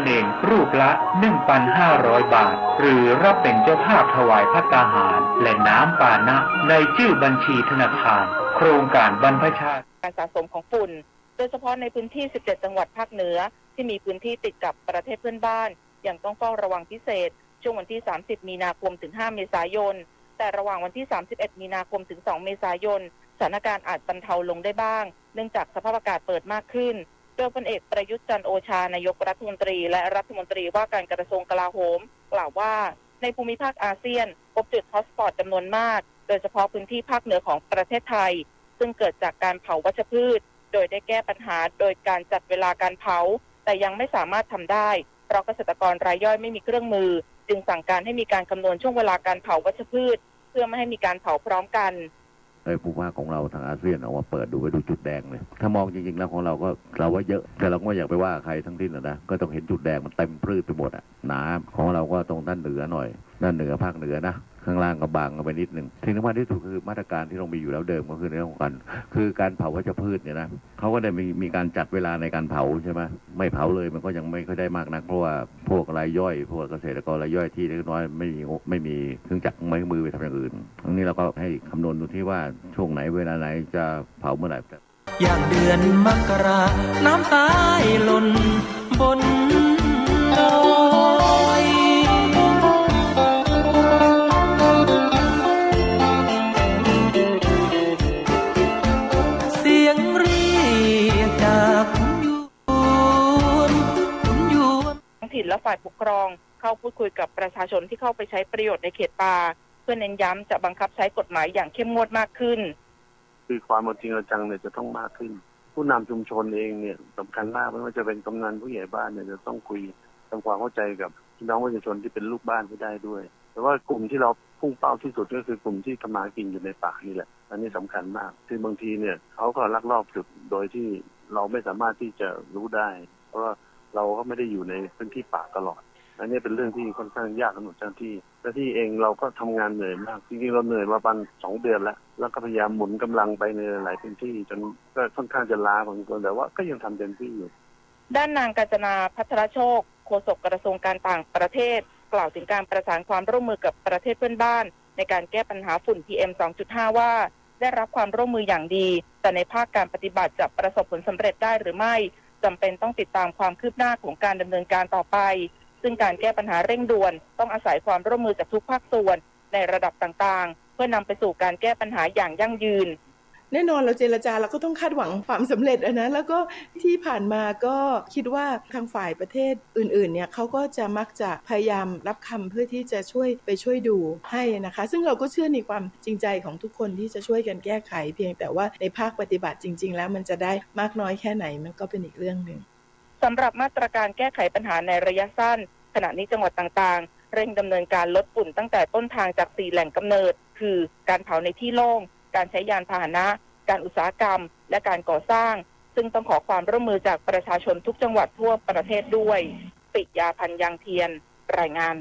เณรรูปละ 1,500 บาทหรือรับเป็นเจ้าภาพถวายภัตตาหารและน้ำปานะในชื่อบัญชีธนาคารโครงการบรรพชาการสะสมของฝุ่นโดยเฉพาะในพื้นที่17จังหวัดภาคเหนือที่มีพื้นที่ติดกับประเทศเพื่อนบ้านยังต้องเฝ้าระวังพิเศษช่วงวันที่30มีนาคมถึง5เมษายนแต่ระหว่างวันที่31มีนาคมถึง2เมษายนสถานการณ์อาจบรรเทาลงได้บ้างเนื่องจากสภาพอากาศเปิดมากขึ้นโดยพลเอกประยุทธ์จันทร์โอชานายกรัฐมนตรีและรัฐมนตรีว่าการกระทรวงกลาโหมกล่าวว่าในภูมิภาคอาเซียนพบจุดฮอตสปอตจำนวนมากโดยเฉพาะพื้นที่ภาคเหนือของประเทศไทยซึ่งเกิดจากการเผาวัชพืชโดยได้แก้ปัญหาโดยการจัดเวลาการเผาแต่ยังไม่สามารถทำได้เพราะเกษตรกรรายย่อยไม่มีเครื่องมือจึงสั่งการให้มีการคำนวณช่วงเวลาการเผาวัชพืชเพื่อไม่ให้มีการเผาพร้อมกันภูมิภาคของเราทางอาเซียนเอามาเปิดดูไปดูจุดแดงเลยถ้ามองจริงๆแล้วของเราก็เราว่าเยอะแต่เราก็ไม่อยากไปว่าใครทั้งสิ้นนะก็ต้องเห็นจุดแดงมันเต็มพืชไปหมดหนาของเราก็ตรงด้านเหนือหน่อยด้านเหนือภาคเหนือนะข้างล่างก็บางกันไปนิดนึงสิ่งที่สำคัญที่สุดคือมาตรการที่เรามีอยู่แล้วเดิมก็คือในเรื่องของการเผาวัชพืชเนี่ยนะเขาก็ได้มีการจัดเวลาในการเผาใช่ไหมไม่เผาเลยมันก็ยังไม่ค่อยได้มากนักเพราะว่าพวกรายย่อยพวกเกษตรกรรายย่อยที่เล็กน้อยไม่มีเครื่องจักรไม่มือไปทำอย่างอื่นทั้งนี้เราก็ให้คำนวณดูที่ว่าช่วงไหนเวลาไหนจะเผาเมื่อไหร่อย่างเดือนมกราน้ำตาหล่นบนดอยเสียงเรียกจากคุณยวนท้องถิ่นและฝ่ายปกครองเข้าพูดคุยกับประชาชนที่เข้าไปใช้ประโยชน์ในเขตป่าเพื่อเน้นย้ำจะบังคับใช้กฎหมายอย่างเข้มงวดมากขึ้นคือความจริงจังเนี่ยจะต้องมากขึ้นผู้นำชุมชนเองเนี่ยสำคัญมากไม่ว่าจะเป็นกำนันผู้ใหญ่บ้านเนี่ยจะต้องคุยทำความเข้าใจกับพี่น้องประชาชนที่เป็นลูกบ้านให้ได้ด้วยแต่ว่ากลุ่มที่เราพุ่งเป้าที่สุดก็คือกลุ่มที่ทำมากินอยู่ในป่านี่แหละอันนี้สำคัญมากคือบางทีเนี่ยเขาก็ลักลอบจุดโดยที่เราไม่สามารถที่จะรู้ได้เพราะว่าเราก็ไม่ได้อยู่ในพื้นที่ป่าตลอดอันนี้เป็นเรื่องที่ค่อนข้างยากสำหรับเจ้าหน้าที่เองเราก็ทำงานเหนื่อยมากจริงๆเราเหนื่อยมาประมาณ2 เดือนแล้วก็พยายามหมุนกำลังไปในหลายพื้นที่จนก็ค่อนข้างจะล้าบางคนแต่ว่าก็ยังทำเต็มที่อยู่ด้านนางกาญจนาภัทรโชคโฆษกกระทรวงการต่างประเทศกล่าวถึงการประสานความร่วมมือกับประเทศเพื่อนบ้านในการแก้ปัญหาฝุ่น PM 2.5 ว่าได้รับความร่วมมืออย่างดีแต่ในภาคการปฏิบัติจะประสบผลสำเร็จได้หรือไม่จำเป็นต้องติดตามความคืบหน้าของการดำเนินการต่อไปซึ่งการแก้ปัญหาเร่งด่วนต้องอาศัยความร่วมมือจากทุกภาคส่วนในระดับต่างๆเพื่อนำไปสู่การแก้ปัญหาอย่างยั่งยืนแน่นอนเราเจรจาเราก็ต้องคาดหวังความสำเร็จนะแล้วก็ที่ผ่านมาก็คิดว่าทางฝ่ายประเทศอื่นๆเนี่ยเขาก็จะมักจะพยายามรับคำเพื่อที่จะช่วยดูให้นะคะซึ่งเราก็เชื่อในความจริงใจของทุกคนที่จะช่วยกันแก้ไขเพียงแต่ว่าในภาคปฏิบัติจริงๆแล้วมันจะได้มากน้อยแค่ไหนมันก็เป็นอีกเรื่องนึงสำหรับมาตรการแก้ไขปัญหาในระยะสั้นขณะนี้จังหวัดต่างๆเร่งดำเนินการลดฝุ่นตั้งแต่ต้นทางจาก4แหล่งกำเนิดคือการเผาในที่โล่งการใช้ยานพาหนะการอุตสาหกรรมและการก่อสร้างซึ่งต้องขอความร่วมมือจากประชาชนทุกจังหวัดทั่วประเทศด้วยปิยาพันธ์ยังเทียนรายงาน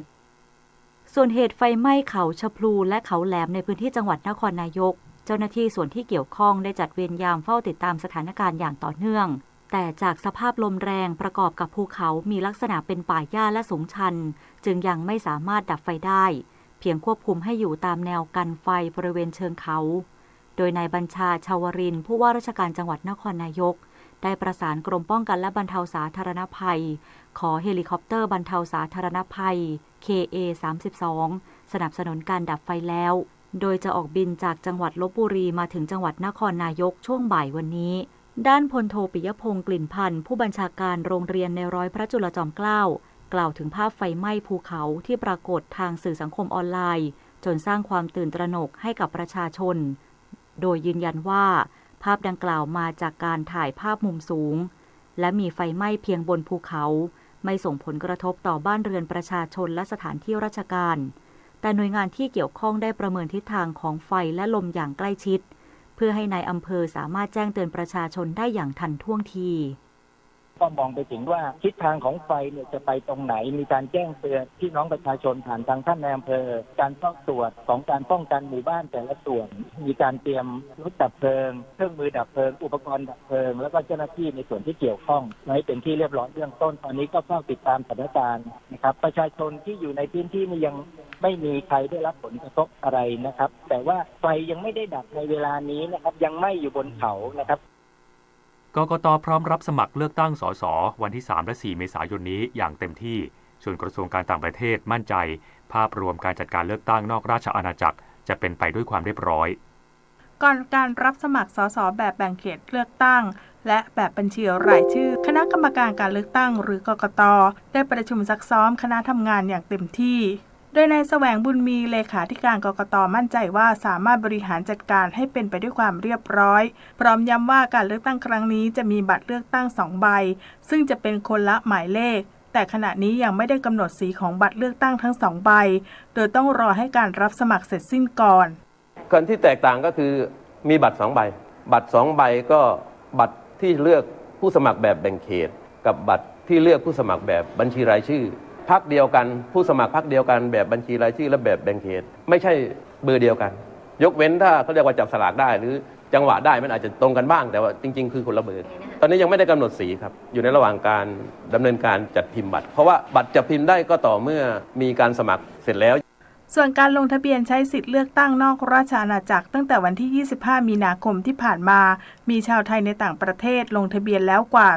ส่วนเหตุไฟไหม้เขาชะพลูและเขาแหลมในพื้นที่จังหวัดนครนายกเจ้าหน้าที่ส่วนที่เกี่ยวข้องได้จัดเวรยามเฝ้าติดตามสถานการณ์อย่างต่อเนื่องแต่จากสภาพลมแรงประกอบกับภูเขามีลักษณะเป็นป่าหญ้าและสูงชันจึงยังไม่สามารถดับไฟได้เพียงควบคุมให้อยู่ตามแนวกันไฟบริเวณเชิงเขาโดยนายบัญชาชาวรินทร์ผู้ว่าราชการจังหวัดนครนายกได้ประสานกรมป้องกันและบรรเทาสาธารณภัยขอเฮลิคอปเตอร์บรรเทาสาธารณภัย KA-32 สนับสนุนการดับไฟแล้วโดยจะออกบินจากจังหวัดลพบุรีมาถึงจังหวัดนครนายกช่วงบ่ายวันนี้ด้านพลโทปิยพงษ์กลิ่นพันธ์ผู้บัญชาการโรงเรียนในร้อยพระจุลจอมเกล้ากล่าวถึงภาพไฟไหม้ภูเขาที่ปรากฏทางสื่อสังคมออนไลน์จนสร้างความตื่นตระหนกให้กับประชาชนโดยยืนยันว่าภาพดังกล่าวมาจากการถ่ายภาพมุมสูงและมีไฟไหม้เพียงบนภูเขาไม่ส่งผลกระทบต่อบ้านเรือนประชาชนและสถานที่ราชการแต่หน่วยงานที่เกี่ยวข้องได้ประเมินทิศทางของไฟและลมอย่างใกล้ชิดเพื่อให้นายอำเภอสามารถแจ้งเตือนประชาชนได้อย่างทันท่วงที ก็มองไปถึงว่าทิศทางของไฟเนี่ยจะไปตรงไหนมีการแจ้งเตือนพี่น้องประชาชนผ่านทางท่านนายอำเภอการเฝ้าตรวจของการป้องกันหมู่บ้านแต่ละส่วนมีการเตรียมรถดับเพลิงเครื่องมือดับเพลิงอุปกรณ์ดับเพลิงแล้วก็เจ้าหน้าที่ในส่วนที่เกี่ยวข้องไว้เป็นที่เรียบร้อยเบื้องต้นตอนนี้ก็เฝ้าติดตามสถานการณ์นะครับประชาชนที่อยู่ในพื้นที่นี่ยังไม่มีใครได้รับผลกระทบอะไรนะครับแต่ว่าไฟยังไม่ได้ดับในเวลานี้นะครับยังไหม้อยู่บนเขานะครับกกต.พร้อมรับสมัครเลือกตั้งสสวันที่3และ4เมษายนนี้อย่างเต็มที่ส่วนกระทรวงการต่างประเทศมั่นใจภาพรวมการจัดการเลือกตั้งนอกราชอาณาจักรจะเป็นไปด้วยความเรียบร้อยก่อนการรับสมัครสสแบบแบ่งเขตเลือกตั้งและแบบบัญชีรายชื่อคณะกรรมการการเลือกตั้งหรือกกต.ได้ประชุมซักซ้อมคณะทำงานอย่างเต็มที่โดยนายแสวงบุญมีเลขาธิการกกต.มั่นใจว่าสามารถบริหารจัดการให้เป็นไปด้วยความเรียบร้อยพร้อมย้ำว่าการเลือกตั้งครั้งนี้จะมีบัตรเลือกตั้ง2ใบซึ่งจะเป็นคนละหมายเลขแต่ขณะนี้ยังไม่ได้กำหนดสีของบัตรเลือกตั้งทั้ง2ใบโดยต้องรอให้การรับสมัครเสร็จสิ้นก่อนคนที่แตกต่างก็คือมีบัตร2ใบบัตร2ใบก็บัตรที่เลือกผู้สมัครแบบแบ่งเขตกับบัตรที่เลือกผู้สมัครแบบบัญชีรายชื่อพรรคเดียวกันผู้สมัครพรรคเดียวกันแบบบัญชีรายชื่อและแบบแบ่งเขตไม่ใช่เบอร์เดียวกันยกเว้นถ้าเขาเรียกว่าจับสลากได้หรือจังหวะได้มันอาจจะตรงกันบ้างแต่ว่าจริงๆคือคนละเบอร์ตอนนี้ยังไม่ได้กำหนดสีครับอยู่ในระหว่างการดำเนินการจัดพิมพ์บัตรเพราะว่าบัตรจะพิมพ์ได้ก็ต่อเมื่อมีการสมัครเสร็จแล้วส่วนการลงทะเบียนใช้สิทธิ์เลือกตั้งนอกราชอาณาจักรตั้งแต่วันที่25มีนาคมที่ผ่านมามีชาวไทยในต่างประเทศลงทะเบียนแล้วกว่า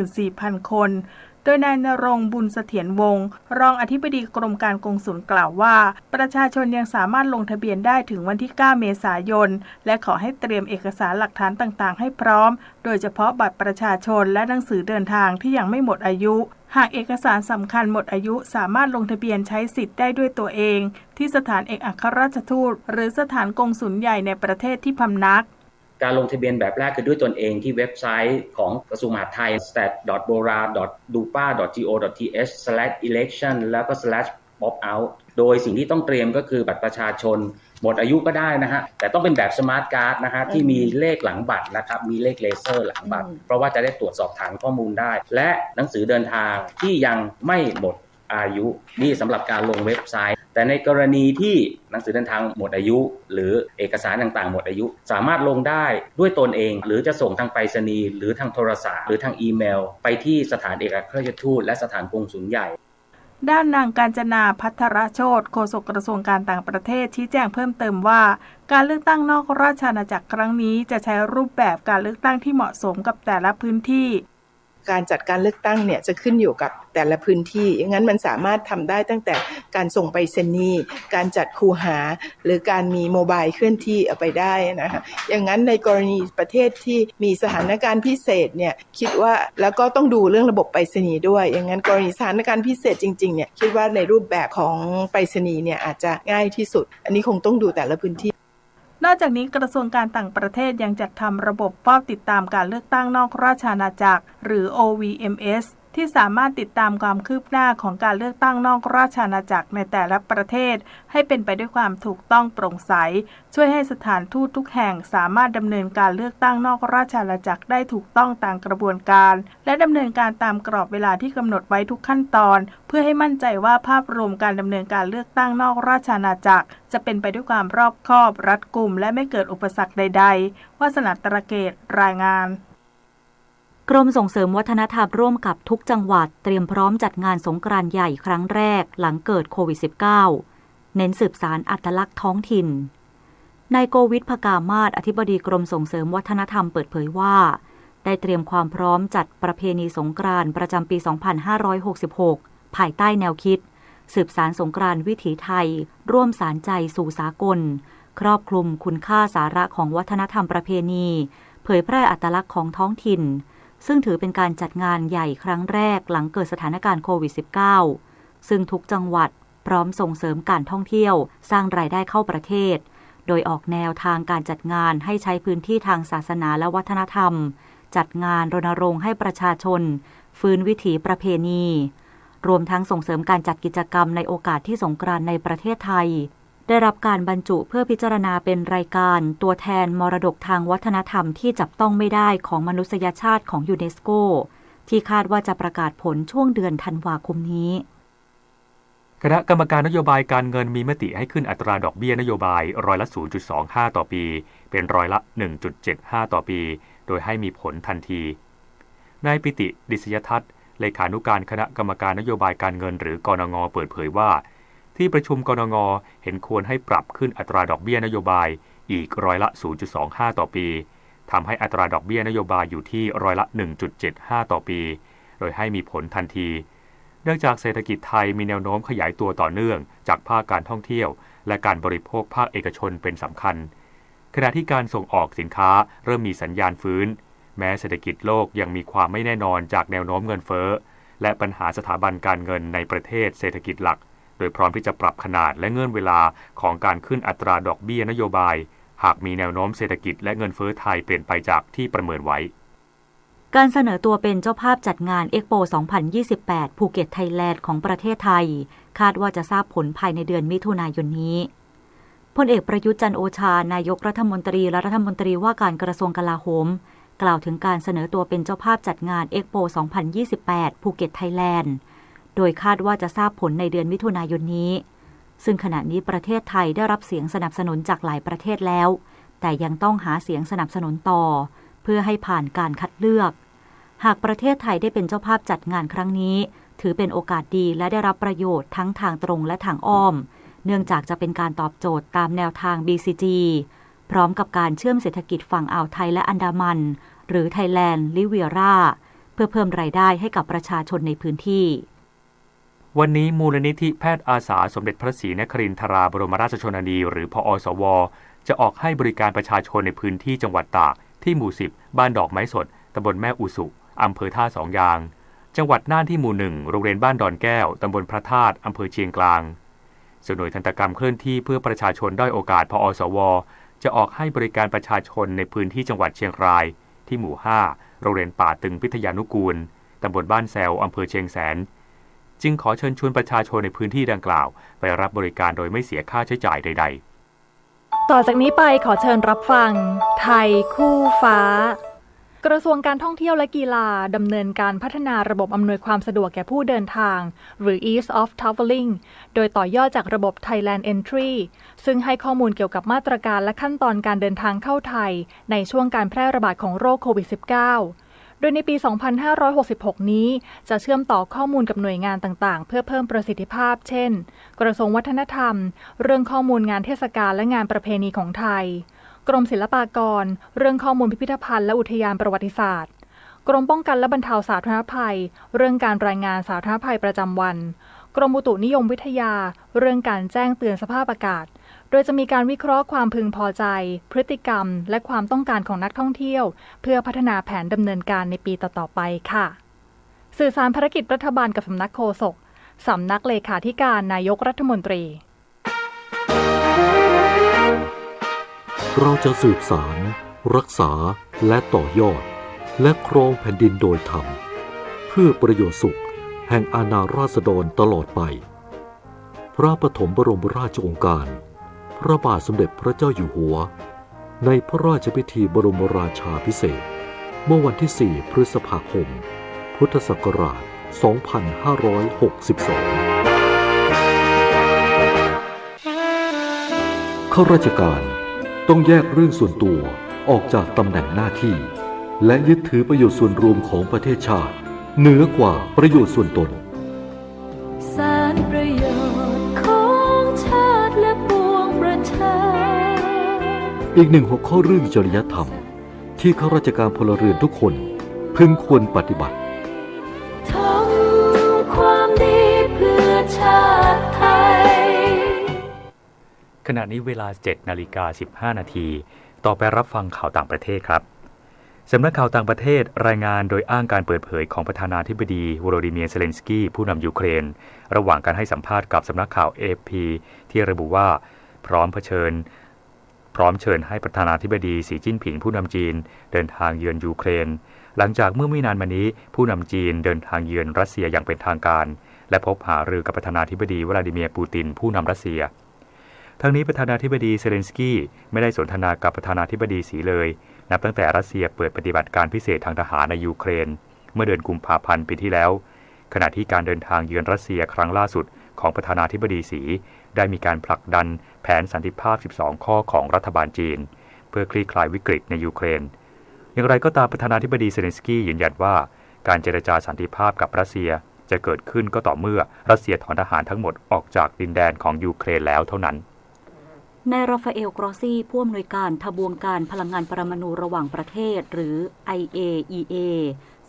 24,000 คนโดยนายณรงค์บุญเสถียรวงศ์รองอธิบดีกรมการกงสุลกล่าวว่าประชาชนยังสามารถลงทะเบียนได้ถึงวันที่9เมษายนและขอให้เตรียมเอกสารหลักฐานต่างๆให้พร้อมโดยเฉพาะบัตรประชาชนและหนังสือเดินทางที่ยังไม่หมดอายุหากเอกสารสำคัญหมดอายุสามารถลงทะเบียนใช้สิทธิ์ได้ด้วยตัวเองที่สถานเอกอัครราชทูตหรือสถานกงสุลใหญ่ในประเทศที่พำนักการลงทะเบียนแบบแรกคือด้วยตนเองที่เว็บไซต์ของกระทรวงมหาดไทย stat.bora.dupa.go.th/election แล้วก็ /opt-out โดยสิ่งที่ต้องเตรียมก็คือบัตรประชาชนหมดอายุก็ได้นะฮะแต่ต้องเป็นแบบสมาร์ทการ์ดนะฮะที่มีเลขหลังบัตรนะครับมีเลขเลเซอร์หลังบัตรเพราะว่าจะได้ตรวจสอบฐานข้อมูลได้และหนังสือเดินทางที่ยังไม่หมดอายุนี่สำหรับการลงเว็บไซต์แต่ในกรณีที่หนังสือเดินทางหมดอายุหรือเอกสารต่างๆหมดอายุสามารถลงได้ด้วยตนเองหรือจะส่งทางไปรษณีย์หรือทางโทรศัพท์หรือทางอีเมลไปที่สถานเอกอัครราชทูตและสถานกงสุลใหญ่ด้านนางกาญจนาภัทรโชติโฆษกกระทรวงการต่างประเทศชี้แจงเพิ่มเติมว่าการเลือกตั้งนอกราชอาณาจักรครั้งนี้จะใช้รูปแบบการเลือกตั้งที่เหมาะสมกับแต่ละพื้นที่การจัดการเลือกตั้งเนี่ยจะขึ้นอยู่กับแต่ละพื้นที่อย่างนั้นมันสามารถทำได้ตั้งแต่การส่งไปรษณีย์การจัดคูหาหรือการมีโมบายเคลื่อนที่เอาไปได้นะคะอย่างนั้นในกรณีประเทศที่มีสถานการณ์พิเศษเนี่ยคิดว่าแล้วก็ต้องดูเรื่องระบบไปรษณีย์ด้วยอย่างนั้นกรณีสถานการณ์พิเศษจริงๆเนี่ยคิดว่าในรูปแบบของไปรษณีย์เนี่ยอาจจะง่ายที่สุดอันนี้คงต้องดูแต่ละพื้นที่นอกจากนี้กระทรวงการต่างประเทศยังจัดทำระบบเฝ้าติดตามการเลือกตั้งนอกราชอาณาจักรหรือ OVMS ที่สามารถติดตามความคืบหน้าของการเลือกตั้งนอกราชอาณาจักรในแต่ละประเทศให้เป็นไปด้วยความถูกต้องโปร่งใสช่วยให้สถานทูตทุกแห่งสามารถดำเนินการเลือกตั้งนอกราชอาณาจักรได้ถูกต้องตามกระบวนการและดำเนินการตามกรอบเวลาที่กำหนดไว้ทุกขั้นตอนเพื่อให้มั่นใจว่าภาพรวมการดำเนินการเลือกตั้งนอกราชอาณาจักรจะเป็นไปด้วยความรอบคอบรัดกุมและไม่เกิดอุปสรรคใดๆวาสนาตระเกตรายงานกรมส่งเสริมวัฒนธรรมร่วมกับทุกจังหวัดเตรียมพร้อมจัดงานสงกรานต์ใหญ่ครั้งแรกหลังเกิดโควิด -19 เน้นสืบสานอัตลักษณ์ท้องถิ่นนายโกวิท ภกามาศอธิบดีกรมส่งเสริมวัฒนธรรมเปิดเผยว่าได้เตรียมความพร้อมจัดประเพณีสงกรานต์ประจำปี 2566 ภายใต้แนวคิดสืบสานสงกรานต์วิถีไทยร่วมสานใจสู่สากลครอบคลุมคุณค่าสาระของวัฒนธรรมประเพณีเผยแพร่อัตลักษณ์ของท้องถิ่นซึ่งถือเป็นการจัดงานใหญ่ครั้งแรกหลังเกิดสถานการณ์โควิด -19 ซึ่งทุกจังหวัดพร้อมส่งเสริมการท่องเที่ยวสร้างรายได้เข้าประเทศโดยออกแนวทางการจัดงานให้ใช้พื้นที่ทางศาสนาและวัฒนธรรมจัดงานรณรงค์ให้ประชาชนฟื้นวิถีประเพณีรวมทั้งส่งเสริมการจัดกิจกรรมในโอกาสที่สงกรานต์ในประเทศไทยได้รับการบรรจุเพื่อพิจารณาเป็นรายการตัวแทนมรดกทางวัฒนธรรมที่จับต้องไม่ได้ของมนุษยชาติของยูเนสโก ที่คาดว่าจะประกาศผลช่วงเดือนธันวาคมนี้คณะกรรมการนโยบายการเงินมีมติให้ขึ้นอัตราดอกเบี้ยนโยบายร้อยละ 0.25 ต่อปีเป็นร้อยละ 1.75 ต่อปีโดยให้มีผลทันทีนายปิติดิษยทัศน์เลขานุการคณะกรรมการนโยบายการเงินหรือกนง.เปิดเผยว่าที่ประชุมกนง.เห็นควรให้ปรับขึ้นอัตราดอกเบี้ยนโยบายอีกร้อยละ 0.25 ต่อปีทำให้อัตราดอกเบี้ยนโยบายอยู่ที่ร้อยละ 1.75 ต่อปีโดยให้มีผลทันทีเนื่องจากเศรษฐกิจไทยมีแนวโน้มขยายตัวต่อเนื่องจากภาคการท่องเที่ยวและการบริโภคภาคเอกชนเป็นสำคัญขณะที่การส่งออกสินค้าเริ่มมีสัญญาณฟื้นแม้เศรษฐกิจโลกยังมีความไม่แน่นอนจากแนวโน้มเงินเฟ้อและปัญหาสถาบันการเงินในประเทศเศรษฐกิจหลักโดยพร้อมที่จะปรับขนาดและเงื่อนเวลาของการขึ้นอัตราดอกเบี้ยนโยบายหากมีแนวโน้มเศรษฐกิจและเงินเฟ้อไทยเปลี่ยนไปจากที่ประเมินไว้การเสนอตัวเป็นเจ้าภาพจัดงานเอ็กโป 2028 ภูเก็ตไทยแลนด์ของประเทศไทยคาดว่าจะทราบผลภายในเดือนมิถุนายนนี้พลเอกประยุทธ์จันทร์โอชานายกรัฐมนตรีและรัฐมนตรีว่าการกระทรวงกลาโหมกล่าวถึงการเสนอตัวเป็นเจ้าภาพจัดงานเอ็กโป 2028 ภูเก็ตไทยแลนด์โดยคาดว่าจะทราบผลในเดือนมิถุนายนนี้ซึ่งขณะนี้ประเทศไทยได้รับเสียงสนับสนุนจากหลายประเทศแล้วแต่ยังต้องหาเสียงสนับสนุนต่อเพื่อให้ผ่านการคัดเลือกหากประเทศไทยได้เป็นเจ้าภาพจัดงานครั้งนี้ถือเป็นโอกาสดีและได้รับประโยชน์ทั้งทางตรงและทางอ้อมเนื่องจากจะเป็นการตอบโจทย์ตามแนวทาง BCG พร้อมกับการเชื่อมเศรษฐกิจฝั่งอ่าวไทยและอันดามันหรือ Thailand Riviera เพื่อเพิ่มรายได้ให้กับประชาชนในพื้นที่วันนี้มูลนิธิแพทย์อาสาสมเด็จพระศรีนครินทราบรมราชชนนีหรือพอสวจะออกให้บริการประชาชนในพื้นที่จังหวัดตากที่หมู่ 10 บ้านดอกไม้สดตำบลแม่อุสุอำเภอท่าสองยางจังหวัดน่านที่หมู่ 1โรงเรียนบ้านดอนแก้วตำบลพระธาตุอำเภอเชียงกลางส่วนหน่วยทันตกรรมเคลื่อนที่เพื่อประชาชนด้อยโอกาสพอสวจะออกให้บริการประชาชนในพื้นที่จังหวัดเชียงรายที่หมู่ 5โรงเรียนป่าตึงพิทยานุกูลตำบลบ้านแซวอำเภอเชียงแสนจึงขอเชิญชวนประชาชนในพื้นที่ดังกล่าวไปรับบริการโดยไม่เสียค่าใช้จ่ายใดๆต่อจากนี้ไปขอเชิญรับฟังไทยคู่ฟ้ากระทรวงการท่องเที่ยวและกีฬาดำเนินการพัฒนาระบบอำนวยความสะดวกแก่ผู้เดินทางหรือ Ease of Traveling โดยต่อยอดจากระบบ Thailand Entry ซึ่งให้ข้อมูลเกี่ยวกับมาตรการและขั้นตอนการเดินทางเข้าไทยในช่วงการแพร่ระบาดของโรคโควิด -19 โดยในปี 2566 นี้จะเชื่อมต่อข้อมูลกับหน่วยงานต่างๆเพื่อเพิ่มประสิทธิภาพเช่นกระทรวงวัฒนธรรมเรื่องข้อมูลงานเทศกาลและงานประเพณีของไทยกรมศิลปากรเรื่องข้อมูลพิพิธภัณฑ์และอุทยานประวัติศาสตร์กรมป้องกันและบรรเทาสาธารณภัยเรื่องการรายงานสาธารณภัยประจำวันกรมอุตุนิยมวิทยาเรื่องการแจ้งเตือนสภาพอากาศโดยจะมีการวิเคราะห์ความพึงพอใจพฤติกรรมและความต้องการของนักท่องเที่ยวเพื่อพัฒนาแผนดำเนินการในปีต่อๆไปค่ะสื่อสารภารกิจรัฐบาลกับสำนักโฆษกสำนักเลขาธิการนายกรัฐมนตรีเราจะสืบสารรักษาและต่อยอดและครองแผ่นดินโดยธรรมเพื่อประโยชน์สุขแห่งอาณาราษฎรตลอดไปพระปฐมบรมราชโองการพระบาทสมเด็จพระเจ้าอยู่หัวในพระราชพิธีบรมราชาภิเษกเมื่อวันที่ 4 พฤษภาคม พุทธศักราช 2562 ข้าราชการต้องแยกเรื่องส่วนตัวออกจากตำแหน่งหน้าที่และยึดถือประโยชน์ส่วนรวมของประเทศชาติเหนือกว่าประโยชน์ส่วนตนสารประโยชน์ของชาติและปวงประชาอีกหนึ่งหัวข้อเรื่องจริยธรรมที่ข้าราชการพลเรือนทุกคนพึงควรปฏิบัติทำความดีเพื่อชาติไทยขณะนี้เวลา 7:15 นาทีต่อไปรับฟังข่าวต่างประเทศครับสำนักข่าวต่างประเทศรายงานโดยอ้างการเปิดเผยของประธานาธิบดีโวโลดิเมียร์ เซเลนสกี้ผู้นำยูเครนระหว่างการให้สัมภาษณ์กับสำนักข่าว AFP ที่ระบุว่าพร้อมเชิญให้ประธานาธิบดีสีจิ้นผิงผู้นำจีนเดินทางเยือนยูเครนหลังจากเมื่อไม่นานมานี้ผู้นำจีนเดินทางเยือนรัสเซียอย่างเป็นทางการและพบหารือกับประธานาธิบดีวลาดิเมียร์ปูตินผู้นำรัสเซียทั้งนี้ประธานาธิบดีเซเลนสกี้ไม่ได้สนทนากับประธานาธิบดีสีเลยนับตั้งแต่รัสเซียเปิดปฏิบัติการพิเศษทางทหารในยูเครน เมื่อเดือนกุมภาพันธ์ปีที่แล้วขณะที่การเดินทางเยือนรัสเซียครั้งล่าสุดของประธานาธิบดีสีได้มีการผลักดันแผนสันติภาพ 12 ข้อของรัฐบาลจีนเพื่อคลี่คลายวิกฤตในยูเครนอย่างไรก็ตามประธานาธิบดีเซเลนสกี้ยืนยันว่าการเจรจาสันติภาพกับรัสเซียจะเกิดขึ้นก็ต่อเมื่อรัสเซียถอนทหารทั้งหมดออกจากดินแดนของยูเครนแล้วเท่านั้นนายราฟาเอล กรอซี่ผู้อำนวยการทบวงการพลังงานปรมาณูระหว่างประเทศหรือ IAEA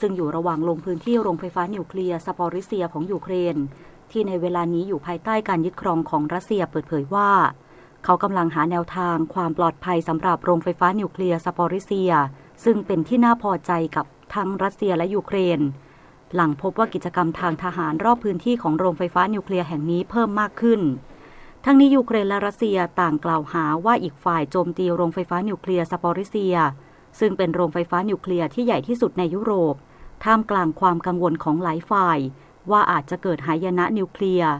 ซึ่งอยู่ระหว่างลงพื้นที่โรงไฟฟ้านิวเคลียร์ซาปอริเซียของยูเครนที่ในเวลานี้อยู่ภายใต้การยึดครองของรัสเซียเปิดเผยว่าเขากำลังหาแนวทางความปลอดภัยสำหรับโรงไฟฟ้านิวเคลียร์ซาปอริเซียซึ่งเป็นที่น่าพอใจกับทั้งรัสเซียและยูเครนหลังพบว่ากิจกรรมทางทหารรอบพื้นที่ของโรงไฟฟ้านิวเคลียร์แห่งนี้เพิ่มมากขึ้นทั้งนี้ยูเครนและรัสเซียต่างกล่าวหาว่าอีกฝ่ายโจมตีโรงไฟฟ้านิวเคลียร์ซาปอริเซียซึ่งเป็นโรงไฟฟ้านิวเคลียร์ที่ใหญ่ที่สุดในยุโรปท่ามกลางความกังวลของหลายฝ่ายว่าอาจจะเกิดหายนะนิวเคลียร์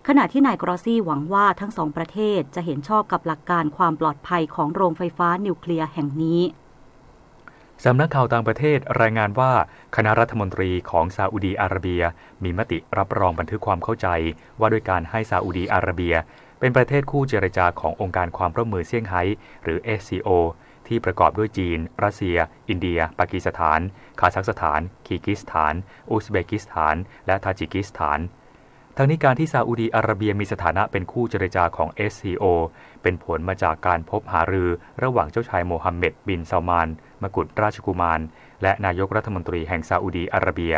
ขณะที่นายกรอซี่หวังว่าทั้งสองประเทศจะเห็นชอบกับหลักการความปลอดภัยของโรงไฟฟ้านิวเคลียร์แห่งนี้สำนักข่าวต่างประเทศรายงานว่าคณะรัฐมนตรีของซาอุดีอาระเบียมีมติรับรองบันทึกความเข้าใจว่าด้วยการให้ซาอุดีอาระเบียเป็นประเทศคู่เจรจาขององค์การความร่วมมือเซี่ยงไฮ้หรือ SCO ที่ประกอบด้วยจีนรัสเซียอินเดียปากีสถานคาซัคสถานคีร์กิสถานอุซเบกิสถานและทาจิกิสถานทั้งนี้การที่ซาอุดีอาระเบียมีสถานะเป็นคู่เจรจาของ SCO เป็นผลมาจากการพบหารือระหว่างเจ้าชายโมฮัมเหม็ดบินซัลมานมกุฎราชกุมารและนายกรัฐมนตรีแห่งซาอุดีอาระเบีย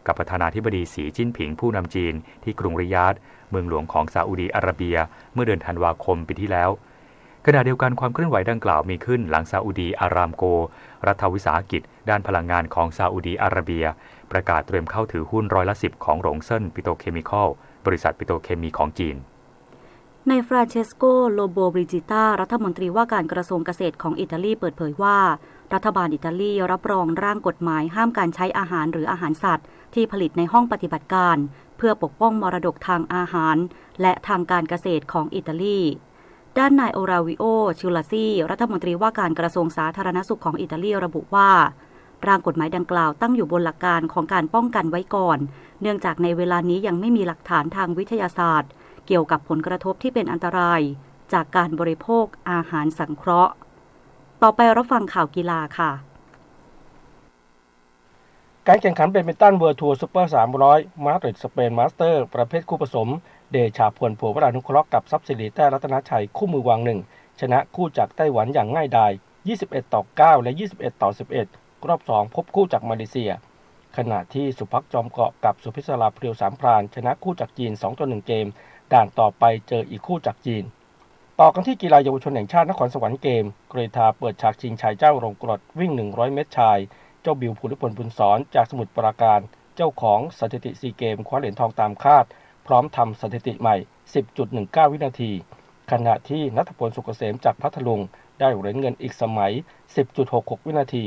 กับประธานาธิบดีสีจิ้นผิงผู้นำจีนที่กรุงริยาดเมืองหลวงของซาอุดีอาระเบียเมื่อเดือนธันวาคมปีที่แล้วขณะเดียวกันความเคลื่อนไหวดังกล่าวมีขึ้นหลังซาอุดีอารามโกรัฐวิสาหกิจด้านพลังงานของซาอุดีอาระเบียประกาศเตรียมเข้าถือหุ้น10%ของโรงเซิ่นปิโตรเคมีคอลบริษัทปิโตรเคมีของจีนนายฟรานเชสโก โลโบบริจิต้ารัฐมนตรีว่าการกระทรวงเกษตรของอิตาลีเปิดเผยว่ารัฐบาลอิตาลีรับรองร่างกฎหมายห้ามการใช้อาหารหรืออาหารสัตว์ที่ผลิตในห้องปฏิบัติการเพื่อปกป้องมรดกทางอาหารและทางการเกษตรของอิตาลีด้านนายโอราวิโอ ชิลาซีรัฐมนตรีว่าการกระทรวงสาธารณสุขของอิตาลีระบุว่าร่างกฎหมายดังกล่าวตั้งอยู่บนหลักการของการป้องกันไว้ก่อนเนื่องจากในเวลานี้ยังไม่มีหลักฐานทางวิทยาศาสตร์เกี่ยวกับผลกระทบที่เป็นอันตรายจากการบริโภคอาหารสังเคราะห์ต่อไปรับฟังข่าวกีฬาค่ะการแข่งขันแบดมินตันเวิลด์ทัวร์ซุปเปอร์300มาดริดสเปนมาสเตอร์ประเภทคู่ผสมเดชาพลผัววรานุเคราะห์กับทรัพย์สิริแต้รัตนชัยคู่มือวางหนึ่งชนะคู่จากไต้หวันอย่างง่ายดาย21-9และ21-11รอบ2พบคู่จากมาเลเซียขณะที่สุภักจอมเกาะกับสุพิศราเพรียวสามพรานชนะคู่จากจีน2-1เกมด่านต่อไปเจออีกคู่จากจีนต่อกันที่กีฬาเยาวชนแห่งชาตินครสวรรค์เกมเกรธาเปิดฉากชิงชายเจ้าโรงกรดวิ่ง100เมตรชายเจ้าบิวภูริพลบุญสอนจากสมุทรปราการเจ้าของสถิติซีเกมคว้าเหรียญทองตามคาดพร้อมทำสถิติใหม่ 10.19 วินาทีขณะที่ณัฐพลสุกเกษมจากพัทลุงได้เหรียญเงินอีกสมัย 10.66 วินาที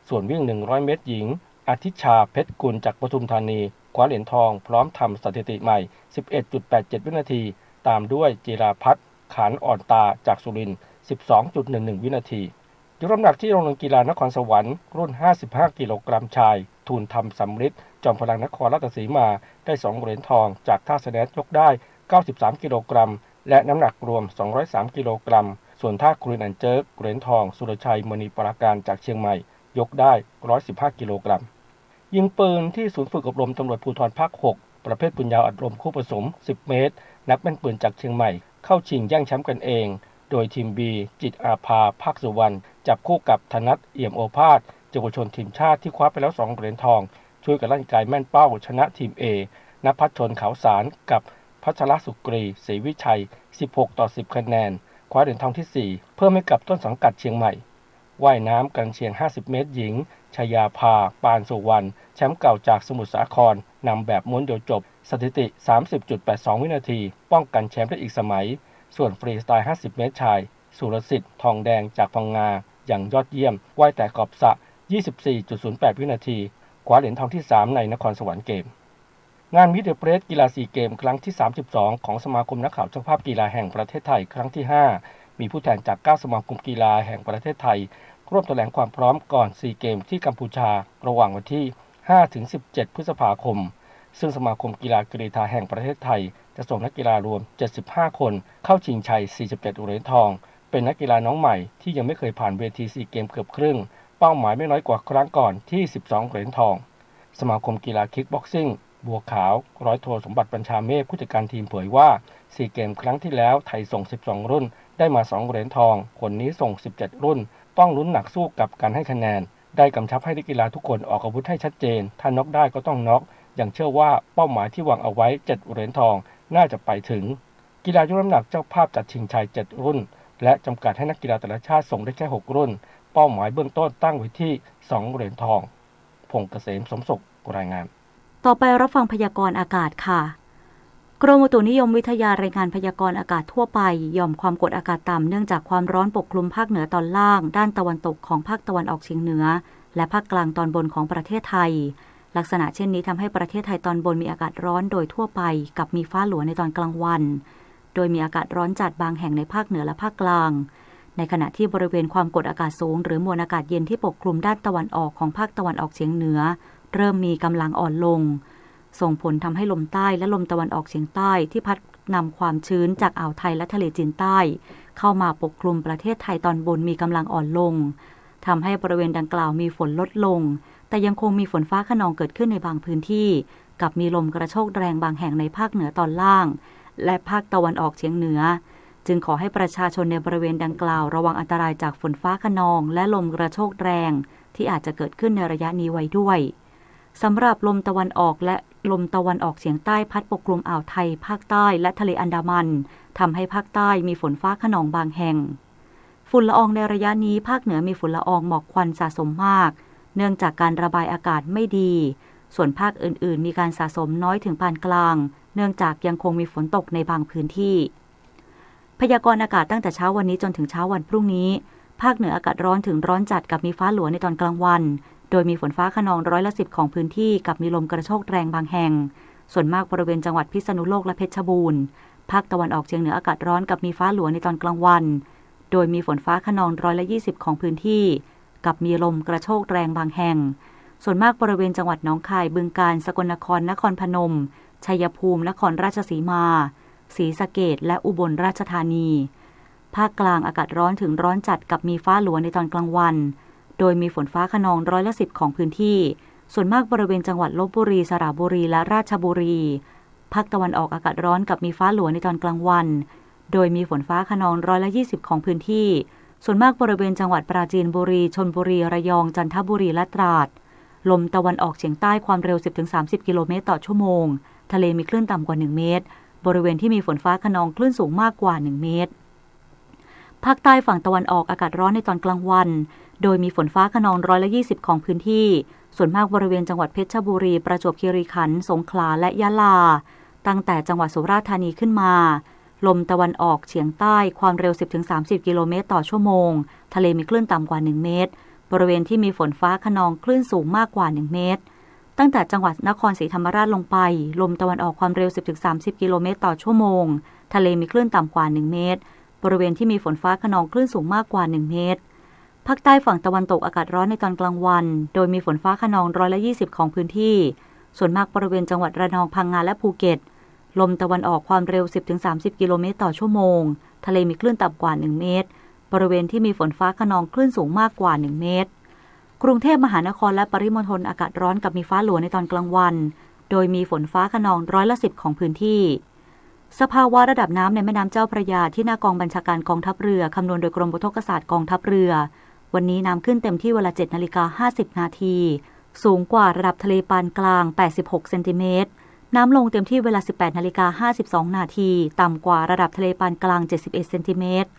ส่วนวิ่ง100เมตรหญิงอาทิชาเพชรกุลจากปทุมธานีคว้าเหรียญทองพร้อมทำสถิติใหม่ 11.87 วินาทีตามด้วยจิราพัฒน์ขานอ่อนตาจากสุรินทร์ 12.11 วินาทียกน้ำหนักที่โรงเรียนกีฬานครสวรรค์รุ่น55กิโลกรัมชายทูลธรรมสำริดจอมพลังนครราชสีมาได้2เหรียญทองจากท่าสแนชยกได้93กิโลกรัมและน้ำหนักรวม203กิโลกรัมส่วนท่าครูนอันเจิกเหรียญทองสุรชัยมณีปราการจากเชียงใหม่ยกได้115กิโลกรัมยิงปืนที่ศูนย์ฝึกอบรมตำรวจภูธรภาค6ประเภทปืนยาวอัดลมคู่ผสม10เมตรนักแม่นปืนจากเชียงใหม่เข้าชิงแย่งแชมป์กันเองโดยทีม B จิตอาภาภาคสุวรรณจับคู่กับธนัทเอี่ยมโอภาสเยาวชนทีมชาติที่คว้าไปแล้ว2เหรียญทองช่วยกันร่างกายแม่นเป้าชนะทีม A ณภัชชนขาวสารกับพัชรสุกรีศรีวิชัย16-10คะแนนคว้าเหรียญทองที่4เพิ่มให้กับต้นสังกัดเชียงใหม่ว่ายน้ำกันเชียง50เมตรหญิงชยาภาปานสุวรรณแชมป์เก่าจากสมุทรสาครนำแบบม้วนเดียวจบสถิติ 30.82 วินาทีป้องกันแชมป์ได้อีกสมัยส่วนฟรีสไตล์50เมตรชายสุรสิทธิ์ทองแดงจากพังงาอย่างยอดเยี่ยมว่ายแต่ขอบสระ 24.08 วินาทีคว้าเหรียญทองที่3ในนครสวรรค์เกมงานมิดเดิลเพรสกีฬาซีเกมครั้งที่32ของสมาคมนักข่าวช่างภาพกีฬาแห่งประเทศไทยครั้งที่5มีผู้แทนจาก9สมาคมกีฬาแห่งประเทศไทยร่วมแถลงความพร้อมก่อนซีเกมที่กัมพูชาระหว่างวันที่ 5-17 พฤษภาคมซึ่งสมาคมกีฬากรีฑาแห่งประเทศไทยจะส่งนักกีฬารวม75คนเข้าชิงชัย47เหรียญทองเป็นนักกีฬาน้องใหม่ที่ยังไม่เคยผ่านเวทีซีเกมเกือบครึ่งเป้าหมายไม่น้อยกว่าครั้งก่อนที่12เหรียญทองสมาคมกีฬาคิกบ็อกซิ่งบัวขาวร้อยโทสมบัติบัญชาเมฆผู้จัดการทีมเผยว่าซีเกมครั้งที่แล้วไทยส่ง12รุ่นได้มา2เหรียญทองคนนี้ส่ง17รุ่นต้องลุ้นหนักสู้กับการให้คะแนนได้กำชับให้นักกีฬาทุกคนออกอาวุธให้ชัดเจนถ้าน็อกได้ก็ต้องน็อกอย่างเชื่อว่าเป้าหมายที่วางเอาไว้7เหรียญทองน่าจะไปถึงกีฬายกน้ำหนักเจ้าภาพจัดชิงชัย7รุ่นและจำกัดให้นักกีฬาแต่ละชาติส่งได้แค่6รุ่นเป้าหมายเบื้องต้นตั้งไว้ที่2เหรียญทองพงษ์เกษมสมศุขรายงานต่อไปรับฟังพยากรณ์อากาศค่ะกรมอุตุนิยมวิทยารายงานพยากรณ์อากาศทั่วไปหย่อมความกดอากาศต่ำเนื่องจากความร้อนปกคลุมภาคเหนือตอนล่างด้านตะวันตกของภาคตะวันออกเฉียงเหนือและภาคกลางตอนบนของประเทศไทยลักษณะเช่นนี้ทำให้ประเทศไทยตอนบนมีอากาศร้อนโดยทั่วไปกับมีฟ้าหลัวในตอนกลางวันโดยมีอากาศร้อนจัดบางแห่งในภาคเหนือและภาคกลางในขณะที่บริเวณความกดอากาศสูงหรือมวลอากาศเย็นที่ปกคลุมด้านตะวันออกของภาคตะวันออกเฉียงเหนือเริ่มมีกำลังอ่อนลงส่งผลทำให้ลมใต้และลมตะวันออกเฉียงใต้ที่พัดนำความชื้นจากอ่าวไทยและทะเลจีนใต้เข้ามาปกคลุมประเทศไทยตอนบนมีกำลังอ่อนลงทำให้บริเวณดังกล่าวมีฝนลดลงแต่ยังคงมีฝนฟ้าคะนองเกิดขึ้นในบางพื้นที่กับมีลมกระโชกแรงบางแห่งในภาคเหนือตอนล่างและภาคตะวันออกเฉียงเหนือจึงขอให้ประชาชนในบริเวณดังกล่าวระวังอันตรายจากฝนฟ้าคะนองและลมกระโชกแรงที่อาจจะเกิดขึ้นในระยะนี้ไว้ด้วยสำหรับลมตะวันออกและลมตะวันออกเฉียงใต้พัดปกคลุมอ่าวไทยภาคใต้และทะเลอันดามันทำให้ภาคใต้มีฝนฟ้าคะนองบางแห่งฝุ่นละอองในระยะนี้ภาคเหนือมีฝุ่นละอองหมอกควันสะสมมากเนื่องจากการระบายอากาศไม่ดีส่วนภาคอื่นๆมีการสะสมน้อยถึงปานกลางเนื่องจากยังคงมีฝนตกในบางพื้นที่พยากรณ์อากาศตั้งแต่เช้าวันนี้จนถึงเช้าวันพรุ่งนี้ภาคเหนืออากาศร้อนถึงร้อนจัดกับมีฟ้าหลัวในตอนกลางวันโดยมีฝนฟ้าคะนอง10%ของพื้นที่กับมีลมกระโชกแรงบางแห่งส่วนมากบริเวณจังหวัดพิษณุโลกและเพชรบูรณ์ภาคตะวันออกเฉียงเหนืออากาศร้อนกับมีฟ้าหลัวในตอนกลางวันโดยมีฝนฟ้าคะนอง20%ของพื้นที่กับมีลมกระโชกแรงบางแห่งส่วนมากบริเวณจังหวัดหนองคายบึงกาฬสกลนครนครพนมชัยภูมินครราชสีมาศรีสะเกษและอุบลราชธานีภาคกลางอากาศร้อนถึงร้อนจัดกับมีฟ้าหลัวในตอนกลางวันโดยมีฝนฟ้าคะนอง10%ของพื้นที่ส่วนมากบริเวณจังหวัดลพบุรีสระบุรีและราชบุรีภาคตะวันออกอากาศร้อนกับมีฟ้าหลัวในตอนกลางวันโดยมีฝนฟ้าคะนอง20%ของพื้นที่ส่วนมากบริเวณจังหวัดปราจีนบุรีชลบุรีระยองจันทบุรีและตราดลมตะวันออกเฉียงใต้ความเร็ว 10-30 กิโลเมตรต่อชั่วโมงทะเลมีคลื่นต่ำกว่า1เมตรบริเวณที่มีฝนฟ้าคะนองคลื่นสูงมากกว่า1เมตรภาคใต้ฝั่งตะวันออกอากาศร้อนในตอนกลางวันโดยมีฝนฟ้าคะนอง20%ของพื้นที่ส่วนมากบริเวณจังหวัดเพชรบุรีประจวบคีรีขันธ์สงขลาและยะลาตั้งแต่จังหวัดสุราษฎร์ธานีขึ้นมาลมตะวันออกเฉียงใต้ความเร็ว 10-30 กิโลเมตรต่อชั่วโมงทะเลมีคลื่นต่ำกว่า1เมตรบริเวณที่มีฝนฟ้าคะนองคลื่นสูงมากกว่า1เมตรตั้งแต่จังหวัดนครศรีธรรมราชลงไปลมตะวันออกความเร็ว 10-30 กิโลเมตรต่อชั่วโมงทะเลมีคลื่นต่ำกว่า1เมตรบริเวณที่มีฝนฟ้าคะนองคลื่นสูงมากกว่า1เมตรภาคใต้ฝั่งตะวันตกอากาศร้อนในตอนกลางวันโดยมีฝนฟ้าคะนอง20%ของพื้นที่ส่วนมากบริเวณจังหวัดระนองพังงาและภูเก็ตลมตะวันออกความเร็ว 10-30 กิโลเมตรต่อชั่วโมงทะเลมีคลื่นต่ำกว่า1เมตรบริเวณที่มีฝนฟ้าคะนองคลื่นสูงมากกว่า1เมตรกรุงเทพมหานครและปริมณฑลอากาศร้อนกับมีฟ้าหลัวในตอนกลางวันโดยมีฝนฟ้าคะนอง10%ของพื้นที่สภาวะระดับน้ำในแม่น้ำเจ้าพระยาที่หน้ากองบัญชาการกองทัพเรือคำนวณโดยกรมอุทกศาสตร์กองทัพเรือวันนี้น้ำขึ้นเต็มที่เวลา 7:50 นาทีสูงกว่าระดับทะเลปานกลาง86เซนติเมตรน้ำลงเต็มที่เวลา 18:52 นาทีต่ำกว่าระดับทะเลปานกลาง71เซนติเมตร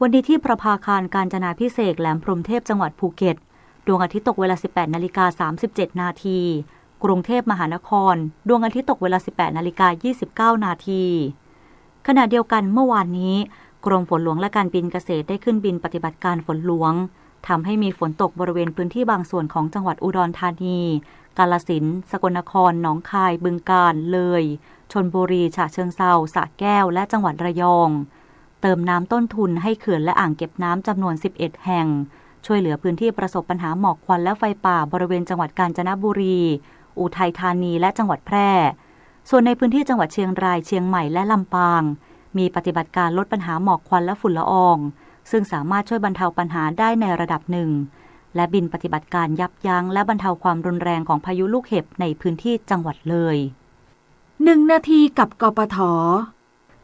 วันนี้ที่ประภาคารกาญจนาภิเษกแหลมพรหมเทพจังหวัดภูเก็ตดวงอาทิตย์ตกเวลา 18:37 นาทีกรุงเทพมหานครดวงอาทิตย์ตกเวลา 18:29 นาทีขณะเดียวกันเมื่อวานนี้กรมฝนหลวงและการบินเกษตรได้ขึ้นบินปฏิบัติการฝนหลวงทำให้มีฝนตกบริเวณพื้นที่บางส่วนของจังหวัดอุดรธานีกาฬสินธุ์สกลนครหนองคายบึงกาฬเลยชลบุรีฉะเชิงเทราสระแก้วและจังหวัดระยองเติมน้ำต้นทุนให้เขื่อนและอ่างเก็บน้ำจำนวน11แห่ง ช่วยเหลือพื้นที่ประสบปัญหาหมอกควันและไฟป่าบริเวณจังหวัดกาญจนบุรีอุทัยธานีและจังหวัดแพร่ส่วนในพื้นที่จังหวัดเชียงรายเชียงใหม่และลำปางมีปฏิบัติการลดปัญหาหมอกควันและฝุ่นละอองซึ่งสามารถช่วยบรรเทาปัญหาได้ในระดับหนึ่งและบินปฏิบัติการยับยั้งและบรรเทาความรุนแรงของพายุลูกเห็บในพื้นที่จังหวัดเลย1 นาทีกับกปท.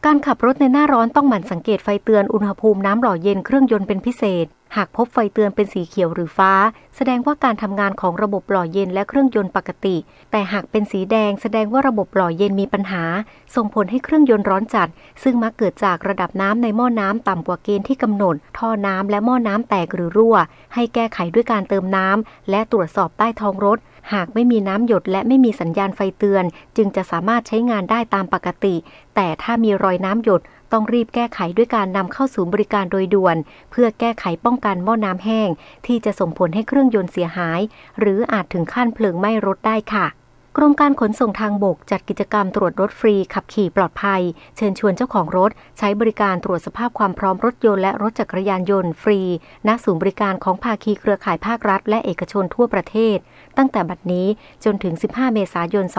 การขับรถในหน้าร้อนต้องหมั่นสังเกตไฟเตือนอุณหภูมิน้ำหล่อเย็นเครื่องยนต์เป็นพิเศษหากพบไฟเตือนเป็นสีเขียวหรือฟ้าแสดงว่าการทำงานของระบบหล่อเย็นและเครื่องยนต์ปกติแต่หากเป็นสีแดงแสดงว่าระบบหล่อเย็นมีปัญหาส่งผลให้เครื่องยนต์ร้อนจัดซึ่งมักเกิดจากระดับน้ำในหม้อน้ำต่ำกว่าเกณฑ์ที่กำหนดท่อน้ำและหม้อน้ำแตกหรือรั่วให้แก้ไขด้วยการเติมน้ำและตรวจสอบใต้ท้องรถหากไม่มีน้ำหยดและไม่มีสัญญาณไฟเตือนจึงจะสามารถใช้งานได้ตามปกติแต่ถ้ามีรอยน้ำหยดต้องรีบแก้ไขด้วยการนำเข้าศูนย์บริการโดยด่วนเพื่อแก้ไขป้องกันหม้อน้ำแห้งที่จะส่งผลให้เครื่องยนต์เสียหายหรืออาจถึงขั้นเพลิงไหม้รถได้ค่ะกรมการขนส่งทางบกจัดกิจกรรมตรวจรถฟรีขับขี่ปลอดภัยเชิญชวนเจ้าของรถใช้บริการตรวจสภาพความพร้อมรถยนต์และรถจักรยานยนต์ฟรีณศูนย์บริการของภาคีเครือข่ายภาครัฐและเอกชนทั่วประเทศตั้งแต่บัดนี้จนถึง15 เมษายน 2566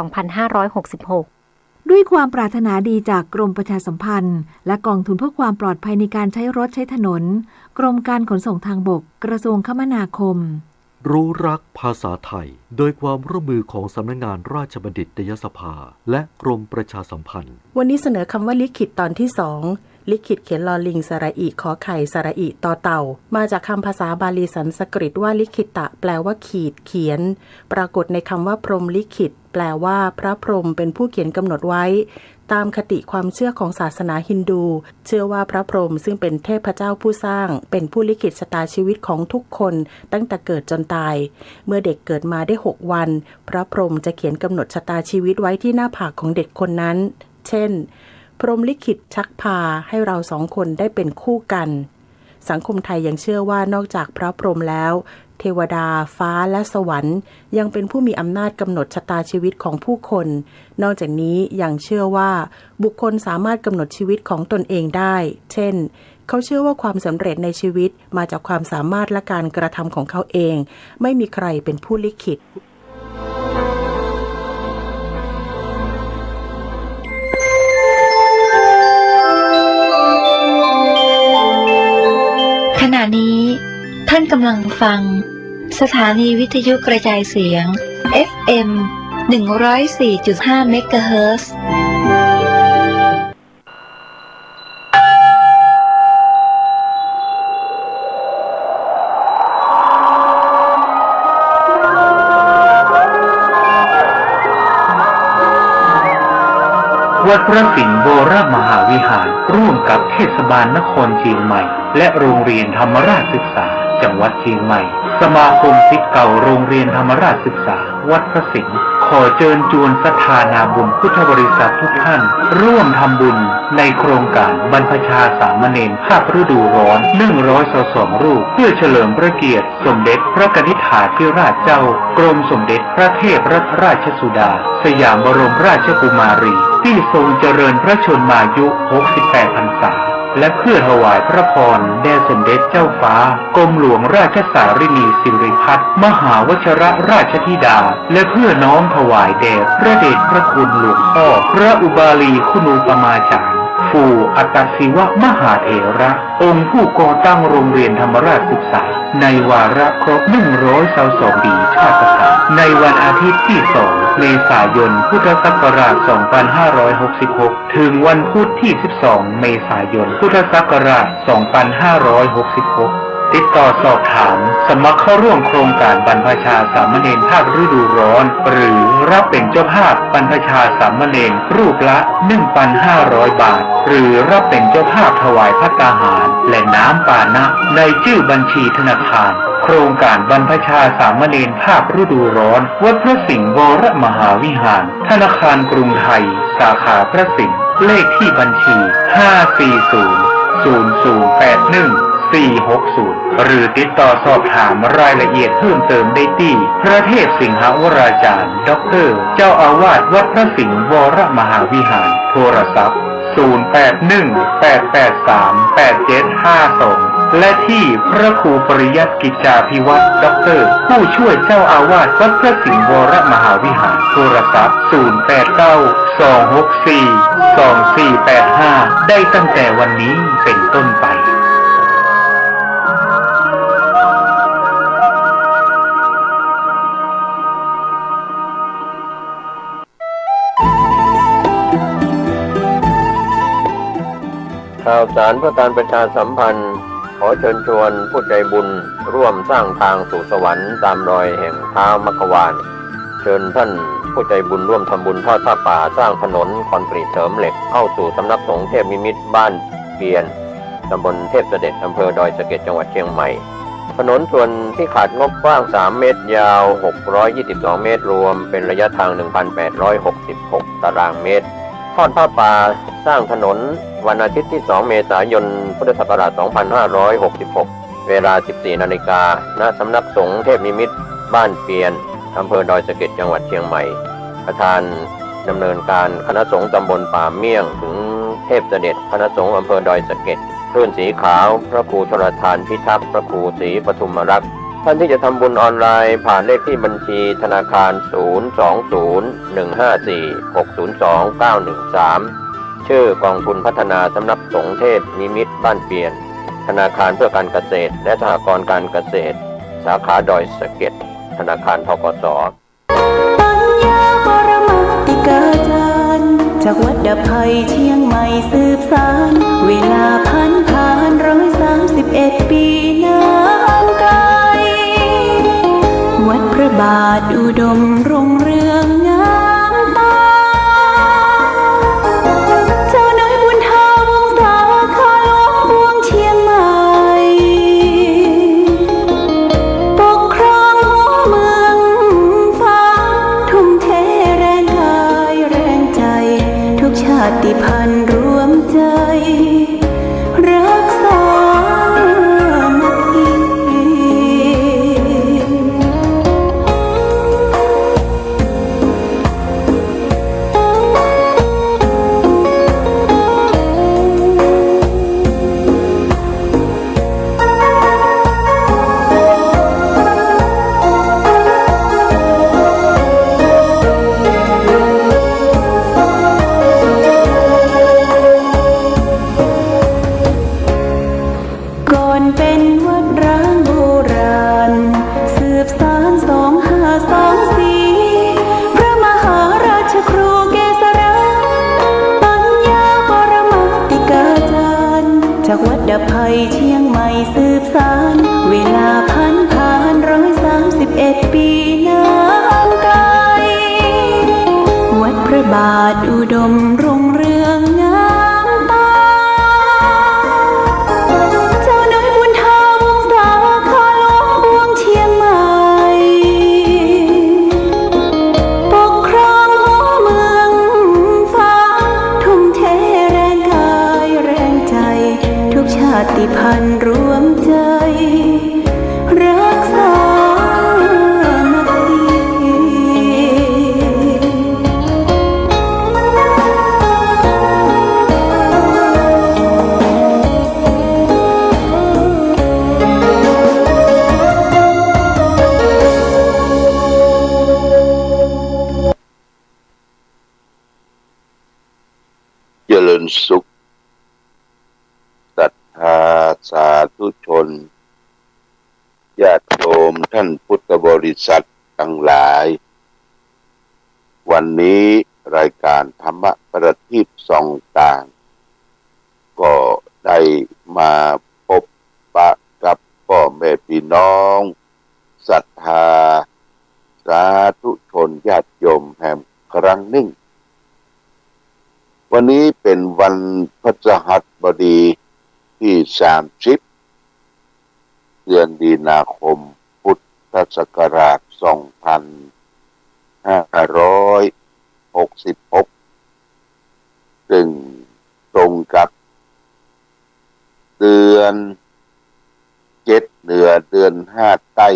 ด้วยความปรารถนาดีจากกรมประชาสัมพันธ์และกองทุนเพื่อความปลอดภัยในการใช้รถใช้ถนนกรมการขนส่งทางบกกระทรวงคมนาคมรู้รักภาษาไทยโดยความร่วมมือของสำนักงานราชบัณฑิตยสภาและกรมประชาสัมพันธ์วันนี้เสนอคำว่าลิขิตตอนที่2ลิขิตเขียนลอลิงสระอิขอไข่สระอิต่อเต่ามาจากคำภาษาบาลีสันสกฤตว่าลิขิตะแปลว่าขีดเขียนปรากฏในคำว่าพรหมลิขิตแปลว่าพระพรหมเป็นผู้เขียนกำหนดไว้ตามคติความเชื่อของศาสนาฮินดูเชื่อว่าพระพรหมซึ่งเป็นเทพเจ้าผู้สร้างเป็นผู้ลิขิตชะตาชีวิตของทุกคนตั้งแต่เกิดจนตายเมื่อเด็กเกิดมาได้6 วันพระพรหมจะเขียนกำหนดชะตาชีวิตไว้ที่หน้าผากของเด็กคนนั้นเช่นพรหมลิขิตชักพาให้เรา2 คนได้เป็นคู่กันสังคมไทยยังเชื่อว่านอกจากพระพรหมแล้วเทวดาฟ้าและสวรรค์ยังเป็นผู้มีอำนาจกำหนดชะตาชีวิตของผู้คนนอกจากนี้ยังเชื่อว่าบุคคลสามารถกำหนดชีวิตของตนเองได้เช่นเขาเชื่อว่าความสำเร็จในชีวิตมาจากความสามารถและการกระทำของเขาเองไม่มีใครเป็นผู้ลิขิตขณะนี้ท่านกำลังฟังสถานีวิทยุกระจายเสียง FM 104.5 เมกะเฮิรตซ์วัดพระสิงห์โบราณมหาวิหารร่วมกับเทศบาลนครเชียงใหม่และโรงเรียนธรรมราชศึกษาจังหวัดเชียงใหม่สมาคมศิษย์เก่าโรงเรียนธรรมราชศึกษาวัดพระสิงห์ขอเชิญชวนศรัทธานาบุญพุทธบริษัททุกท่านร่วมทำบุญในโครงการบรรพชาสามเณรภาคฤดูร้อน122 รูปเพื่อเฉลิมพระเกียรติสมเด็จพระกนิษฐาธิราชเจ้ากรมสมเด็จพระเทพรัตนราชสุดาสยามบรมราชกุมารีที่ทรงเจริญพระชนมายุ68 พรรษาและเพื่อถวายพระพรแด่สมเด็จเจ้าฟ้ากรมหลวงราชสารินีสิริพัฒน์มหาวชิรราชธิดาและเพื่อน้อมถวายแด่พระเดชพระคุณหลวงพ่อพระอุบาลีคุณูปมาจารย์ฟูอัตศิวะมหาเถระองค์ผู้ก่อตั้งโรงเรียนธรรมราชศึกษาในวาระครบ122 ปีชาติไทยในวันอาทิตย์ที่2 เมษายนพุทธศักราช 2566 ถึงวันพุธที่12 เมษายนพุทธศักราช 2566 ติดต่อสอบถามสมัครเข้าร่วมโครงการบรรพชาสามเณรภาคฤดูร้อนหรือรับเป็นเจ้าภาพบรรพชาสามเณรรูปละ 1,500 บาทหรือรับเป็นเจ้าภาพถวายภัตตาหารและน้ำปานะในชื่อบัญชีธนาคารโครงการบรรพชาสามเณรภาคฤดูร้อนวัดพระสิงห์วรมหาวิหารธนาคารกรุงไทยสาขาพระสิงห์เลขที่บัญชี 540-0081-460 หรือติดต่อสอบถามรายละเอียดเพิ่มเติมได้ที่พระเทพสิงหวราจารย์ด็อกเตอร์เจ้าอาวาสวัดพระสิงห์วรมหาวิหารโทรศัพท์ 081-883-8752 และที่พระครูปริยัติกิจจาภิวัตรด็อกเตอร์ผู้ช่วยเจ้าอาวาสวัดพระสิงห์วรมหาวิหารโทรศัพท์ 089-264-2485 ได้ตั้งแต่วันนี้เป็นต้นไปข่าวสารเพื่อการประชาสัมพันธ์ขอเชิญชวนผู้ใจบุญร่วมสร้างทางสู่สวรรค์ตามรอยแห่งเท้ามัคควานเชิญท่านผู้ใจบุญร่วมทำบุญทอดผ้าป่าสร้างถนนคอนกรีตเสริมเหล็กเข้าสู่สำนักสงฆ์เทพนิมิตรบ้านเปียนตำบลเทพเสด็จอำเภอดอยสะเก็ดจังหวัดเชียงใหม่ถนนส่วนที่ขาดงบกว้าง3 เมตรยาว622 เมตรรวมเป็นระยะทาง 1,866 ตารางเมตรทอดผ้าป่าสร้างถนนวันอาทิตย์ที่2 เมษายน พุทธศักราช 2566 เวลา 14 นาฬิกา ณ สำนักสงฆ์เทพนิมิตรบ้านเปียนอำเภอดอยสะเก็ดจังหวัดเชียงใหม่ประธานดำเนินการคณะสงฆ์ตำบลป่าเมี่ยงถึงเทพเสด็จคณะสงฆ์อำเภอดอยสะเก็ดคลื่นสีขาวพระครูชลทานพิทักษ์พระครูศรีปทุมรักษ์ท่านที่จะทำบุญออนไลน์ผ่านเลขที่บัญชีธนาคาร 020-154-602-913 ชื่อกองทุนพัฒนาสำนักสงฆ์เทพนิมิตรบ้านเปียนธนาคารเพื่อการเกษตรและสหกรณ์การเกษตรสาขาดอยสะเก็ดธนาคารธกส.จากวัดดับภัยเชียงใหม่สืบสานเวลาผ่าน131 ปีนานไกลวัดพระบาทอุดมรุ่งเรืองงามตาเจ้าน้อยบุญธาวงศาคาหลวงพวงเชียงใหม่ปกครองหัวเมืองฟ้าทุ่มเทแรงกายแรงใจทุกชาติพันธุ์รวมใจรักษาดับภัยเชียงใหม่สืบสานเวลาผ่าน131 ปีนานไกลวัดพระบาทอุดมรุ่งเรืองงามตาเจ้าน้อยบุญธาวงศาคาหลวงพวงเชียงใหม่ปกครองหัวเมืองฟ้าทุ่มเทแรงกายแรงใจทุกชาติพันธุ์รวมใจรักษาเจริญสุขศรัทธาสาธุชนญาติโยมท่านพุทธบริษัททั้งหลายวันนี้รายการธรรมประทีปส่องต่างก็ได้มาพบปะกับพ่อแม่พี่น้องศรัทธาสาธุชนญาติโยมแห่งครั้งหนึ่งวันนี้เป็นวันพฤหัสบดีที่30 เดือนมีนาคมพุทธศักราช 2566 ซึ่งตรงกับเดือน7เหนือเดือน5ใต้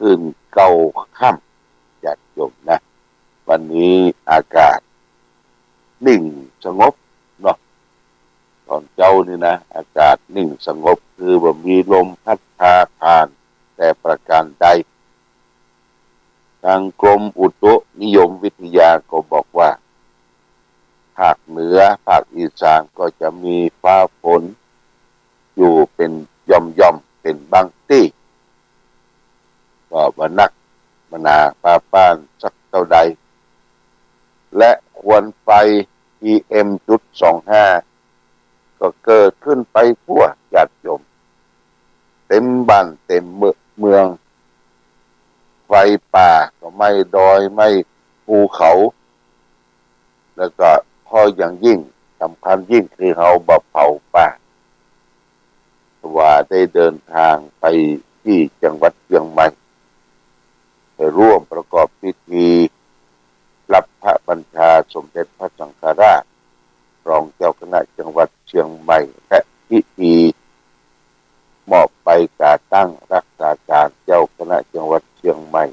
ขึ้น9ค่ำญาติโยมนะวันนี้อากาศนิ่งสงบเนาะก็ อนเจ้านี่นะอากาศนิ่งสงบคือบ่มีลมพัดพาผ่านแต่ประการใดทางกรมอุตุนิยมวิทยาก็บอกว่าภาคเหนือภาคอีสานก็จะมีฟ้าฝนอยู่เป็นย่อมๆเป็นบางที่ก็บ่นักบ่หนาฟ้าป้านสักเท่าใดและควันไฟ PM.25 ก็เกิดขึ้นไปทั่วญาติโยมเต็มบ้านเต็มเมืองไฟป่าก็ไม่ดอยไม่ภูเขาแล้วก็พออย่างยิ่งสำคัญยิ่งคือเราบ่เผาป่าว่าได้เดินทางไปที่จังหวัดเชียงใหม่ไปร่วมประกอบพิธีรับพระบัญชาสมเด็จพระสังฆราชรองเจ้าคณะจังหวัดเชียงใหม่และพิธีมอบใบก่าตั้งรักษาการเจ้าคณะจังหวัดเชียงใหม่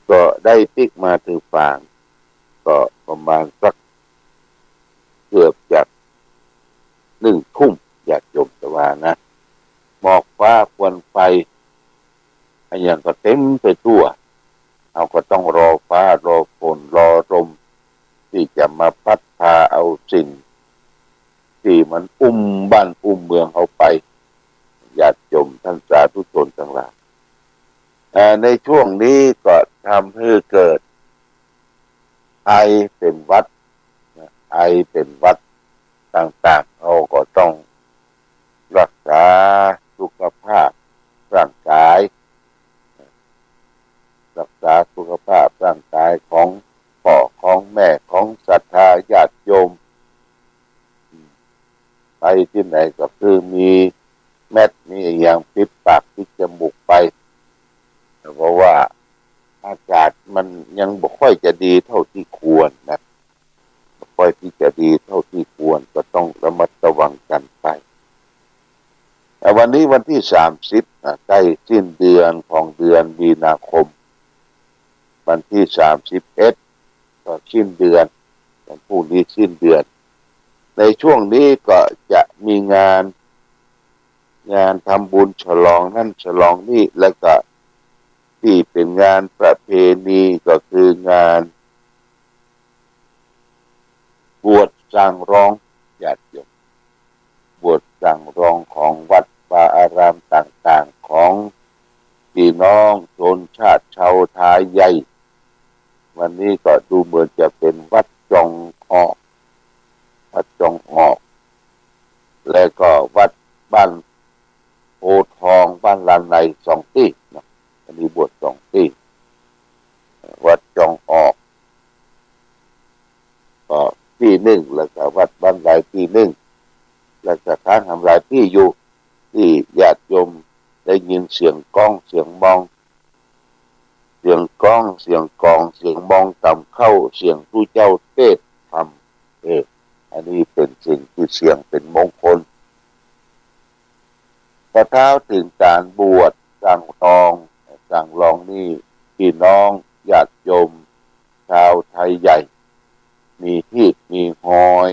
ก็ได้ปิกมาถึงฝั่งก็ประมาณสักเกือบจาก1 ทุ่มญาติโยมตะวันนะหมอกฟ้าควันไฟอันอย่างก็เต็มไปทั่วเราก็ต้องรอฟ้ารอฝนรอลมที่จะมาพัดพาเอาสิ่งที่มันบ้านเมืองเอาไปญาติโยมท่านสาธุชนทั้งหลายในช่วงนี้ก็ทำให้เกิดไอเป็นหวัดต่างๆเราก็ต้องรักษาสุขภาพร่างกายของพ่อของแม่ของศรัทธาญาติโยมไปที่ไหนก็คือมีแมสมีอย่างปิดปากปิดจมูกไปเพราะว่าอากาศมันยังบ่ค่อยจะดีเท่าที่ควรนะบ่ค่อยที่จะดีเท่าที่ควรก็ต้องระมัดระวังกันไปแต่วันนี้วันที่30ใกล้สิ้นเดือนของเดือนมีนาคมวันที่31ก็สิ้นเดือนวันพรุ่งนี้สิ้นเดือนในช่วงนี้ก็จะมีงานทำบุญฉลองนั่นฉลองนี่แล้วก็ที่เป็นงานประเพณีก็คืองานบวชสร้างรองญาติโยมบวชสร้างรองของวัดวาอารามต่างๆของพี่น้องชนชาติชาวไทยใหญ่วันนี้ก็ดูเหมือนจะเป็นวัดจองออกและก็วัดบ้านโพทองบ้านลานใน2 ที่นะอันนี้บวช2 ที่วัดจองออกก็ที่1แล้วก็วัดบ้านไรที่1แล้วก็ทำหลายที่อยู่ที่ญาติโยมได้ยินเสียงก้องเสียงมองเสียงก้องเสียงกองเสียงมองต่ำเข้าเสียงผู้เจ้าเทศธรรมอันนี้เป็นสิ่งที่เสียงเป็นมงคลพอเท้าถึงการบวชสร้างรองนี่พี่น้องญาติโยมชาวไทยใหญ่มีฮีดมีหอย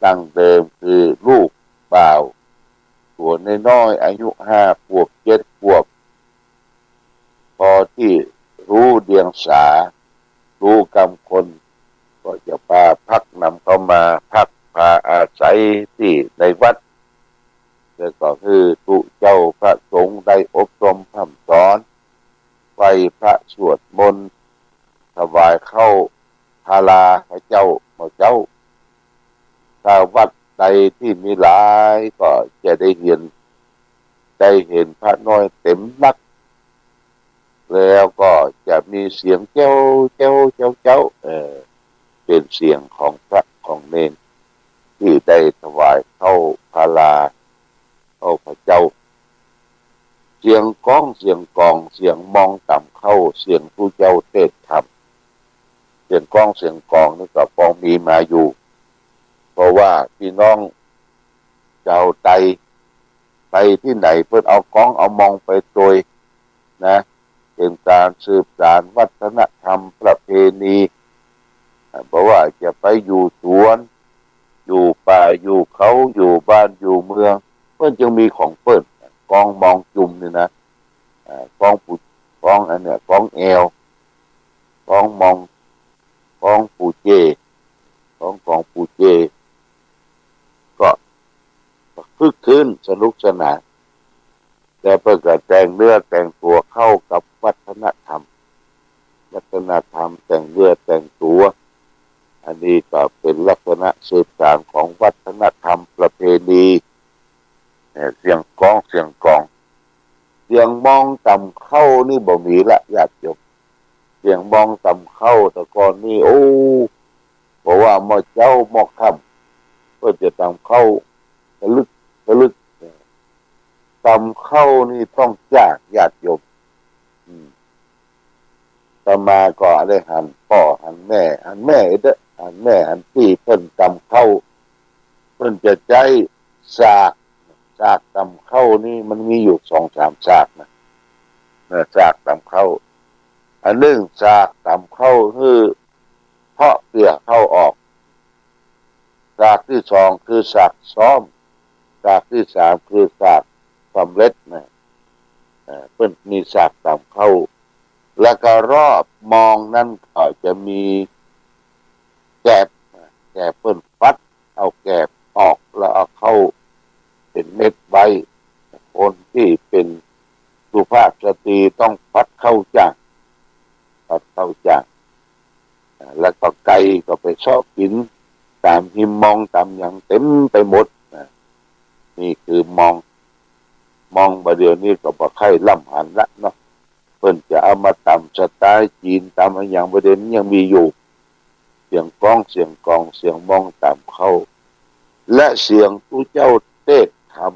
ตั้งเดิมคือลูกบ่าวตัวน้อยอายุ5 ขวบ 7 ขวบพอที่รู้เดียงสารู้กรรมคนก็จะพาพักนำเข้ามาพักพาอาศัยที่ในวัดแล้วก็คือทุเจ้าพระสงฆ์ได้อบรมพร่ำสอนไหว้พระสวดมนต์ถวายเข้าพาลาพระเจ้าถ้าวัดใดที่มีหลายก็จะได้เห็นพระน้อยเต็มนักแล้วก็จะมีเสียงเจ้าเป็นเสียงของพระของเนรที่ได้ถวายเข้าพาลาเข้าพระเจ้าเสียงก้องเสียงกองเสียงมองต่ำเข้าเสียงผู้เจ้าเทศธรรมเสียงก้องเสียงกองนี่ก็พอมีมาอยู่เพราะว่าพี่น้องชาวไทยไปที่ไหนเพิ่นเอาก้องเอามองไปโดยนะเป็นการสืบสานวัฒนธรรมประเพณีเพราะว่าจะไปอยู่สวนอยู่ป่า อยู่เขาอยู่บ้านอยู่เมืองเพิ่นจึงมีของเปิ้นกองมองจุ่มนี่นะกองปูกองอันเนี้ยกองแอวกองมองกองปูเจกองปูเจก็คึกคืนสนุกสนานแต่เพิ่นก็แต่งเนื้อแต่งตัวเข้ากับวัฒนธรรมแต่งเนื้อแต่งตัวอันนี้ก็เป็นลักษณะสืบสานของวัฒนธรรมประเพณีเสียงกลองเสียงมองต่ำเข้านี่บ่มีละญาติโยมเสียงมองต่ำเข้าแต่ก่อนนี่โอ้เพราะว่าหม้อเจ้าหม้อค่ำก็จะต่ำเข้าตะลึกต่ำเข้านี่ต้องจ้างญาติโยมต่อมาก็ได้หันพ่อหันแม่หันพี่เพิ่นต่ำเข้าเพิ่นจะใจสากต่ำเข้านี่มันมีอยู่ 2-3 สากนะสากต่ำเข้าอันหนึ่งสากต่ำเข้าคือเพาะเปลือกเข้าออกสากที่สองคือสากซ้อมสากที่สามคือสากสำเร็จนะเพิ่นมีสากต่ำเข้าแล้วก็รอบมองนั่นก็จะมีแกบเพิ่นฟัดเอาแกบออกแล้วเอาเข้าเป็นเม็ดใบคนที่เป็นสุภาพสตรีต้องฟัดเข้าจ้างแล้วก็ไก่ก็ไปชอบกินตามหิมมองตามอย่างเต็มไปหมดนี่คือมองบะเดี๋ยวนี้ก็บ่ค่อยล่ำหันละเนาะเพิ่นจะเอามาตำสไตล์จีนตามอย่างประเด็นยังมีอยู่เสียงกลองเสียงมองตามเข้าและเสียงผู้เจ้าเทศธรรม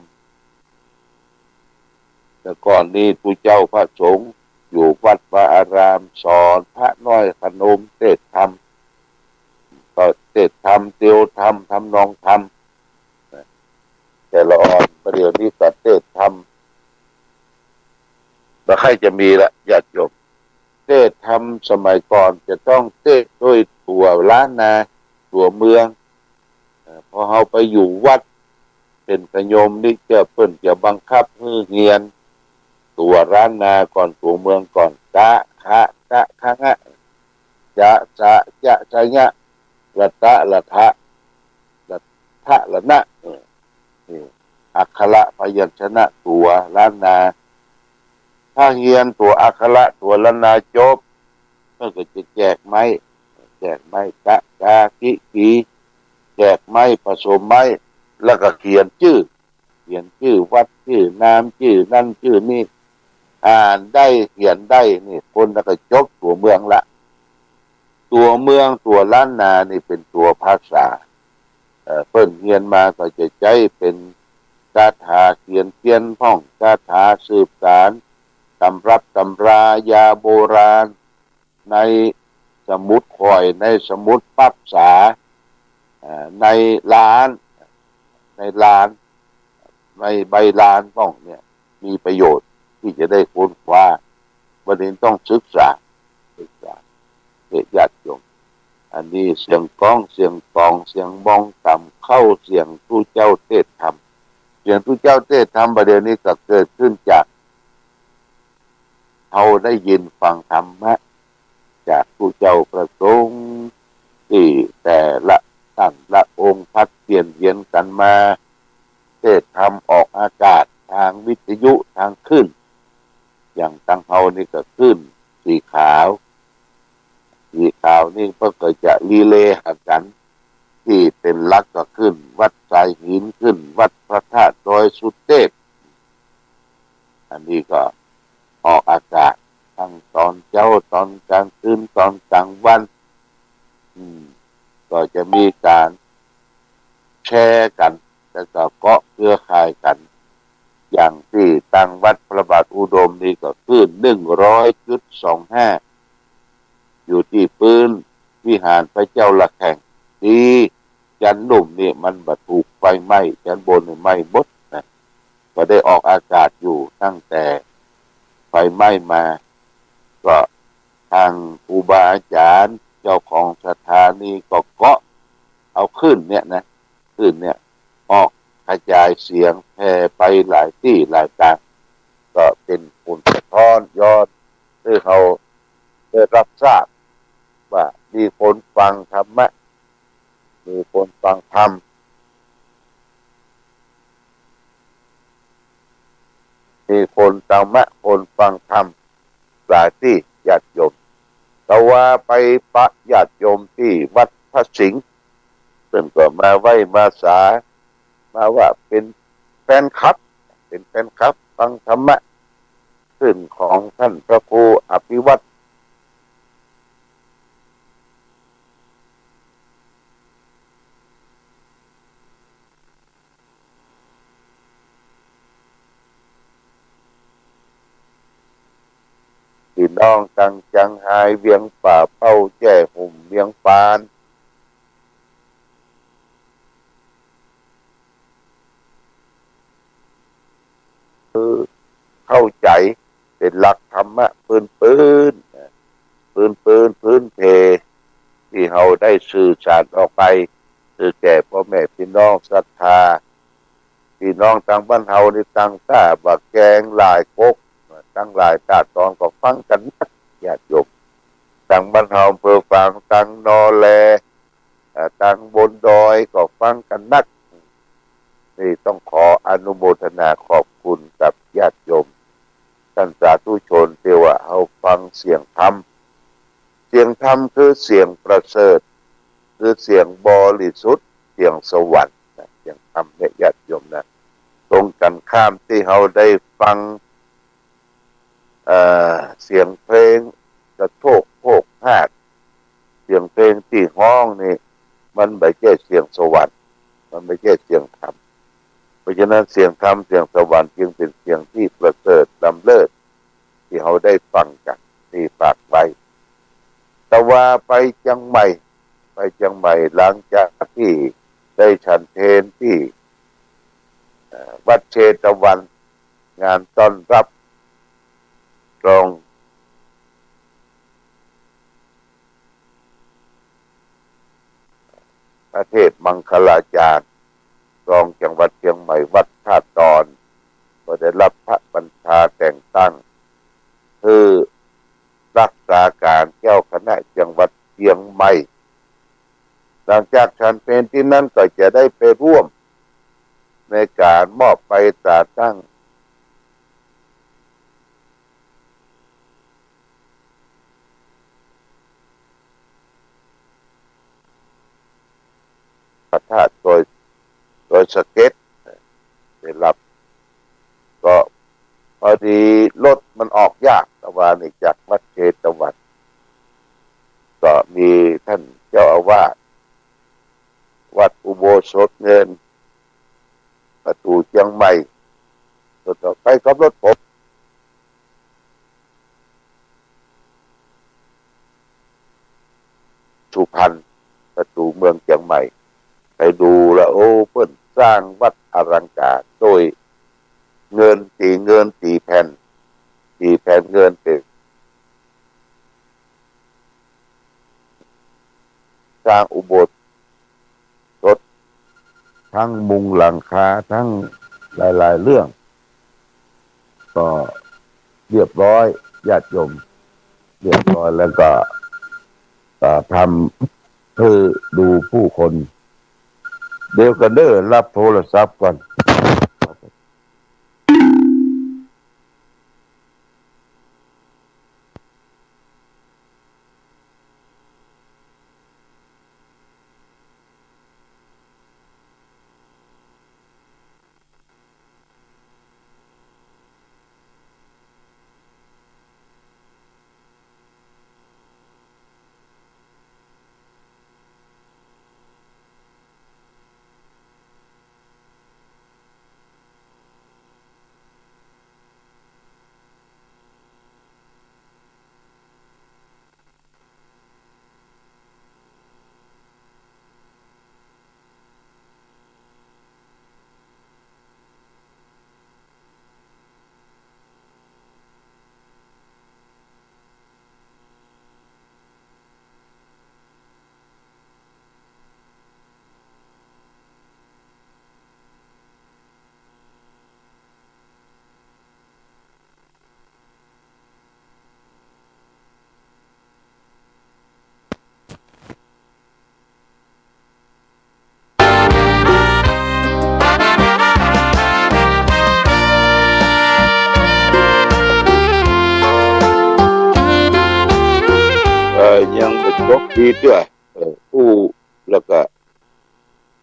แต่ก่อนนี้ผู้เจ้าพระสงฆ์อยู่วัดวาอารามสอนพระน้อยขนมเทศธรรมก็เทศธรรมเตียวธรรมทำนองธรรมแต่ละอ่อนประเดี๋ยวนี้ก็เทศธรรมบ่ค่อยจะมีละญาติโยมเทศธรรมสมัยก่อนจะต้องเทศด้วยตัวล้านนาตัวเมืองพอเราไปอยู่วัดเป็นกระโยมนี่จะเพิ่นจะบังคับให้เรียนตัวร้านนาก่อนตัวเมืองก่อนกะคะงะจะยะละตะละทะละนะอักขระพยัญชนะตัวล้านนาถ้าเรียนตัวอักขระตัวล้านนาจบก็จะแจกไม้กะกีแจกไม้ผสมไม้แล้วก็เขียนชื่อวัดชื่อนามชื่อนั่นชื่อนี่อ่านได้เขียนได้นี่คนแล้วก็จบตัวเมืองละตัวเมืองตัวล้านนานี่เป็นตัวภาษาเพิ่นเรียนมาก็จะใจเป็นคาถาเขียนพ่องคาถาสืบสานตำรับตำรายาโบราณในสมุดข่อยในสมุดปับษาในล้านในใบลานป้องเนี่ยมีประโยชน์ที่จะได้ค้นคว้าประเด็นต้องศึกษาญาติโยมอันนี้เสียงกลองเสียงมองต่ำเข้าเสียงผู้เจ้าเทศธรรมเสียงผู้เจ้าเทศธรรมประเดี๋ยวนี้ก็เกิดขึ้นจากเขาได้ยินฟังธรรมะจากผู้เจ้าประสงค์ที่แต่ละท่านละองค์พัดเปลี่ยนกันมาเทศธรรมออกอากาศทางวิทยุทางขึ้นอย่างตังเฮานี่ก็ขึ้นสีขาวนี่เพื่อก็จะรีเลย์หากันที่เป็นลักก็ขึ้นวัดสายหินขึ้นวัดพระธาตุดอยสุเทพอันนี้ก็ออกอากาศทั้งตอนเช้าตอนกลางคืนตอนกลางวันก็จะมีการแชร์กันแล้วก็เกาะเครือข่ายกันอย่างที่ตั้งวัดพระบาทอุดมนี่ก็ขึ้น 100.25 อยู่ที่พื้นวิหารพระเจ้าละแข่งดีจันทร์หนุ่มนี่มันบ่ถูกไฟไหม้จันทร์บนไหม้หมดนะก็ได้ออกอากาศอยู่ตั้งแต่ไฟไหม้มาก็ทางครูบาอาจารย์เจ้าของสถานีก็เกาะเอาขึ้นเนี่ย ออกกระจายเสียงแผ่ไปหลายที่หลายทางก็เป็นผลสะท้อนย้อนที่เขาได้รับทราบว่ามีคนฟังธรรมะมีคนฟังธรรมมีคนธรรมะคนฟังธรรมหลายที่ญาติโยมแต่ว่าไปปะญาติโยมที่วัดพระสิงห์ซึ่งก็มาไหว้มาสามาว่าเป็นแฟนคลับฟังธรรมะซึ่งของท่านพระครูอภิวัตรพี่น้องตังจังไฮเวียงป่าเป้าแจ้ห่มเวียงปานเข้าใจเป็นหลักธรรมะพื้นเพที่เราได้สื่อสารออกไปคือแก่พ่อแม่พี่น้องศรัทธาพี่น้องทางบ้านเฮาในทางตาบักแกงหลายกกทั้งหลายตาตอนก็ฟังกันนักญาติโยมทางบ้านเฮาอำเภอฝางทางนอแลทางบนดอยก็ฟังกันนักนี่ต้องขออนุโมทนาขอบคุณกับญาติโยมท่านสาธุชนที่ว่าเฮาฟังเสียงธรรมคือเสียงประเสริฐคือเสียงบริสุทธิ์เสียงสวรรค์เสียงธรรมเนี่ยญาติโยมนะตรงกันข้ามที่เฮาได้ฟังเสียงเพลงกระโชกโภกฮาดเสียงเพลงที่ห้องนี่มันไม่ใช่เสียงสวรรค์มันไม่ใช่เสียงธรรมเพราะฉะนั้นเสียงธรรมเสียงสวรรค์จึงเป็นเสียงที่ประเสริฐล้ำเลิศที่เราได้ฟังกันที่ฝากไว้แต่ว่าไปเชียงใหม่หลังจากที่ได้ฉันเพลที่วัดเชตวันงานต้อนรับรองประเทศมังคลาจารย์รองจังหวัดเชียงใหม่วัดท่าตอนก็ได้รับพระบัญชาแต่งตั้งคือรักษาการเจ้าคณะจังหวัดเชียงใหม่หลังจากฉันเป็นที่นั้นก็จะได้ไปร่วมในการมอบไปจัดตั้งพระธาตุโดยสเก็ตได้รับก็พอดีรถมันออกยากแต่ว่านี่จากวัดเชตวันก็มีท่านเจ้าอาวาสวัดอุโบสถเงินประตูเชียงใหม่ต่อไปขับรถผมสุพรรณประตูเมืองเชียงใหม่ไปดูแล้วโอ้เพิ่นสร้างวัดอลังการโดยเงินตีแผ่นเงินเป็นสร้างอุโบสถทั้งมุงหลังคาทั้งหลายๆเรื่องก็เรียบร้อยญาติโยมเรียบร้อยแล้วก็ทำเพื่อดูผู้คนเดี๋ยวกันเด้อรับโทรศัพท์ก่อน ยกดีด้วยผู้แล้วก็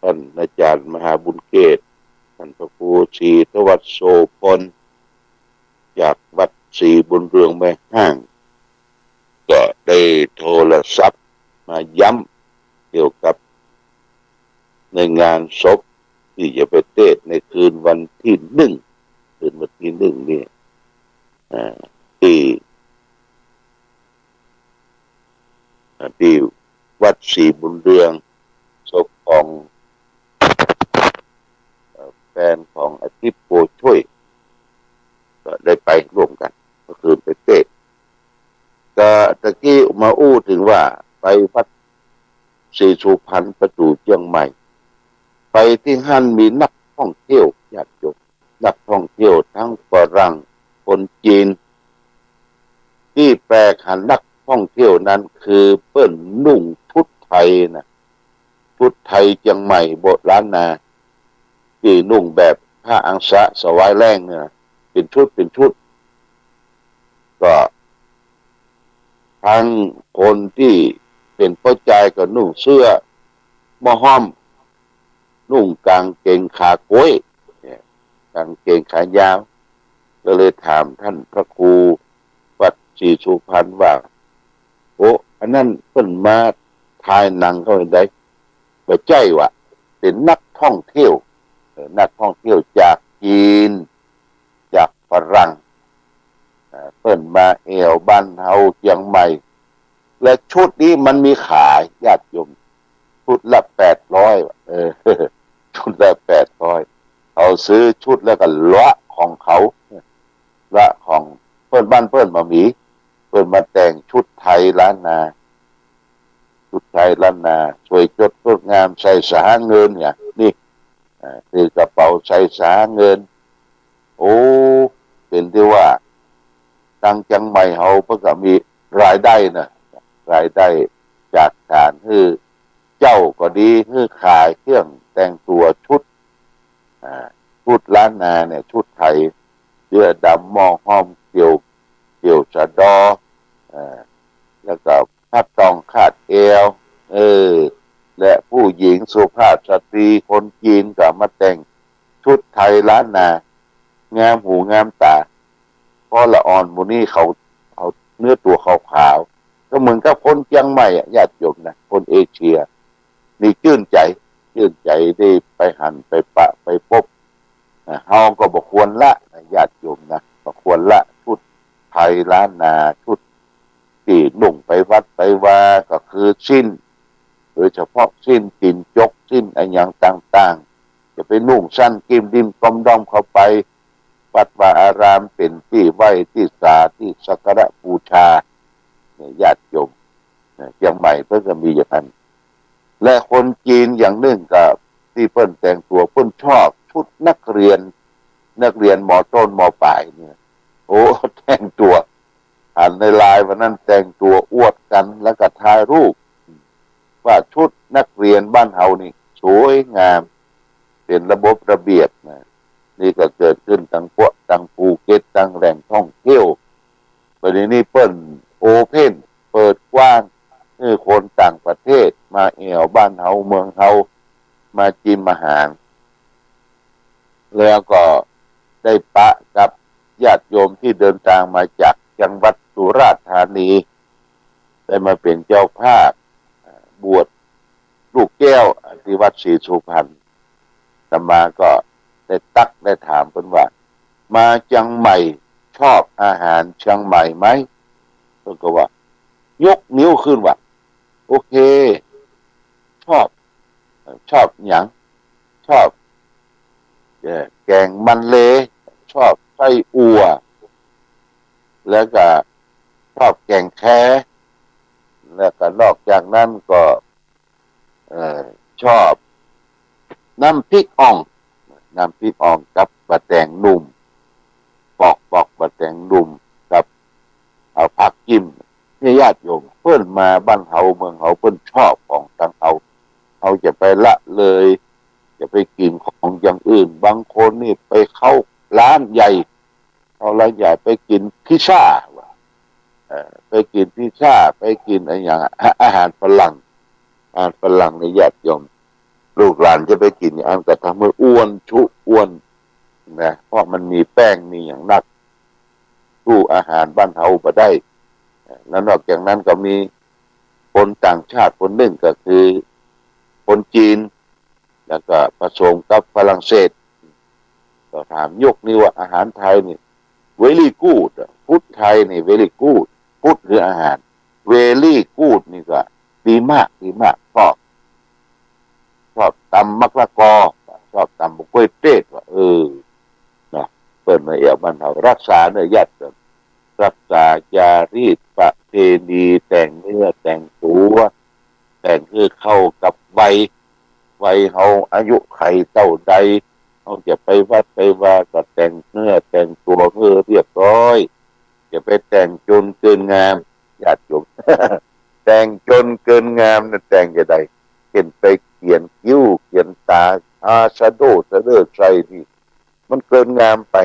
ท่านอาจารย์มหาบุญเกศท่านพระครูศรีทวัชโสพลจากวัดศรีบุญเรืองแม่ห้างก็ได้โทรศัพท์มาย้ำเกี่ยวกับในงานศพที่จะไปเทศในคืนวันที่1คืนวันที่1นี่ที่วัดศรีบุญเรืองศพของแฟนของอาทิตย์โพช่วยก็ได้ไปร่วมกันก็คือไปเทศก็ตะกี้มาอู้ถึงว่าไปวัดศรีสุพรรณประตูเชียงใหม่ไปที่หั่นมีนักท่องเที่ยวญาติโยมนักท่องเที่ยวทั้งฝรั่งคนจีนที่แปลกหันนักท่องเที่ยวนั้นคือเปิ้นนุ่งชุดไทยนะชุดไทยเชียงใหม่โบราณนาที่นุ่งแบบผ้าอังสะสวายแรงเนี่ยเป็นชุดก็ทั้งคนที่เป็นพ่อใจก็นุ่งเสื้อมอห้อมนุ่งกางเกงขาโก้ยกางเกงขายาวก็เลยถามท่านพระครูวัดศรีสุพรรณว่าโอ้อันนั้นเพิ่นมาถ่ายหนังเขาได้บ่ใจว่าเป็นนักท่องเที่ยวจากจีนจากฝรั่งเพิ่นมาเอวบ้านเฮาเชียงใหม่และชุดนี้มันมีขายญาติโยมชุดละ800ชุดละ800เขาซื้อชุดแล้วก็ละของเขาละของเพิ่นบ้านเพิ่นมามีเพิ่นมาแต่งชุดไทยล้านนาสวยจดงดงามใส่สาเงินเนี่ยนี่คือกระเป๋าใส่สาเงินโอ้เป็นที่ว่าทางจังใหม่เฮาเพิ่นก็มีรายได้จากการคือเจ้าก็ดีคือขายเครื่องแต่งตัวชุดล้านนาเนี่ยชุดไทยเสื้อดำมอห้อมเกี่ยวสะดอแล้วก็ผ้าตองคาดเอวและผู้หญิงสุภาพสตรีคนจีนก็มาแต่งชุดไทยล้านนางามหูงามตาเพราะละอ่อนมูนี่เขาเอาเนื้อตัวขาวๆก็เหมือนกับคนเชียงใหม่ญาติโยมนะคนเอเชียนี่ชื่นใจได้ไปหันไปปะไปพบเฮาก็บ่ควรละญาติโยมนะบ่ควรละชุดไทยล้านนาชุดที่นุ่งไปวัดไปว่าก็คือสิ้นโดยเฉพาะสิ้นจินจกสิ้นอะไรอย่างต่างๆจะไปนุ่งสั้นกิมดิมกอมดอมเข้าไปวัดวาอารามเป็นที่ไหว้ที่ศาลที่สักการะบูชาญาติโยมเชียงใหม่เพิ่นก็มีอย่างนั้นและคนจีนอย่างหนึ่งกับที่เพิ่นแต่งตัวเพิ่นชอบชุดนักเรียนม.ต้นม.ปลายเนี่ยโอ้แต่งตัวอ่านในไลน์วันนั้นแต่งตัวอวดกันแล้วก็ถ่ายรูปว่าชุดนักเรียนบ้านเฮานี่สวยงามเป็นระบบระเบียบนะนี่ก็เกิดขึ้นทั้งภูเก็ตทั้งแหล่งท่องเที่ยวประเด็นนี้เปิ้นโอเพ่นเปิดกว้างให้คนต่างประเทศมาเอวบ้านเฮาเมืองเฮามาจิมอาหารแล้วก็ได้ปะกับญาติโยมที่เดินทางมาจากจังหวัดสุราษฎร์ธานีได้มาเป็นเจ้าภาพบวชลูกแก้วที่วัดศรีสุพรรณอาตมาก็ได้ถามเพิ่นว่ามาเชียงใหม่ชอบอาหารเชียงใหม่ไหมเพิ่นก็ว่ายกนิ้วขึ้นว่าโอเคชอบหยังชอบแกงมันเลชอบไส้อั่วแล้วก็ชอบแกงแค่แล้วก็นอกจากนั้นก็ชอบน้ำพริกอ่องกับบะแตงนุ่มปอกบะแตงนุ่มกับเอาผักจิ้มเนี่ยญาติโยมเพิ่นมาบ้านเฮาเมืองเฮาเพิ่นชอบของทางเอาจะไปละเลยจะไปกินของอย่างอื่นบางคนนี่ไปเข้าร้านใหญ่ไปกินพิซซ่า ไปกินพิซซ่าไปกินอะไรอย่างอาหารฝรั่งในญาติโยมลูกหลานจะไปกินอย่างนั้นก็ทำให้อ้วนนะเพราะมันมีแป้งมีอย่างนักสู้อาหารบ้านเฮาบ่ได้แล้วนอกจากนั้นก็มีคนต่างชาติคนหนึ่งก็คือคนจีนแล้วก็ผสมกับฝรั่งเศสก็ถามยกนี่ว่าอาหารไทยนี่ very good พุทธไทยนี่ very good พุทธคืออาหาร very good นี่ก็ดีมากชอบตำมักละกอชอบตำบุกล้วยเต๊ดว่านะเปิดมาเอี่ยวบ้านเรารักษาเนื้อญาติรักษาจารีตประเพณีแต่งเนื้อแต่งตัวแต่งคือเข้ากับวัยเฮาอายุไขเท่าใดเขาจะไปวัดไปว่าก็แต่งเนื้อแต่งตัวเพื่อเรียบร้อยจะไปแต่งจนเกินงามญาติโยม แต่งจนเกินงามนั่นแต่งจะได้เห็นไปเขียนคิ้วเขียนตาชาโดว์ใส่นี่มันเกินงามไป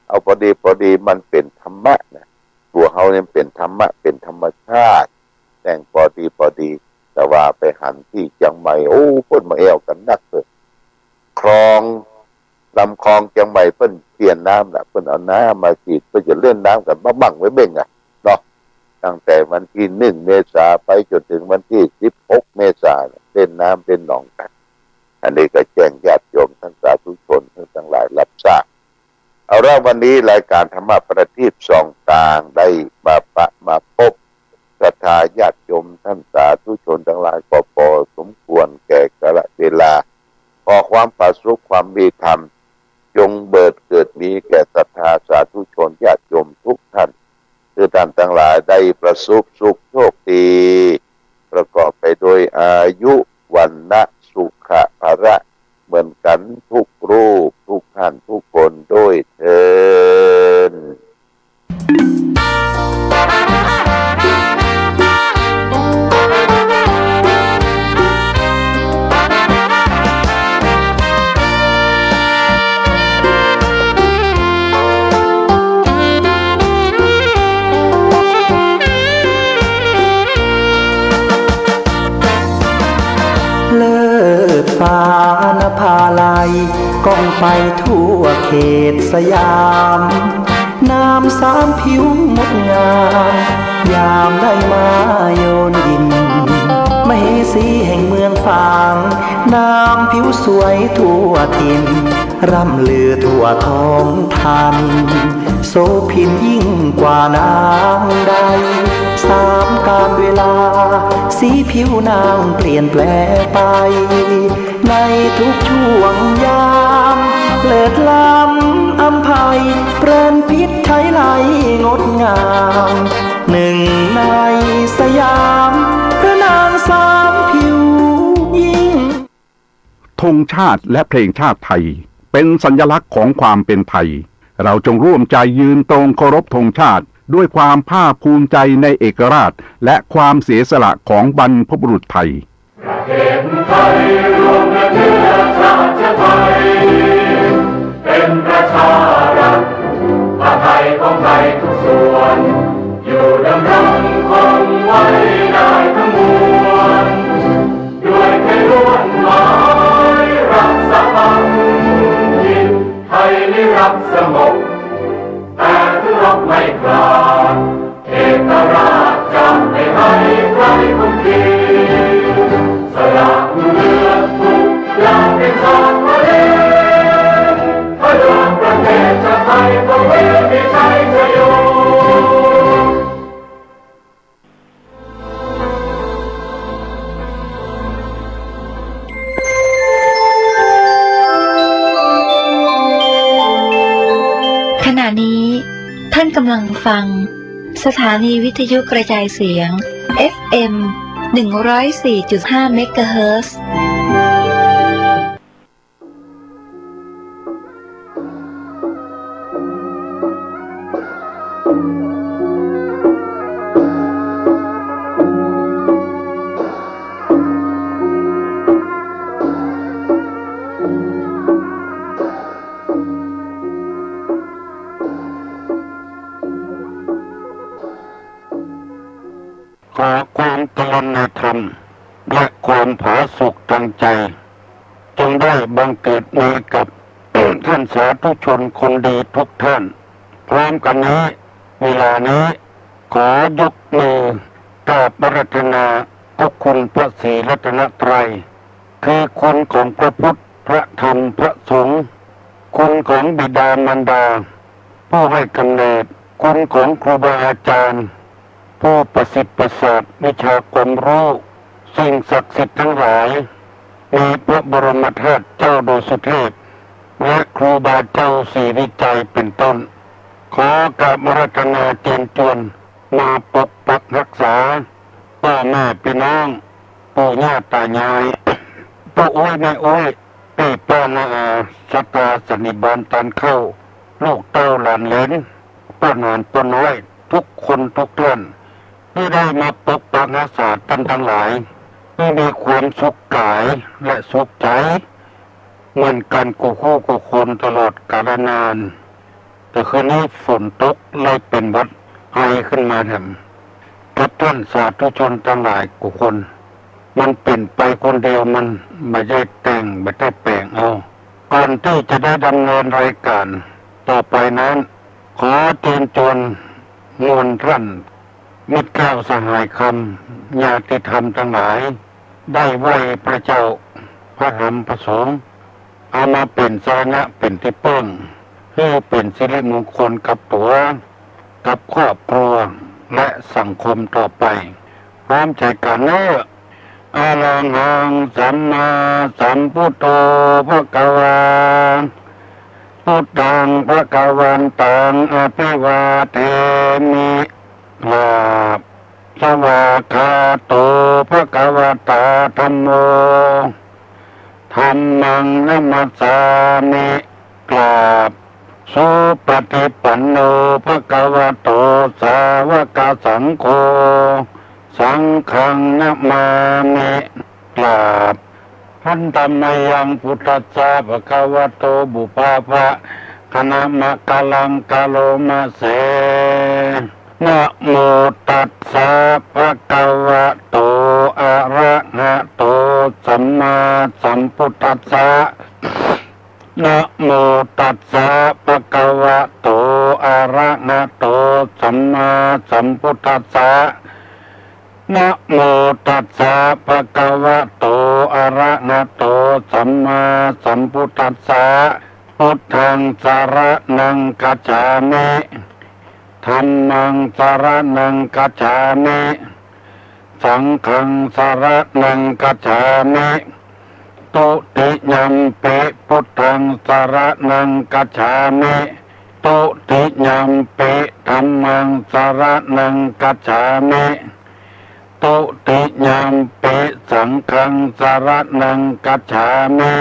เอาพอดีมันเป็นธรรมะนะตัวเฮาเนี่ยเป็นธรรมะเป็นธรรมชาติแต่งพอดีแต่ว่าไปหันที่เชียงใหม่โอ้เพิ่นมาแอวกันนักเลยคลองลำคลองเชียงใหม่เพิ่นเปลี่ยนน้ำน่ะเพิ่นเอาน้ำมาฉีดเพิ่นจะเลื่อนน้ำกันมาบังไว้เบ่งเนาะตั้งแต่วันที่1เมษายนไปจนถึงวันที่16เมษายนเล่นน้ำเล่นหนองกันอันนี้ก็แจ้งญาติโยมทั้งสาธุชนทั้งหลายรับทราบเอาละวันนี้รายการธรรมะประทีปส่องต่างได้มาพบศรัทธาญาติโยมท่านสาธุชนทั้งหลายก็พอสมควรแก่กาลเวลาขอความผาสุกความมีธรรมจงเกิดมีแก่ศรัทธาสาธุชนญาติโยมทุกท่านคือท่านทั้งหลายได้ประสบสุขโชคดีประกอบไปโดยอายุวันนะสุขะภระเหมือนกันทุกรูปทุกท่านทุกคนด้วยเถิด ฟ้านภาลัยก้องไปทั่วเขตสยามน้ำสามผิวงดงามยามได้มาโยนดินมเหสีแห่งเมืองฝางน้ำผิวสวยทั่วถิ่นร่ำลือทั่วท้องทันโสภินยิ่งกว่านางใดสามกาลเวลาสีผิวนางเปลี่ยนแปลไปในทุกช่วงยามเลิศล้ำอำไพเปรนพิษไทยไหลงดงามหนึ่งในสยามพระนางสามผิวยิ่งธงชาติและเพลงชาติไทยเป็นสัญลักษณ์ของความเป็นไทยเราจงร่วมใจยืนตรงเคารพธงชาติด้วยความภาคภูมิใจในเอกราชและความเสียสละของบรรพบุรุษไทยประเทศไทยรวมและเชื้อชาติไทยเป็นประชารัฐผ้าไทยของไทยทุกส่วนอยู่ดำรงคงไว้ได้ทั้งมวลด้วยไทยล้วนหมายรักษาพันยินไทยนิรักสงบแต่ถึงรบไม่กล้าเอกราชจะไม่ให้ใครคุกคีสละเลือดทุกอย่างเป็นชาติทะเลพระดวงประเทศชาติไทยต้องเวทีชัยชโยขณะนี้ท่านกำลังฟังสถานีวิทยุกระจายเสียง FM 104.5 เมกะเฮิรตซ์ บังเกิดมีกับ ท่านสาธุชนคนดีทุกท่านพร้อมกันนี้เวลานี้ขอยกมือกราบอาราธนาพระคุณพระศรีรัตนตรัยคือคุณของพระพุทธพระธรรมพระสงฆ์คุณของบิดามารดาผู้ให้กำเนิดคุณของครูบาอาจารย์ผู้ประสิทธิ์ประสาทวิชาความรู้สิ่งศักดิ์สิทธิ์ทั้งหลายมีพระบรมธาตุเจ้าโดยสุเทพและครูบาเจ้าศรีวิจัยเป็นต้นขอกราบอาราธนาเจริญจวนมาปกปักรักษาพ่อแม่พี่น้องปู่ย่าตายายป้าอ้อยแม่อ้อยพี่ป้านาอาสัตตาสนิบาลตันเข้าลูกเต้าหลานเหลนป้าหนานป้าน้อยทุกคนทุกท่านที่ได้มาปกปักรักษาท่านทั้งหลายให้มีความสุขกายและสุขใจเหมือนกันกูคู่กูคนตลอดกาลนานแต่คืนนี้ฝนตกเลยเป็นวัดไอขึ้นมาทำกับท่านสาธุชนทั้งหลายกูคนมันเป็นไปคนเดียวมันไม่ได้แต่งไม่ได้แปลงเอาก่อนที่จะได้ดำเนินรายการต่อไปนั้นขอเชิญชวนมวลท่านมิตรเก้าสหายคำญาติธรรมทั้งหลายได้ไหว้พระเจ้าพระธรรมพระสงฆ์เอามาเป็นสรณะเป็นที่พึ่งเพื่อเป็นสิริมงคลกับตัวกับครอบครัวและสังคมต่อไปพร้อมใจกันเนอะอะระหังสัมมาสัมพุทโธภควาพุทธังภควันตังอภิวาเทมิลาภสวากขาโตภควตาธัมโมธัมมังนัมมัสสามิกราบสุปฏิปันโนภควโตสาวกสังโฆสังฆังนะมามิกราบพันธัมมยังพุทธัสสะภควโตบุปาภะคณมะกะลังกะโลมะเสนะโมตัสสะภะคะวะโตอะระหะโตสัมมาสัมพุทธัสสะนะโมตัสสะภะคะวะโตอะระหะโตสัมมาสัมพุทธัสสะนะโมตัสสะภะคะวะโตอะระหะโตสัมมาสัมพุทธัสสะพุทธังสรณังคัจฉามิธัมมังสรณังคัจฉามิสังฆังสรณังคัจฉามิตุติยัมปิพุทธังสรณังคัจฉามิตุติยัมปิธัมมังสรณังคัจฉามิตุติยัมปิสังฆังสรณังคัจฉามิ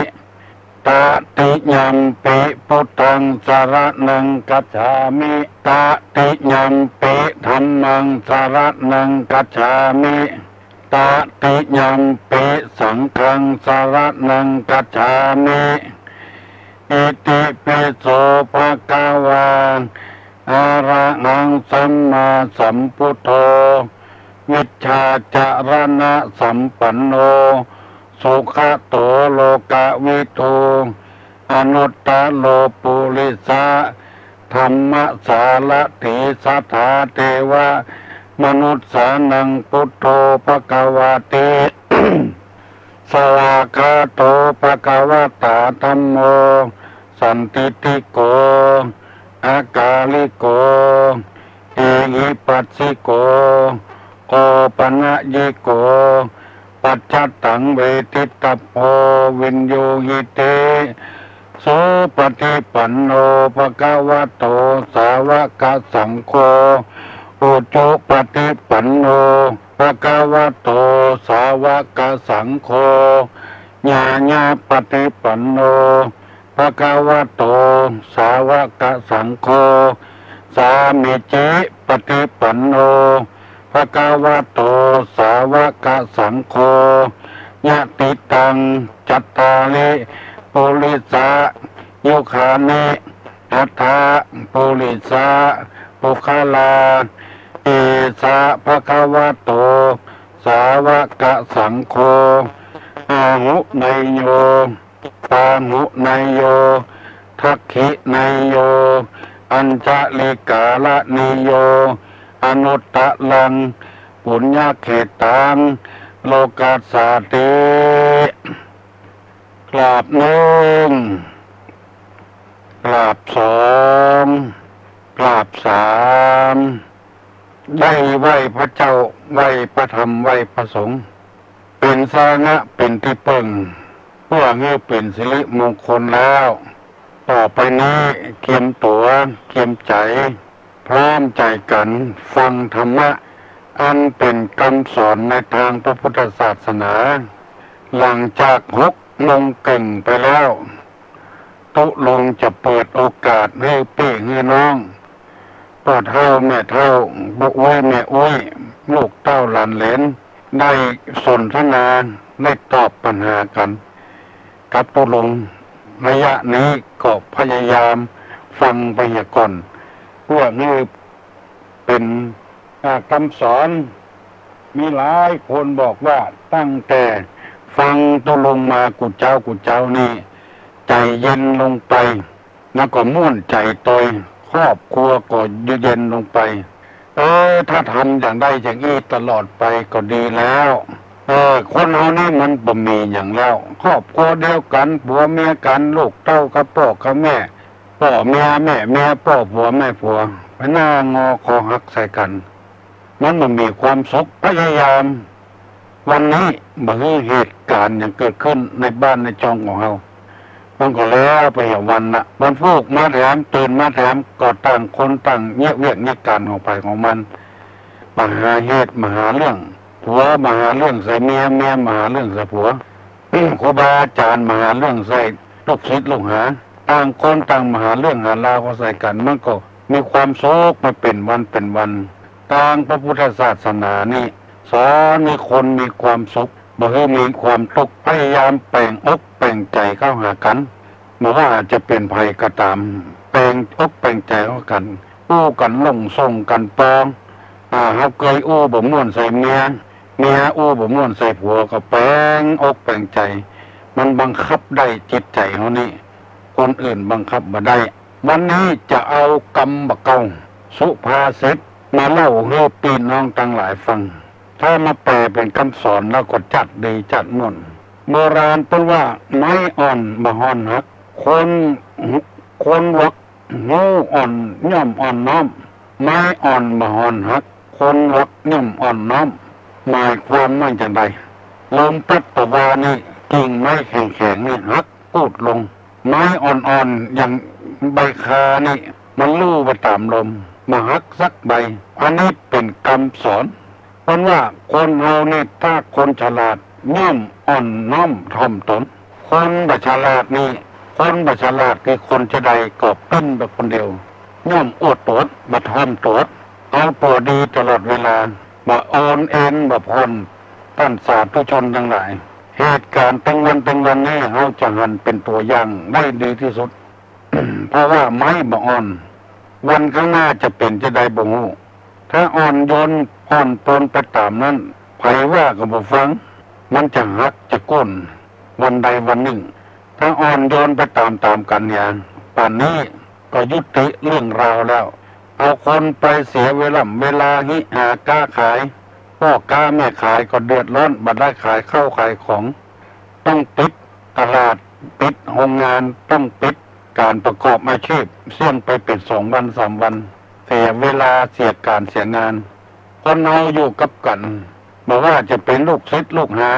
ตติยัมปิพุทธังสรณังคัจฉามิตติยัมปิธัมมังสรณังคัจฉามิตติยัมปิสังฆังสรณังคัจฉามิอิติปิโสภะคะวะอะระหังสัมมาสัมพุทโธวิชชาจารณะสัมปันโนสุขโตโลกวิทูอนุตตโลปุริสะธรรมสารถิสัทธาเทวะมนุษย์สานังพุทโธภควาติ สวากขาโตภควตาธัมโมสันติติโกอากาลิโกเอหิปัสสิโกโอปะนะยิโกปัจจัตตังเวทิตาโพวินโยหิเตโสปฏิปันโนภควโตสาวกสังโฆอุจุปฏิปันโนภควโตสาวกสังโฆญาญาปฏิปันโนภควโตสาวกสังโฆสามิจิปฏิปันโนภควโตสาวกสังโฆญาติตังจัตตาริปุริสะยุคานิอัฏฐะปุริสะปุคลาเอสะภควโตสาวกสังโฆอาหุไนโย ปาหุนายโยทักขินายโยอัญจลิกาลนิโยอนุตตะลังปุญญเขตังโลกัสสาติกราบหนึ่งกราบสองกราบสามได้ไหว้พระเจ้าไหว้พระธรรมไหว้พระสงฆ์เป็นสาระเป็นที่ปึงเพื่อเงื่อเป็นสิริมงคลแล้วต่อไปนี้เกียมตัวเกียมใจพร้อมใจกันฟังธรรมะอันเป็นคำสอนในทางพระพุทธศาสนา หลังจาก6 โมงเก่งไปแล้วตุลงจะเปิดโอกาสให้พี่ให้น้องพ่อเฒ่าแม่เฒ่าบุ้ยแม่อุ้ยลูกเต้าหลานเหลนได้สนทนาได้ตอบปัญหากันกับตุลงระยะนี้ก็พยายามฟังไปก่อนพวกนี้เป็นคำสอนมีหลายคนบอกว่าตั้งแต่ฟังตุลงมากุเจ้านี่ใจเย็นลงไปแล้วก็ม่วนใจตอยครอบครัวก็เย็นลงไปถ้าทำอย่างใดอย่างนี้ตลอดไปก็ดีแล้วคนเฮานี่มันบ่มีอย่างแล้วครอบครัวเดียวกันผัวเมียกันลูกเต้ากับพ่อกับแม่พ่อเมียแม่พ่อผัวแม่ผัวไปหน้างอคอหักใส่กันมันมีความสุขพยายามวันนี้บ่มีเหตุการณ์อย่างเกิดขึ้นในบ้านในช่องของเฮามันก็แล้วไปวันละวันฟูกมาแถมตื่นมาแถมก็ต่างคนต่างเงียบเวียกเงียบการของไปของมันมหาเหตุมหาเรื่องผัวมหาเรื่องใส่เมียมหาเรื่องใส่ผัวครูบาอาจารย์มหาเรื่องใส่ลูกศิษย์ลูกหาต่างคนต่างมหาเรื่องหาราวก็ใส่กันมันก็มีความโศกมาเป็นวันทางพระพุทธศาสนานี่สอนให้คนมีความสุขบ่ให้มีความทุกข์พยายามแปลงอกแปลงใจเข้าหากันไม่ว่าจะเป็นภัยก็ตามแปลงอกแปลงใจเข้ากันอู้กันลงส่งกันปองเฮาเคยอู้บ่ม่วนใส่เมียอู้บ่ม่วนใส่ผัวก็แปลงอกแปลงใจมันบังคับได้จิตใจเฮานี่คนอื่นบังคับบ่ได้วันนี้จะเอากรรมบะเก่าสุภาษิตมาเล่าให้พี่น้องทั้งหลายฟังถ้ามาแปลเป็นคำสอนแล้วก็จัดดีจัดม่วนโบราณเป็นว่าไม้อ่อนบ่ฮ้อนหักคนวักงูอ่อนย่อมอ่อนน้อมไม้อ่อนบ่ฮ้อนหักคนวักย่อมอ่อนน้อมหมายความว่าจังไดลมพัดตะวานี่กิ่งไม้แข็งๆนี่หักปูดลงไม้อ่อนๆอย่างใบคานี่มันลู่ไปตามลมมาหักสักใบอันนี้เป็นคำสอนเพราะว่าคนเฮานี่ถ้าคนฉลาดย่อมอ่อนน้อมถ่อมตนคนบ่ฉลาดนี่คนบ่ฉลาดคือคนจะใดก็เป็นแบบคนเดียวย่อมอดตดบ่ถ่อมตดเอาตัวดีตลอดเวลาบ่อ่อนเอ็นบ่ผ่อนท่านสาธุชนทั้งหลายเหตุการณ์ตั้งวันนี้เฮาจะหันเป็นตัวอย่างได้ดีที่สุด เพราะว่าไม้บ่อ่อนวันข้างหน้าจะเป็นจะได้บ่ฮู้ถ้าอ่อนโยนอ่อนตนไปตามนั้นไผว่าก็บ่ฟังมันจะหักจะก้นวันใดวันหนึ่งถ้าอ่อนโยนไปตามกันอย่างป่านนี้ก็ยุติเรื่องราวแล้วเอาคนไปเสียเวลาหิหาค้าขายพ่อค้าแม่ขายก็เดือดร้อนบ่ได้ขายข้าวขายของต้องปิดตลาดปิดโรงงานต้องปิดการประกอบอาชีพเสี่ยงไปเป็น2 วัน 3 วันเสียเวลาเสียการเสียงานคนเราอยู่กับกันไม่ว่าจะเป็นลูกศิษย์ลูกหา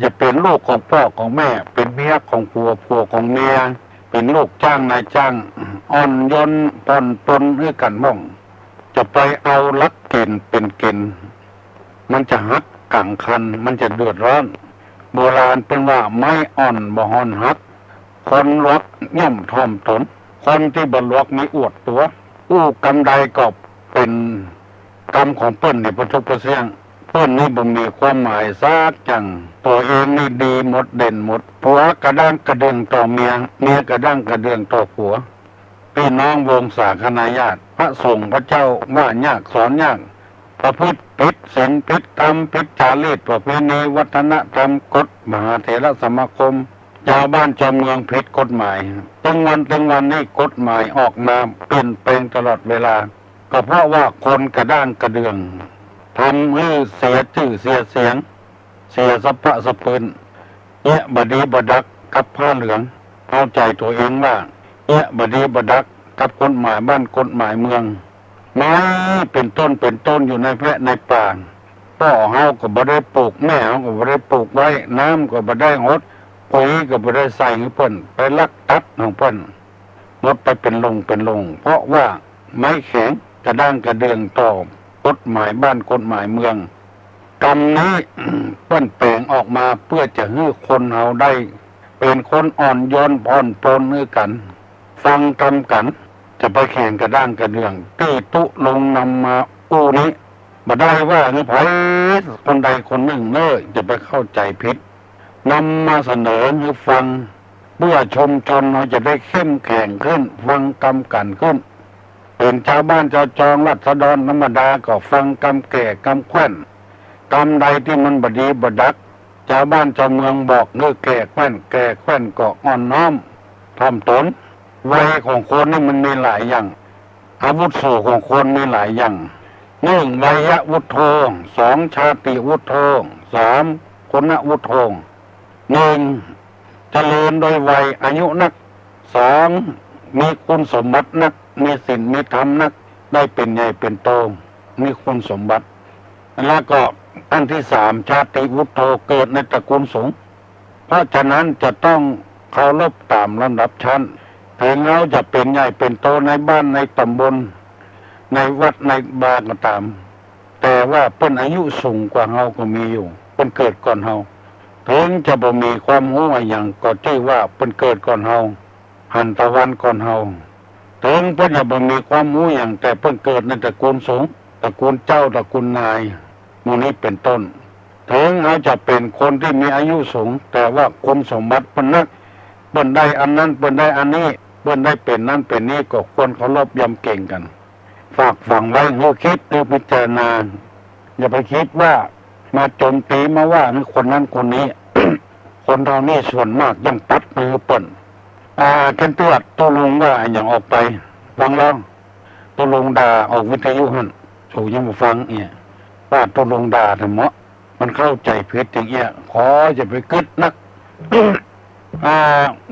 จะเป็นลูกของพ่อของแม่เป็นเมียของผัวของเมียเป็นลูกจ้างนายจ้างอ่อนโยนผ่อนปลนให้กันบ้างจะไปเอาลักเกณฑ์เป็นเกณฑ์มันจะหักกังคันมันจะเดือดร้อนโบราณเป็นว่าไม้อ่อนบ่ฮ้อนหักคนรักย่อมถ่อมตนคนที่บ่รักมีอวดตัวอู้กำใดก็เป็นกรรมของเปิ้นในพุทธประเสียงเปิ้นนี่บ่มีความหมายซากจังตัวเองนี่ดีหมดเด่นหมดผัวกระด้างกระเดืองต่อเมียกระด้างกระเดืองต่อผัวพี่น้องวงศาคณาญาติพระสงฆ์พระเจ้าว่ายากสอนยากประพฤติผิดศีลผิดธรรมผิดจารีตประเพณีวัฒนธรรมกฎมหาเถรสมาคม ชาวบ้านชาวเมืองผิดกฎหมายตั้งวันนี้กฎหมายออกมาเปลี่ยนแปลงตลอดเวลาก็เพราะว่าคนกระด้างกระเดืองทำให้เสียชื่อเสียเสียงเสียสะพะสะปืนแยะบดีบดักกับผ้าเหลืองเข้าใจตัวเองว่าแยะบดีบดักกับกฎหมายบ้านกฎหมายเมืองไม้เป็นต้นอยู่ในแพร่ในป่าพ่อเฮาก็บ่ได้ปลูกแม่เฮาก็บ่ได้ปลูกไว้น้ำก็บ่ได้หดปุ๋ยก็บ่ได้ใส่ให้เพิ่นไปลักตัดของเพิ่นหมดไปเป็นลงเพราะว่าไม้แข็งกระด้างกระเดืองต่อกฎหมายบ้านกฎหมายเมืองกรรมนี้ เพิ่นแปลงออกมาเพื่อจะให้คนเฮาได้เป็นคนอ่อนโยนผ่อนปลนด้วยกันฟังกรรมกันจะไปแข่งกระด้างกระเดืองตีตุลงนำมาอู้นี้บ่ได้ว่าไผคนใดคนหนึ่งจะไปเข้าใจผิดนำมาเสนอให้ฟังเพื่อชุมชนเราจะได้เข้มแข็งขึ้นฟังกรรมกันขึ้นเป็นชาวบ้านชาวจองราษฎรธรรมดาก็ฟังกรรมแก่กรรมแคว้นกรรมใดที่มันบดีบดักชาวบ้านชาวเมืองบอกแก่แคว้นก็อ่อนน้อมถ่อมตนวัยของคนนี่มันมีหลายอย่างอาวุโสของคนมีหลายอย่าง1วัยวุฒโธ2ชาติวุฒโธ3คนวุฒโธ1เจริญโดยวัยอายุนัก2มีคุณสมบัตินักมีศีลมีธรรมนักได้เป็นใหญ่เป็นโตมีคุณสมบัติแล้วก็อันที่3ชาติวุฒโธเกิดในตระกูลสงฆ์เพราะฉะนั้นจะต้องเคารพตามลำดับชั้นถึงเราจะเป็นใหญ่เป็นโตในบ้านในตำบลในวัดในบาก็ตามแต่ว่าเพิ่นอายุสูงกว่าเฮาก็มีอยู่เพิ่นเกิดก่อนเฮาถึงจะบ่มีความรู้อย่างก็ชื่อว่าเพิ่นเกิดก่อนเฮาหันตะวันก่อนเฮาถึงเพิ่นจะบ่มีความรู้อย่างแต่เพิ่นเกิดในตระกูลสงฆ์ตระกูลเจ้าตระกูลนายหมู่นี้เป็นต้นถึงเขาจะเป็นคนที่มีอายุสูงแต่ว่าคุณสมบัติเพิ่นนักเพิ่นได้อันนั้นเพิ่นได้อันนี้เพิ่นได้เป็นนั้นเป็นนี้ก็ควรเคารพยำเก่งกันฝากฝังไว้ให้คิดให้พิจารณาอย่าไปคิดว่ามาโจมตีมาว่าคนนั้นคนนี้ คนเรานี่ส่วนมากยังตัดมือเปิ่นกันตรวจตัวลงว่าอย่างออกไปฟังแล้วตัวลงด่าออกวิทยุหั่นโอ้ยังบ่ฟังว่าตัวลงด่าแต่เหมาะมันเข้าใจผิดอย่างเงี้ยขอจะไปกึดนัก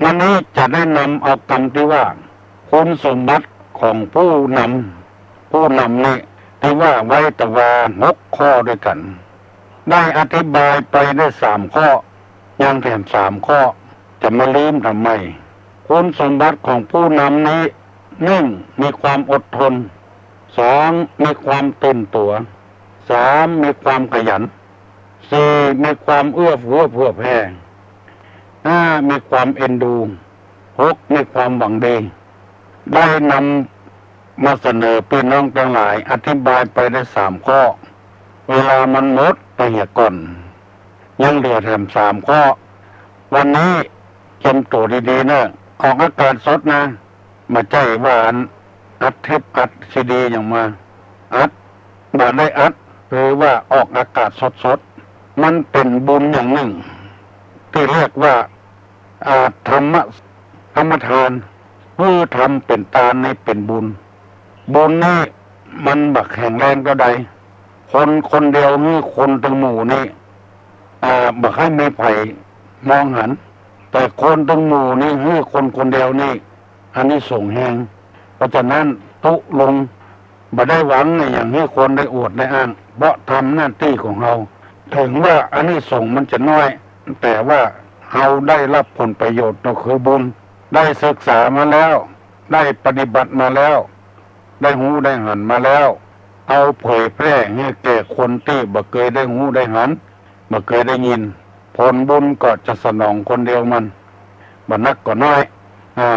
วันนี้จะได้นำเอาคำที่ว่าคุณสมบัติของผู้นำนี่ที่ว่าไว้ตะวา6ข้อด้วยกันได้อธิบายไปได้3ข้อยังแถม3ข้อจะมาลืมทำไมคุณสมบัติของผู้นำนี้1มีความอดทน2มีความตื่นตัว3มีความขยัน4มีความเอื้อเฟื้อเผื่อแผ่5มีความเอ็นดู6มีความหวังดีได้นำมาเสนอพี่น้องทั้งหลายอธิบายไปได้3ข้อเวลามันหมดไปเหี่ยก่อนยังเหลือแถม3ข้อวันนี้จำตัวดีๆนะออกอากาศสดนะมาใจหวานอัดเทปอัดซีดีอย่างมาอัดบาได้อัดหรือว่าออกอากาศสดๆมันเป็นบุญอย่างหนึ่งที่เรียกว่าธรรมทานเพื่อทำเป็นทานในเป็นบุญนี่มันบักแข็งแรงก็ได้คนเดียวนี่คนทั้งหมู่นี่บักให้ไม่ไผ่มองหันแต่คนทั้งหมู่นี่คนเดียวนี่อันนี้ส่งแหงเพราะฉะนั้นตุลงบ่ได้หวังอย่างนี้คนได้อวดได้อ้างเพราะทำหน้าที่ของเราถึงว่าอันนี้ส่งมันจะน้อยแต่ว่าเราได้รับผลประโยชน์ก็คือบุญได้ศึกษามาแล้วได้ปฏิบัติมาแล้วได้หูได้หันมาแล้วเอาเผยแพร่ให้แก่คนที่บ่เคยได้หูได้หันบ่เคยได้ยินผลบุญก็จะสนองคนเดียวมันบ่นักก็น้อย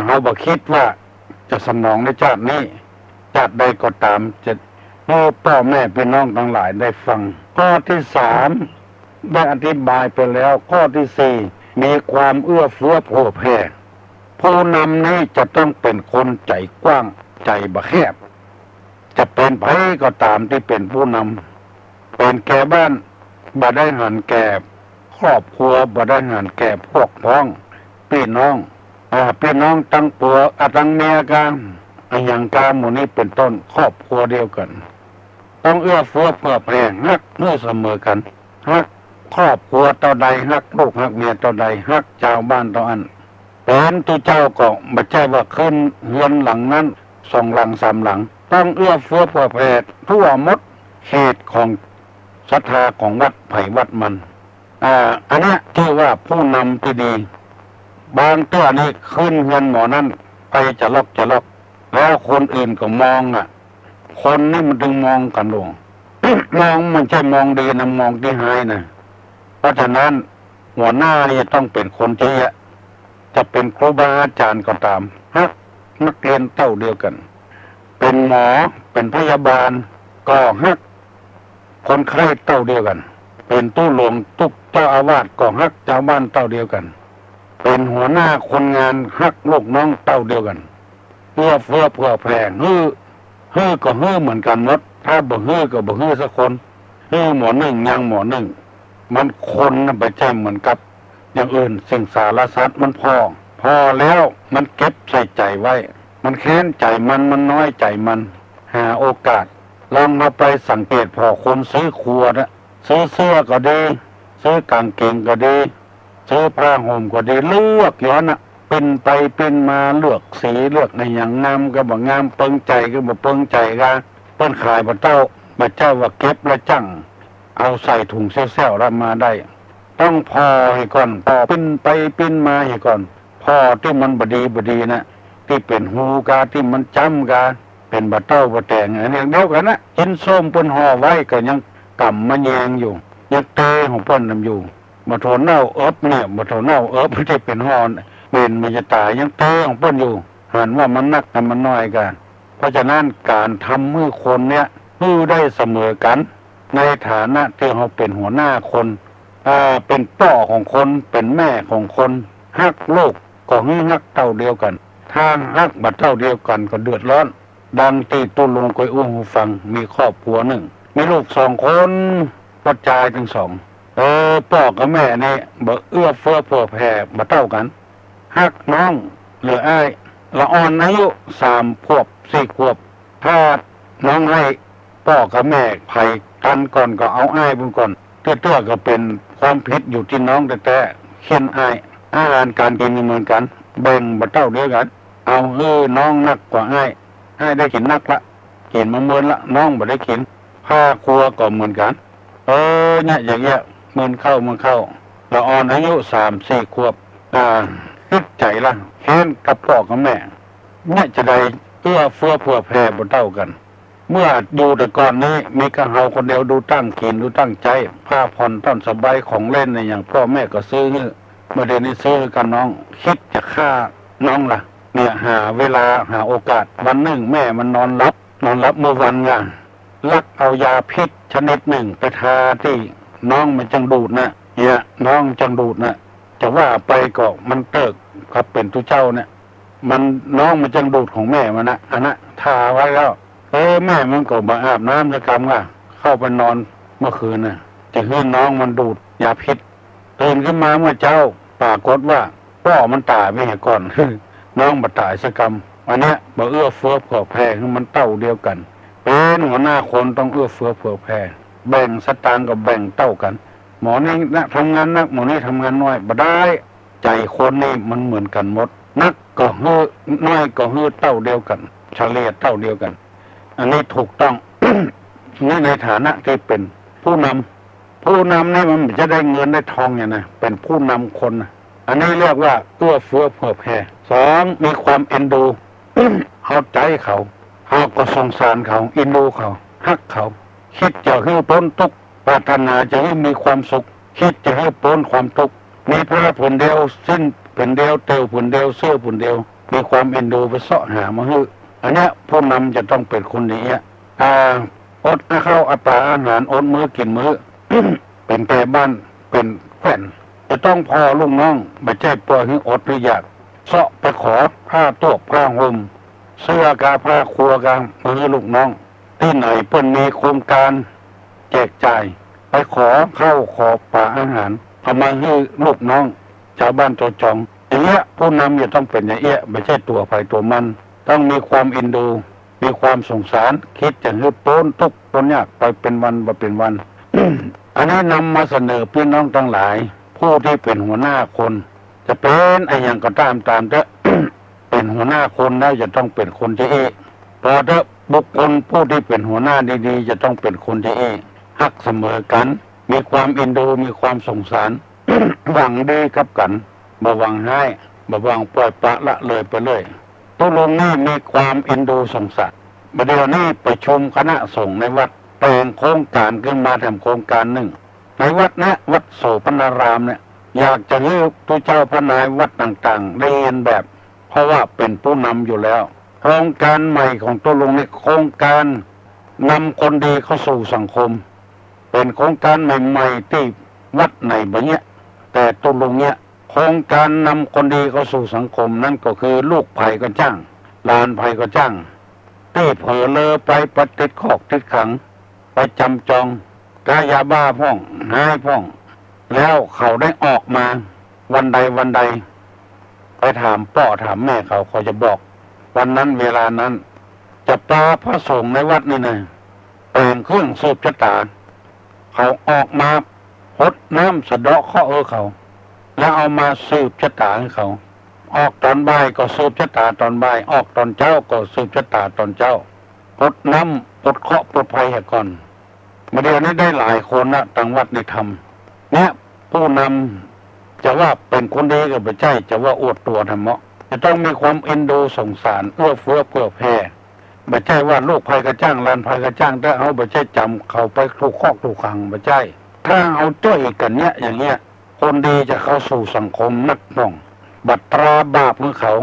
เราบ่คิดว่าจะสนองในชาตินี้ชาติใดก็ตามจะให้พ่อแม่พี่น้องทั้งหลายได้ฟังข้อที่3ได้อธิบายไปแล้วข้อที่4มีความเอื้อเฟื้อเผื่อแผ่ผู้นำนี้จะต้องเป็นคนใจกว้างใจบ่แคบจะเป็นไผก็ตามที่เป็นผู้นำเป็นแก่บ้านบ่ได้หันแก่ครอบครัวบ่ได้หันแก่พวกพ้อง พี่น้องตั้งปัวตั้งเมียกันอย่างการหมู่นี้เป็นต้นครอบครัวเดียวกันต้องเอื้อเฟื้อเผื่อแผ่ฮักเมื่อเสมอกันฮักครอบครัวต่อใดฮักลูกฮักเมียต่อใดฮักชาวบ้านต่ออันเป็นตัวเจ้าก็ไม่ใช่ว่าขึ้นเฮือนหลังนั้น2 หลัง 3 หลังต้องเอื้อเฟื้อเผื่อแผ่ทั่วหมดเขตของศรัทธาของวัดไผ่วัดมันอันนี้ชื่อว่าผู้นำที่ดีบางตัวนี่ขึ้นเฮือนหมอนั้นไปจะลอกแล้วคนอื่นก็มองคนนี่มันถึงมองกันลง มองมันใช่มองดีนะมองที่หายนะเพราะฉะนั้นหัวหน้านี่ต้องเป็นคนที่จะเป็นครูบาอาจารย์ก็ตามฮักนักเรียนเต้าเดียวกันเป็นหมอเป็นพยาบาลก็ฮักคนไข้เต้าเดียวกันเป็นตู้หลวงตุ๊กเจ้าอาวาสก็ฮักชาวบ้านเต้าเดียวกันเป็นหัวหน้าคนงานฮักลูกน้องเต้าเดียวกันเพื่อเผื่อแผ่ฮือก็ฮือเหมือนกันหมดถ้าบ่ฮือก็บ่ฮือสักคนฮือหมอหนึ่งยังหมอหนึ่งมันคนน่ะไปแจ้งเหมือนกับอย่างอื่นสิ่งสารสัตว์มันพอแล้วมันเก็บใส่ใจไว้มันแค้นใจมันน้อยใจมันหาโอกาสลองมาไปสังเกตพอคนซื้อครัวนะซื้อเสื้อก็ดีซื้อกางเกงก็ดีซื้อผ้าห่มก็ดีเลือกย้อนเป็นไปเป็นมาเลือกสีเลือกในอย่างงามก็บ่งามเปิงใจก็บ่เปิงใจกันเปิ้นขายบ่เจ้าว่าเก็บแล้วจังเอาใส่ถุงเซี่ยวๆแล้วมาได้ต้องพอให้ก่อนพอเป็นไปเป็นมาให้ก่อนพอที่มันบ่ดีนะที่เป็นหูกาที่มันจำกาเป็นบ่เต้าบ่แต่งอันนี้เดียวกันนะกินส้มเปิ้นห่อไว้ก็ยังกำมาแยงอยู่ยังเตของเปิ้นนำอยู่บ่โถเน่าเอิบเนี่ยบ่โถเน่าเอิบที่เป็นห่อเป็นมันจะตายยังเตของเปิ้นอยู่หันว่ามันนักแต่มันน้อยกันเพราะฉะนั้นการทำมือคนเนี่ยมือได้เสมอกันในฐานะที่เขาเป็นหัวหน้าคนเป็นพ่อของคนเป็นแม่ของคนฮักลูกก็ฮักเต้าเดียวกันถ้าฮักบัดเต้าเดียวกันก็เดือดร้อนดังที่ตุลงกอยอุ้งหูฟังมีครอบครัวหนึ่งมีลูก2 คนกระจายทั้ง2พ่อกับแม่นี่บ่เอื้อเฟื้อเผื่อแผ่บ่เต้ากันฮักน้องหรืออ้ายละอ่อนอายุ3 ขวบ 4 ขวบถ้าน้องให้พ่อกับแม่ไผกันก่อนก็เอาอ้ายบุญก่อนเตื้อก็เป็นความผิดอยู่ที่น้องแต่เขียนอ้ายอาหารการกินเหมือนกันแบ่งบ่เต้าเดียวกันเอาน้องนักกว่าอ้ายได้กินนักละกินมาเมินละน้องบ่ได้กินผ้าครัวก็เหมือนกันเนี่ยอย่างเงี้ยเมินเข้าละอ่อนอายุ3-4 ขวบคิดใจละแค้นกับพ่อกับแม่เนี่ยจะได้เอื้อเฟื้อเผื่อแผ่บ่เต้ากันเมื่ออยู่แต่ก่อนนี้มีกระเฮาคนเดียวดูตั้งกินดูตั้งใจผ้าผ่อนต้นสบายของเล่นในอย่างพ่อแม่ก็ซื้อเมื่อเดือนนี้ซื้อกันน้องคิดจะฆ่าน้องล่ะเนี่ยหาเวลาหาโอกาสวันหนึ่งแม่มันนอนรับเมื่อวันลักเอายาพิษชนิดหนึ่งไปทาที่น้องมันจังดูดนะเนี่ยน้องจังดูดนะจะว่าไปก็มันเติกครับเป็นตุเจ้าเนี่ยมันน้องมันจังดูดของแม่มันนะอันนั้นทาไว้แล้วแม่มันก็มาอาบน้ำจะกำเข้าไปนอนเมื่อคืนน่ะจะให้น้องมันดูดยาพิษตื่นขึ้นมาเมื่อเจ้าปรากฏว่าพ่อมันตายไม่เห็นก่อน น้องมาตายสักกรรมอันเนี้ยบ่เอื้อเฟื้อเผื่อแผ่คือมันเต้าเดียวกันเป็นหัวหน้าคนต้องเอื้อเฟื้อเผื่อแผ่แบ่งสตางค์กับแบ่งเต้ากันหมอนี่นะทำงานนักหมอนี่ทำงานน้อยบ่ได้ใจคนนี่มันเหมือนกันหมดนักก็เฮือน้อยก็เฮือเต้าเดียวกันเฉลี่ยเต้าเดียวกันอันนี้ถูกต้อง ในฐานะที่เป็นผู้นำนี่มันจะได้เงินได้ทองอย่างนะเป็นผู้นำคนอันนี้เรียกว่าเอื้อเฟื้อเผื่อแผ่2มีความเอ็นดู เข้าใจเขาก็สงสารเขาเอ็นดูเขาฮักเขาคิดจะให้พ้นทุกข์ปรารถนาจะให้มีความสุขคิดจะให้พ้นความทุกข์มีพระผืนเดียวสิ้นผืนเดียวเตียวผืนเดียวเสื้อผืนเดียวมีความเอ็นดูไปเสาะหามาให้อันนี้ผู้นำจะต้องเป็นคนนี้อดข้าวอาหารอดมื้อกินมื้อ เป็นแต่บ้านเป็นแผ่นจะต้องพอลูกน้องไม่ใช่ปล่อยให้อดหรืออยากเสาะไปขอผ้าตัวผ้าห่มเสื้อกาผ้าครัวกามือลูกน้องที่ไหนเพิ่นมีโครงการแจกจ่ายไปขอข้าวขอปลาอาหารเอามาให้ลูกน้องชาวบ้านโจจองจ อย่างเงี้ยผู้นำจะต้องเป็นอย่างเงี้ยไม่ใช่ตัวใครตัวมันต้องมีความเอ็นดูมีความสงสารคิดจะให้พ้นทุกข์พ้นยากไปเป็นวันมาเป็นวัน อันนี้นำมาเสนอพี่น้องทั้งหลายผู้ที่เป็นหัวหน้าคนจะเป็นไอ้อย่างก็ตามเถอะ เป็นหัวหน้าคนแล้วจะต้องเป็นคนที่พอเถอะบุคคลผู้ที่เป็นหัวหน้าดีๆจะต้องเป็นคนที่ฮักเสมอกันมีความเอ็นดูมีความสงสาร หวังดีกับกันบ่หวังให้บ่หวังปล่อยปละละเลยไปเลยตุลงนี่มีความเอ็นดูสงสารประเดี๋ยวนี้ประชุมคณะสงฆ์ในวัดแต่งโครงการขึ้นมาทำโครงการหนึ่งในวัดนะวัดโสปนารามเนี่ยอยากจะให้ตัวเจ้าพระนายวัดต่างๆได้เรียนแบบเพราะว่าเป็นผู้นำอยู่แล้วโครงการใหม่ของตุลงในโครงการนำคนดีเข้าสู่สังคมเป็นโครงการใหม่ๆที่วัดไหนแบบเนี้ยแต่ตุลงเนี้ยโครงการนำคนดีเข้าสู่สังคมนั่นก็คือลูกไผ่ก็จ้างหลานไผ่ก็จ้างที่เผลอเลอไปปฏิดขอกติดขังไปจำจองกายาบ้าพ่องหายพ่องแล้วเขาได้ออกมาวันใดไปถามพ่อถามแม่เขาจะบอกวันนั้นเวลานั้นจะปลาพระสงฆ์ในวัดนี่นะแต่งเครื่องสืบชะตาเขาออกมาพดน้ำสะเดาะข้อเขาแล้วเอามาสืบชะตาให้เขาออกตอนบ่ายก็สืบชะตาตอนบ่ายออกตอนเช้าก็สืบชะตาตอนเช้าพดน้ำพดเคาะพดภัยให้ก่อนมาเดี๋ยวนี้ได้หลายคนนะต่างวัดในธรรมเนี่ยผู้นำจะว่าเป็นคนดีก็ไม่ใช่จะว่าอวดตัวธรรมะจะต้องมีความเอ็นดูสงสารเอื้อเฟื้อเผื่อแผ่ไม่ใช่ว่าลูกภัยกระจ้างหลานภัยกระจ้างถ้าเอาไม่ใช่จำเขาไปถูกคอกถูกขังไม่ใช่ถ้าเอาจ้อยกันเนี้ยอย่างเงี้ยคนดีจะเข้าสู่สังคมนักน่องบัตราบาปของเขา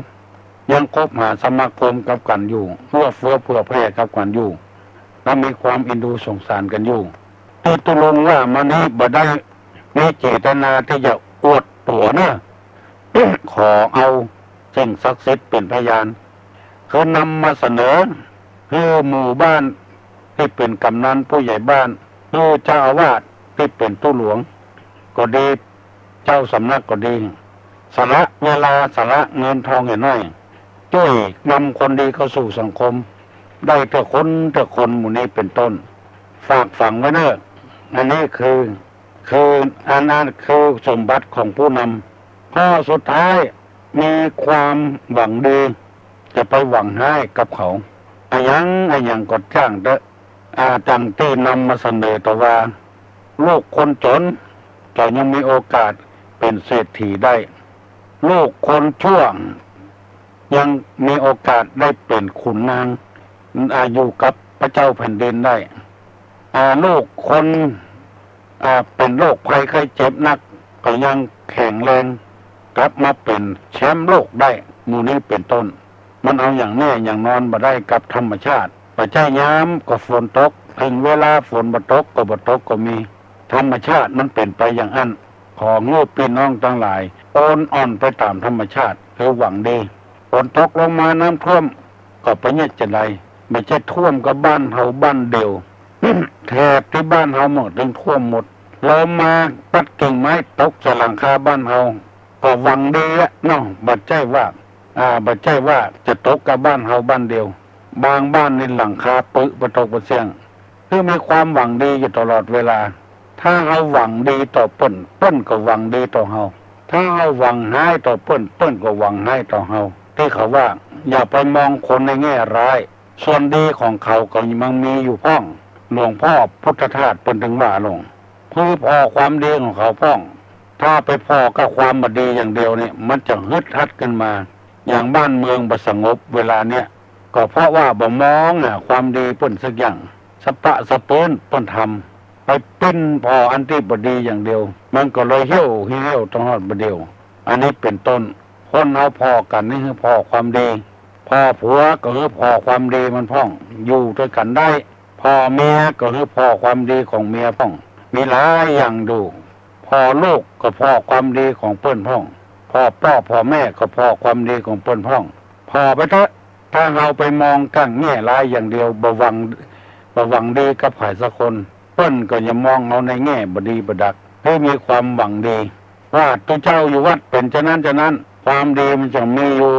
ยังคบหาสมาคมกับกันอยู่เพื่อเฟื้อเผื่อแผ่กับกันอยู่และมีความเอ็นดูสงสารกันอยู่ที่ตุลงว่ามันนี้บ่ได้มีเจตนาที่จะอวดตัวนะ ขอเอาสิ่งศักดิ์สิทธิ์เป็นพยานคือนำมาเสนอคือหมู่บ้านที่เป็นกำนันผู้ใหญ่บ้านคือเจ้าอาวาสที่เป็นตู้หลวงก็ดีเจ้าสำนักก็ดีสาระเวลาสาระเงินทองอย่างน้อยช่วยนำคนดีเข้าสู่สังคมได้แต่คนหมู่นี้เป็นต้นฝากฝังไว้เนอะอันนี้คืออันนั้นคือสมบัติของผู้นำข้อสุดท้ายมีความหวังดีจะไปหวังให้กับเขาไอ้ยังก็จ้างเด้อจังที่นำมาเสนอต่อว่าลูกคนจนก็ยังมีโอกาสเป็นเศรษฐีได้ลูกคนชั่วยังมีโอกาสได้เป็นขุนนางอยู่กับพระเจ้าแผ่นดินได้ลูกคนเป็นโรคภัยไข้เจ็บนักก็ยังแข็งแรงกลับมาเป็นแชมป์โลกได้หมู่นี้เป็นต้นมันเอาอย่างแน่อย่างนอนมาได้กับธรรมชาติปัจจัยย้ำก็ฝนตกถึงเวลาฝนบ่ตกก็มีธรรมชาติมันเป็นไปอย่างนั้นของงูพี่น้องทั้งหลายโอนอ่อนไปตามธรรมชาติคือหวังดีฝนตกลงมาน้ำท่วมก็ไปเนี่ยจะไรไม่ใช่ท่วมกับบ้านเฮาบ้านเดียว แถบที่บ้านเฮาหมดถึงท่วมหมดลมมาปัดกิ่งไม้ตกจากหลังคาบ้านเฮาก็หวังดีอะเนาะบัดใจว่าจะตกกับบ้านเฮาบ้านเดียวบางบ้านในหลังคาปึกประตกประเสียงคือมีความหวังดีอยู่ตลอดเวลาถ้าเฮาหวังดีต่อเปิ้นก็หวังดีต่อเฮาถ้าเฮาหวังให้ต่อเปิ้นก็หวังให้ต่อเฮาที่เขาว่าอย่าไปมองคนในแง่ร้ายส่วนดีของเขาก็ยังมีอยู่พ้องหลวงพ่อพุทธทาสเปิ้นถึงว่าลงคือพอความดีของเขาพ้องถ้าไปพอกับความบดีอย่างเดียวเนี่ยมันจะฮึดฮัดกันมาอย่างบ้านเมืองบ่สงบเวลาเนี้ยก็เพราะว่าบ่มองความดีเปิ้นสักอย่างสะปะสะเปิ้นเปิ้นทำไปเป็นพออันที่บดีอย่างเดียวมันก็เลยเหี่ยวต้องฮอดบ่เดียวอันนี้เป็นต้นคนเอาพอกันนี่คือพอความดีพ่อผัวก็คือพอความดีมันพ้องอยู่ด้วยกันได้พ่อเมียก็คือพอความดีของเมียพ้องมีหลายอย่างดูพ่อลูกก็พอความดีของเปิ้นพ้องพ่อแม่ก็พอความดีของเปิ้นพ้องพอไปเถอะถ้าเราไปมองกั้งแง่ร้ายอย่างเดียวบ่หวังดีกับใครสักคนเปิ้นก็อย่ามองเอาในแง่บดีบดักให้มีความหวังดีว่าตัวเจ้าอยู่วัดเป็นฉะนั้นพอ ความดีมันจะมีอยู่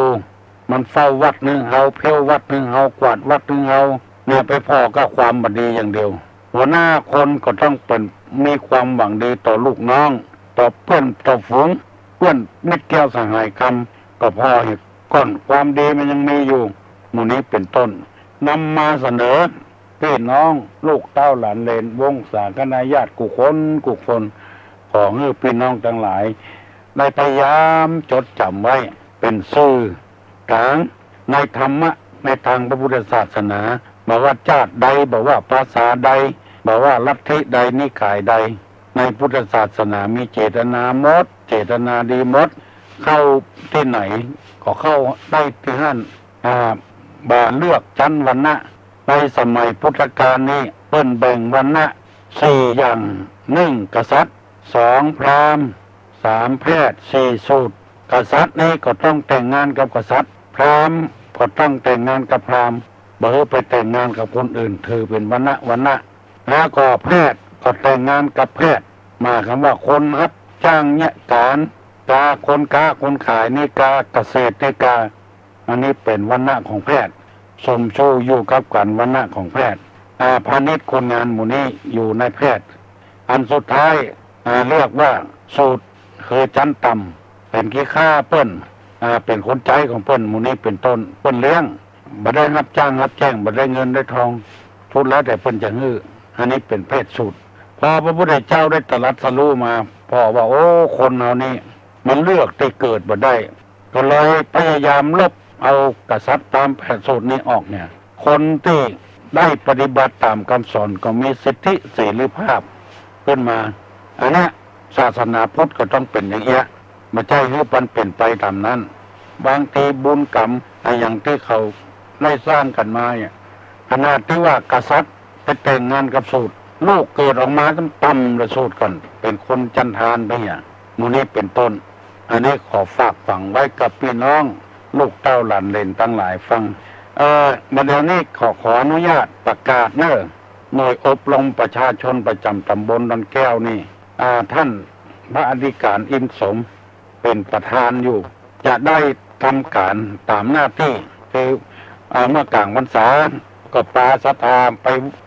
มันเฝ้าวัดนึงเอาเพี้ยววัดนึงเอากวาดวัดนึงเอาเนี่ยไปพอก็ความบดีอย่างเดียวหัวหน้าคนก็ต้องเป็นมีความหวังดีต่อลูกน้องต่อเพื่อนต่อฝูงเพื่อนมิตรแก้วสหายคำก็พอเหตุก่อนความดีมันยังมีอยู่หมู่นี้เป็นต้นนำมาเสนอพี่น้องลูกเต้าหลานเลนวงศาคณาญาติกุคนของพี่น้องทั้งหลายได้พยายามจดจำไว้เป็นสื่อกลางในธรรมะในทางพระพุทธศาสนาบอกว่าชาติใดบอกว่าภาษาใดบอกว่าลัทธิใดนิกายใดในพุทธศาสนามีเจตนาหมดเจตนาดีหมดเข้าที่ไหนก็เข้าได้ที่นั่นบาเลือกชั้นวรรณะในสมัยพุทธกาลนี้เปิ้นแบ่งวรรณะ4อย่าง1กษัตริย์2พราหมณ์3แพทย์4สูตรกษัตริย์นี้ก็ต้องแต่งงานกับกษัตริย์พราหมณ์ก็ต้องแต่งงานกับพราหมณ์บ่ไปแต่งงานกับคนอื่นถือเป็นวรรณะแล้วก็แพทย์ก็แต่งงานกับแพทย์มาคำว่าคนรับจ้างเนี่ยการกาคนค้าคนขายนี่กาเกษตรนี่กาอันนี้เป็นวรรณะของแพทย์สมชูอยู่กับกันวรรณะของแพทย์พาณิชย์คนงานหมู่นี้อยู่ในแพทย์อันสุดท้ายเรียกว่าสูตรคือชั้นต่ำเป็นขี้ข้าเปิ้นเป็นคนใจของเปิ้นหมู่นี้เป็นต้นเปิ้นเลี้ยงบ่ได้รับจ้างรับแจ้งบ่ได้เงินได้ทองทุนแล้วแต่เปิ้นจะฮื้ออันนี้เป็นเพศสูตรพอพระพุทธเจ้าได้ตรัสรู้มาพอว่าโอ้คนเรานี่มันเลือกได้เกิดบ่ได้ก็เลยพยายามลบเอากษัตริย์ตามเพศสูตรนี้ออกเนี่ยคนที่ได้ปฏิบัติตามคำสอนก็มีสิทธิเสรีภาพขึ้นมาอันนี้ศาสนาพุทธก็ต้องเป็นอย่างเงี้ยไม่ใช่ให้มันเป็นไปตามนั้นบางทีบุญกรรมอย่างที่เขาได้สร้างกันมาเนี่ยขนาดที่ว่ากษัตริย์ไปแต่งงานกับสูตรลูกเกิดออกมาต้องต่ำเลยสูตรก่อนเป็นคนจันทานไปอย่างมูนี้เป็นต้นอันนี้ขอฝากฝังไว้กับพี่น้องลูกเต้าหลานเลนทั้งหลายฟังเดี๋ยวนี้ขออนุญาตประกาศหน่วยอบรมประชาชนประจำตำบลดอนแก้วนี่ท่านพระอธิการอินสมเป็นประธานอยู่จะได้ทำการตามหน้าที่คือเมื่อกลางพรรษาก็ปราศรัทธา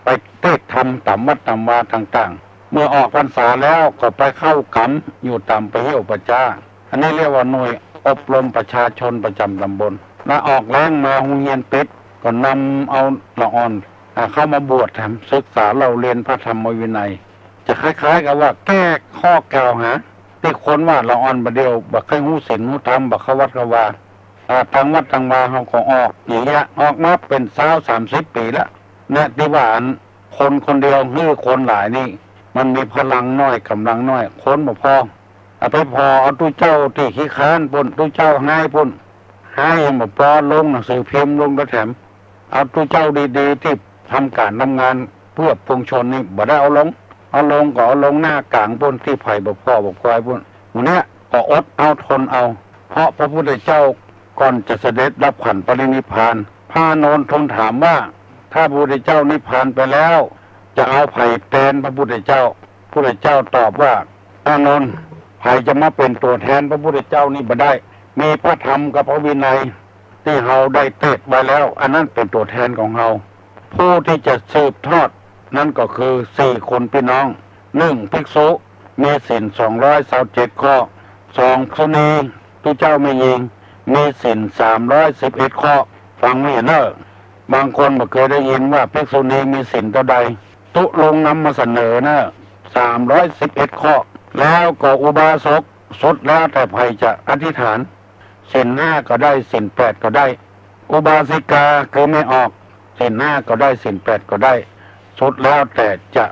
ไปเทศธรรมตามวัดตามวาต่างๆเมื่อออกพรรษาแล้วก็ไปเข้ากรรมอยู่ตามไปเหี่ยวประจาอันนี้เรียกว่าหน่วยอบรมประชาชนประจำตำบลแล้วออกแรงมาโรงเรียนเป็ดก็นำเอาละอ่อนเข้ามาบวชศึกษาเราเรียนพระธรรมวินัยจะคล้ายๆกับว่าแก้ข้อกล่าวหาที่คนว่าละอ่อนประเดียวบักให้หูศีลหูธรรมบักเขาวัดกวาทางวัดทางวาเขาก็ออกอย่างเงี้ยออกมาเป็น30 ปีแล้วเนี่ยที่ว่าคนเดียวฮื้อคนหลายนี่มันมีพลังน้อยกำลังน้อยคนบ่พอไปพอเอาตู้เจ้าที่ขี้ค้านปุ่นตู้เจ้าให้ปุ่นให้บ่พอลงหนังสือพิมพ์ลงกระแถมเอาตู้เจ้าดีๆที่ทำการทำงานเพื่อปวงชนนี่บ่ได้เอาลงก็เอาลงหน้ากลางปุ่นที่ไผ่บ่พอบ่ควายปุ่นวันนี้ก็อดเอาทนเอาเพราะพระพุทธเจ้าก่อนจะเสด็จรับขันปรินิพพานพระโนนทูลถามว่าถ้าพระพุทธเจ้านิพพานไปแล้วจะเอาไผ่แทนพระพุทธเจ้าพระพุทธเจ้าตอบว่าอานนท์ไผ่จะมาเป็นตัวแทนพระพุทธเจ้านี่บ่ได้มีพระธรรมกับพระวินัยที่เราได้เทศไว้แล้วอันนั้นเป็นตัวแทนของเราผู้ที่จะสืบทอดนั่นก็คือ4คนพี่น้อง1ภิกษุมีศีล227ข้อ2สุนีทุเจ้าไม่ยิงมีศีล311ข้อฟังไม่เห็นบางคนบ่เคยได้ยินว่าภิกษุณีมีศีลเท่าใดตุลงนำมาเสนอ311ข้อแล้วก็อุบาสกสุดแล้วแต่ใครจะอธิษฐานศีล5ก็ได้ศีล8ก็ได้อุบาสิกาคือไม่ออกศีล5ก็ได้ศีล8ก็ได้สุดแล้วแต่จะ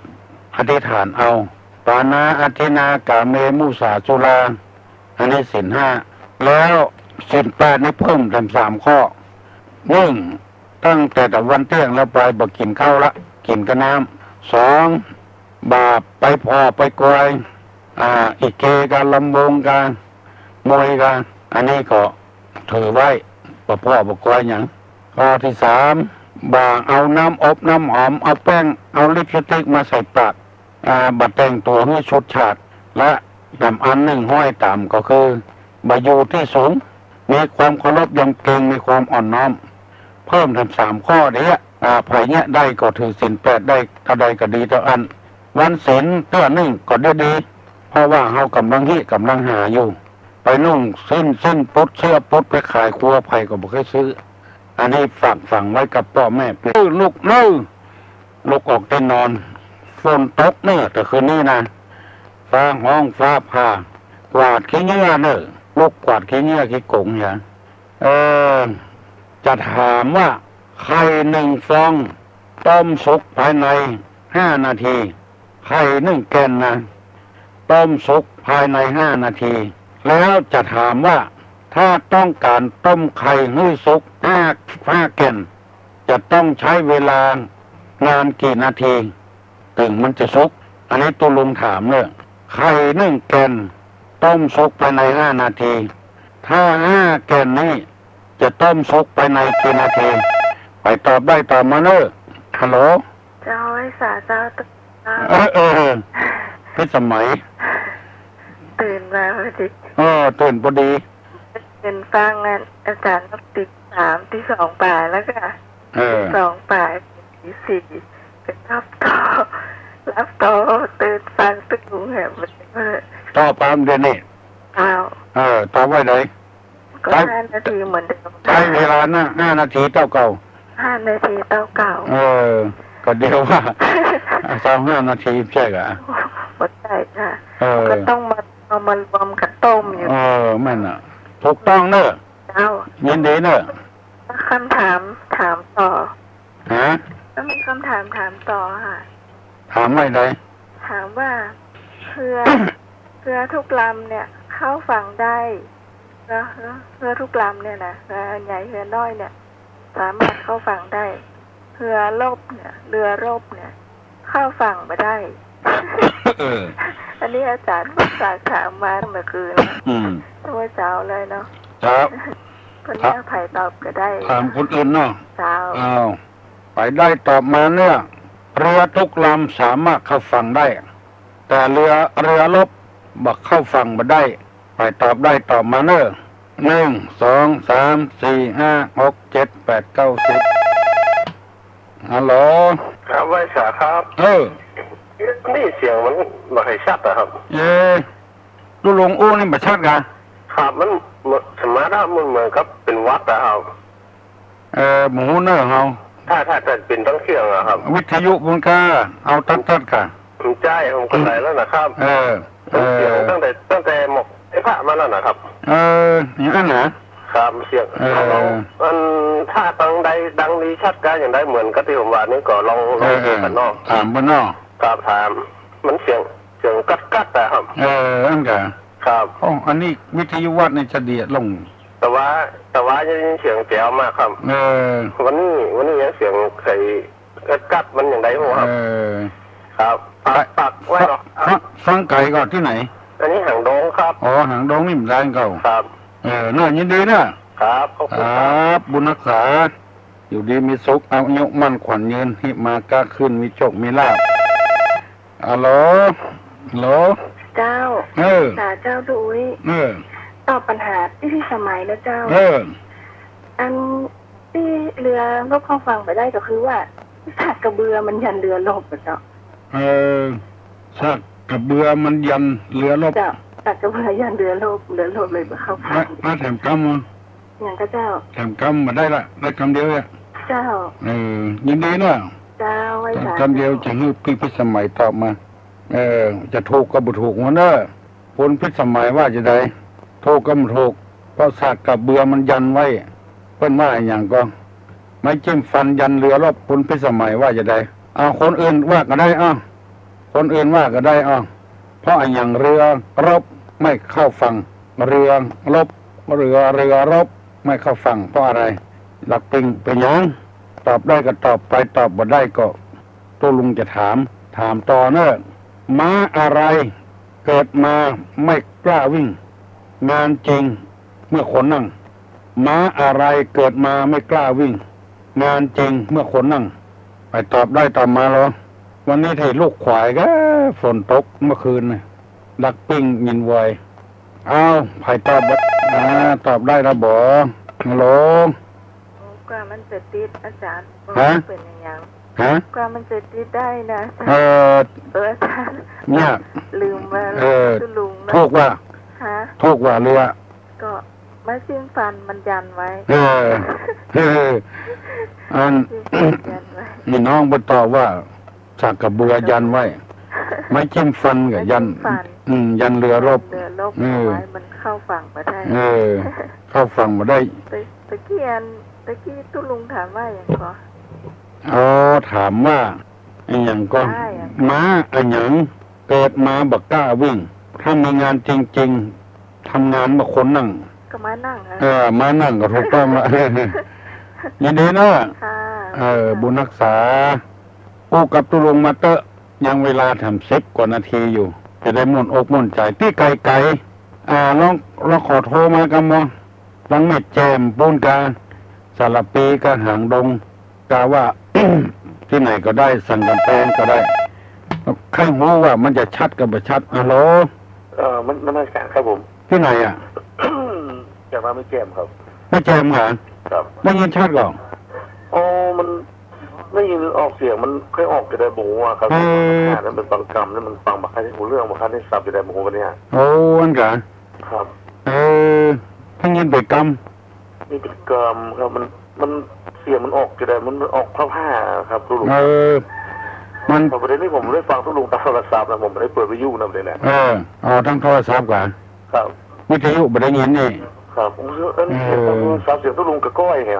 อธิษฐานเอาปานาอธินากาเมมุสาสุราอันนี้ศีล5แล้วศีล8นี่เพิ่มเป็น3ข้อ1ตั้งแต่วันเที่ยงแล้วไปบ่กินข้าวละกินกับน้ำ2บาปไปพอไปกอยอีกเกการลำวงการมวยการอันนี้ก็ถือไว้บ่พ่อบ่กอยหยังข้อที่3บาเอาน้ำอบน้ำหอมเอาแป้งเอาลิปสติกมาใส่ปากบัดแต่งตัวให้ชุดฉาดและอันหนึ่งห้อยต่ำก็คือบาอยู่ที่สูง มีความเคารพยำเกรงมีความอ่อนน้อมเพิ่มทำ3 ข้อเดียวไผ่เนี่ยได้ก็ถือศีล8ได้เท่าใดก็ดีเท่าอันวันศีลเตื้อนึ่งก็ได้ดีเพราะว่าเฮากำลังกำลังหาอยู่ไปนุ่งสิ้นปุ๊ดเสื้อปุ๊ดไปขายครัวไผ่ก็บ่เคยซื้ออันนี้ฝากฝังไว้กับพ่อแม่ลูกลูกออกเต้นนอนฝนตกเนี่ยแต่คืนนี้นะฟ้าห้องฟ้าผ่ากวาดขี้เหงื่อเนี่ยลูกกวาดขี้เหงื่อขี้กงอย่างจะถามว่าไข่1 ฟองต้มสุกภายใน5 นาทีไข่1 แกนนะต้มสุกภายใน5 นาทีแล้วจะถามว่าถ้าต้องการต้มไข่ให้สุก5 แกนจะต้องใช้เวลานานกี่นาทีถึงมันจะสุกอันนี้ตัวลุงถามเนี่ยไข่1 แกนต้มสุกภายใน5 นาทีถ้า5 แกนนี้จะต้มสุกภายในกี่นาทีไปตอบได้ตอบมาเนอะฮัลโหลเจ้าไอ้สาเจ้าพี่สมัยตื่นมาพอดีตื่นพอดีเป็นฟังงานอาจารย์ตี 3 ตี 2 ป่ายแล้วก็2 ป่ายตี 4เป็นรับต่อตื่นฟังตึกหูแหบต่อปามเดือนนี้ต่อไว้ไหนก็5 นาทีเหมือนเดิมใช้เวลานะ5 นาทีเท่าเก่า5 นาทีเท่าเก่าก็เดียวว่า5 นาทีใช่กะไม่ใช่ค่ะก็ต้องมารวมกับต้มอยู่แม่นอ่ะถูกต้องเนอะยินดีเนอะคำถามต่อฮะต้องมีคำถามต่อค่ะถามไม่ได้ถามว่าเรือทุกลำเนี่ยเข้าฝั่งได้เรือทุกลำเนี่ยนะเรือใหญ่เรือน้อยเนี่ยสามารถเข้าฝั่งได้เรือรบเนี่ยเข้าฝั่งมาได้อันนี้อาจารย์ฝากถามมาเมื่อคืนตัวเช้าเลยเนาะครับคนนี้ไผ่ตอบก็ได้ถามคนอื่นเนาะเช้าไปได้ตอบมาเนี่ยเรือทุกลำสามารถเข้าฝั่งได้แต่เรือรบบักเข้าฝั่งมาได้ไปตอบได้ตอบมาเนอะ1 2 3 4 5 6 7 8 9 10ฮัลโหลครับไว้สาครับนี่เสียงมันไม่ค่อยชัดนะครับลูกหลวงอู้นี่ไม่ชัดกันครับมันสมาร์ทมันเหมือนกับเป็นวัดนะครับหมูเนอร์เฮาถ้าเป็นทั้งเครื่องอะครับวิทยุมันก็เอาตัดกันใช่ผมก็ได้แล้วนะครับเสียงตั้งแต่หมกไอ้พระมาแล้วนะครับอย่างนั้นนะครับเสียงมันถ้าดังนี้ชัดกันอย่างไรเหมือนกับที่ผมว่านี่ก็ลองดูกันนอกถามบ้านนอกครับถามมันเสียงกัดแต่ครับอันกันครับอันนี้วิทยุวัดในจะเดียดลงแต่ว่ายังเสียงแจ๋วมากครับวันนี้ยังเสียงไข่กัดมันอย่างไรหัวครับปักไว้หรอฟังไก่ก่อนที่ไหนอันนี้หางดงครับหางดงนี่มันแรงเก่าครับน่ายินดีนะครับบุญรักษาอยู่ดีมีสุขเอายกมั่นขวัญยืนหิมาก้าขึ้นมีโชคมีลาภฮัลโหลเจ้าเจ้าดุยตอบปัญหาที่สมัยแล้วเจ้าอันที่เรือรบเข้าฝั่งไปได้ก็คือว่าสัตว์กระเบือมันยันเรือรบเจ้าสัตว์กระเบือมันยันเรือรบสัตว์กระเบือยันเรือรบเลยเข้าฝั่งมาแถมกำมาอย่างก็เจ้าแถมกำมาได้ละได้กำเดียวเนี่ยเจ้ายินดีนะเจ้าไว้สาคำเดียวจะให้พี่พิสมัยตอบมาจะถูกก็บ่ถูกมันเนอะผลพิสมัยว่าจะได้ถูกก็บ่ถูกเพราะสัตว์กับเบือมันยันไว้เพิ่นว่าอย่างก็ไม่จิ้มฟันยันเรือรบผลพิสมัยว่าจะได้คนอื่นว่าก็ได้คนอื่นว่าก็ได้เพราะอย่างเรือรบไม่เข้าฝั่งเรือรบรบไม่เข้าฝั่งเพราะอะไรหลักปิงเป็นยังตอบได้ก็ตอบไปตอบบ่ได้ก็ตัวลุงจะถามต่อเนอะม้าอะไรเกิดมาไม่กล้าวิ่งงานจริงเมื่อคนนั่งม้าอะไรเกิดมาไม่กล้าวิ่งงานจริงเมื่อคนนั่งไปตอบได้ตอบมาหรอวันนี้ที่ลูกขวายก็ฝนตกเมื่อคืนดักปิ้งยินไวไผ่ตอบ ตอบได้แล้วบอฮัลโหลกว่ามันจะติดอาจารย์เป็นอย่างยังกว่ามันจะติดได้นะอาจารย์เนี่ยลืมว่าลุงโทษว่าเรือก็ไม่สิ้นฟันมันยันไว้อันนี่น้องมาตอบว่าสักกับเบือยันไว้ไม่จิ้มฟันกับยันยันเรือรบไว้มันเข้าฝั่งมาได้เข้าฝั่งมาได้ตะกี้ตุลุงถามว่าอย่างก็ถามว่าอย่างก็ม้าอย่างเกิดมาบักกล้าวิ่งถ้ามีงานจริงๆทำงานมาคนนั่งก็มานั่งมานั่งก็ถูกต้องละยินดีนะบุญรักษากู้กับตุลุงมาเตอะยังเวลาทำ10 กว่านาทีอยู่จะได้มุ่นอกมุ่นใจที่ไกลลองขอโทรมากันมั้งลังแม่แจมปูนกาสารปีกาหางดงกาว่า ที่ไหนก็ได้สั่งกันแปลงก็ได้ใครรู้ว่ามันจะชัดกับไม่ชัดฮัลโหลมันไม่แข็งครับผมที่ไหนจากมาไม่แจมครับไม่แจมเหรอครับไม่ยินชัดก่อนมันไม่ยินออกเสียงมันค่อยออกจะได้บูว่าครับนั่นเป็นบางกรรมนั่นมันฟังบางครั้งที่หูเรื่องบางครั้งที่สับจะได้บูกันเนี่ยอันกันครับทั้งยินไปกรรมนี่เป็นกรรมครับมันเสียงมันออกจะได้มันออกผ้าครับทุลุงมันประเด็นนี้ผมได้ฟังทุลุงตามโทรศัพท์นะผมไม่ได้เปิดวิทยุนะเลยนะทั้งโทรศัพท์กันครับวิทยุไม่ได้ยินนี่ครับผมเสียงทุลุงกับก้อยไง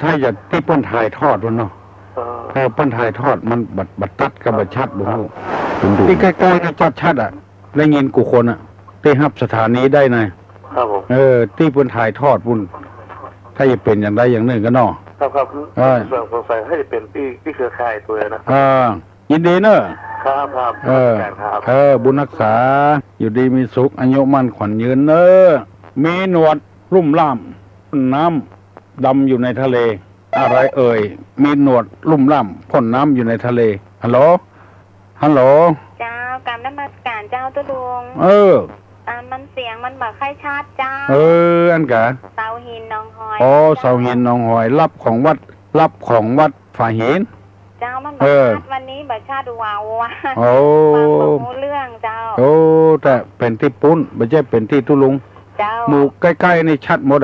ถ้าอยากที่ป้นถ่ายทอดมันเนาะป้นถ่ายทอดมันบัดตัดกับบัดชัดบุที่ใกล้ๆก็ชัดได้ยินกูคนที่ฮับสถานีได้ไงครับผมที่ป้นถ่ายทอดบุญถ้าจะเป็นอย่างใดอย่างหนึ่งก็นอครับสงสัยให้เป็นที่เครือข่ายตัวนะยินดีเนอะครับบุญรักษาอยู่ดีมีสุขอายุมั่นขวัญยืนเนอะมีหนวดรุ่มล่ามน้ำดำอยู่ในทะเลอะไรมีหนวดลุ่มล่ำพ่นน้ำอยู่ในทะเลฮัลโหลเจ้ากรรมนมัสการเจ้าตุลุงมันเสียงมันบอกให้ชัดเจ้าอันกะเสาหินน้องหอยเสาหินน้องหอยรับของวัดฝ่ายหินเจ้ามันบอกชัดวันนี้บอกชัดวาวฟังเรื่องเจ้าแต่เป็นที่ปุ้นไม่ใช่เป็นที่ตุลุงเจ้าหมู่ใกล้ๆนี่ชัดหมด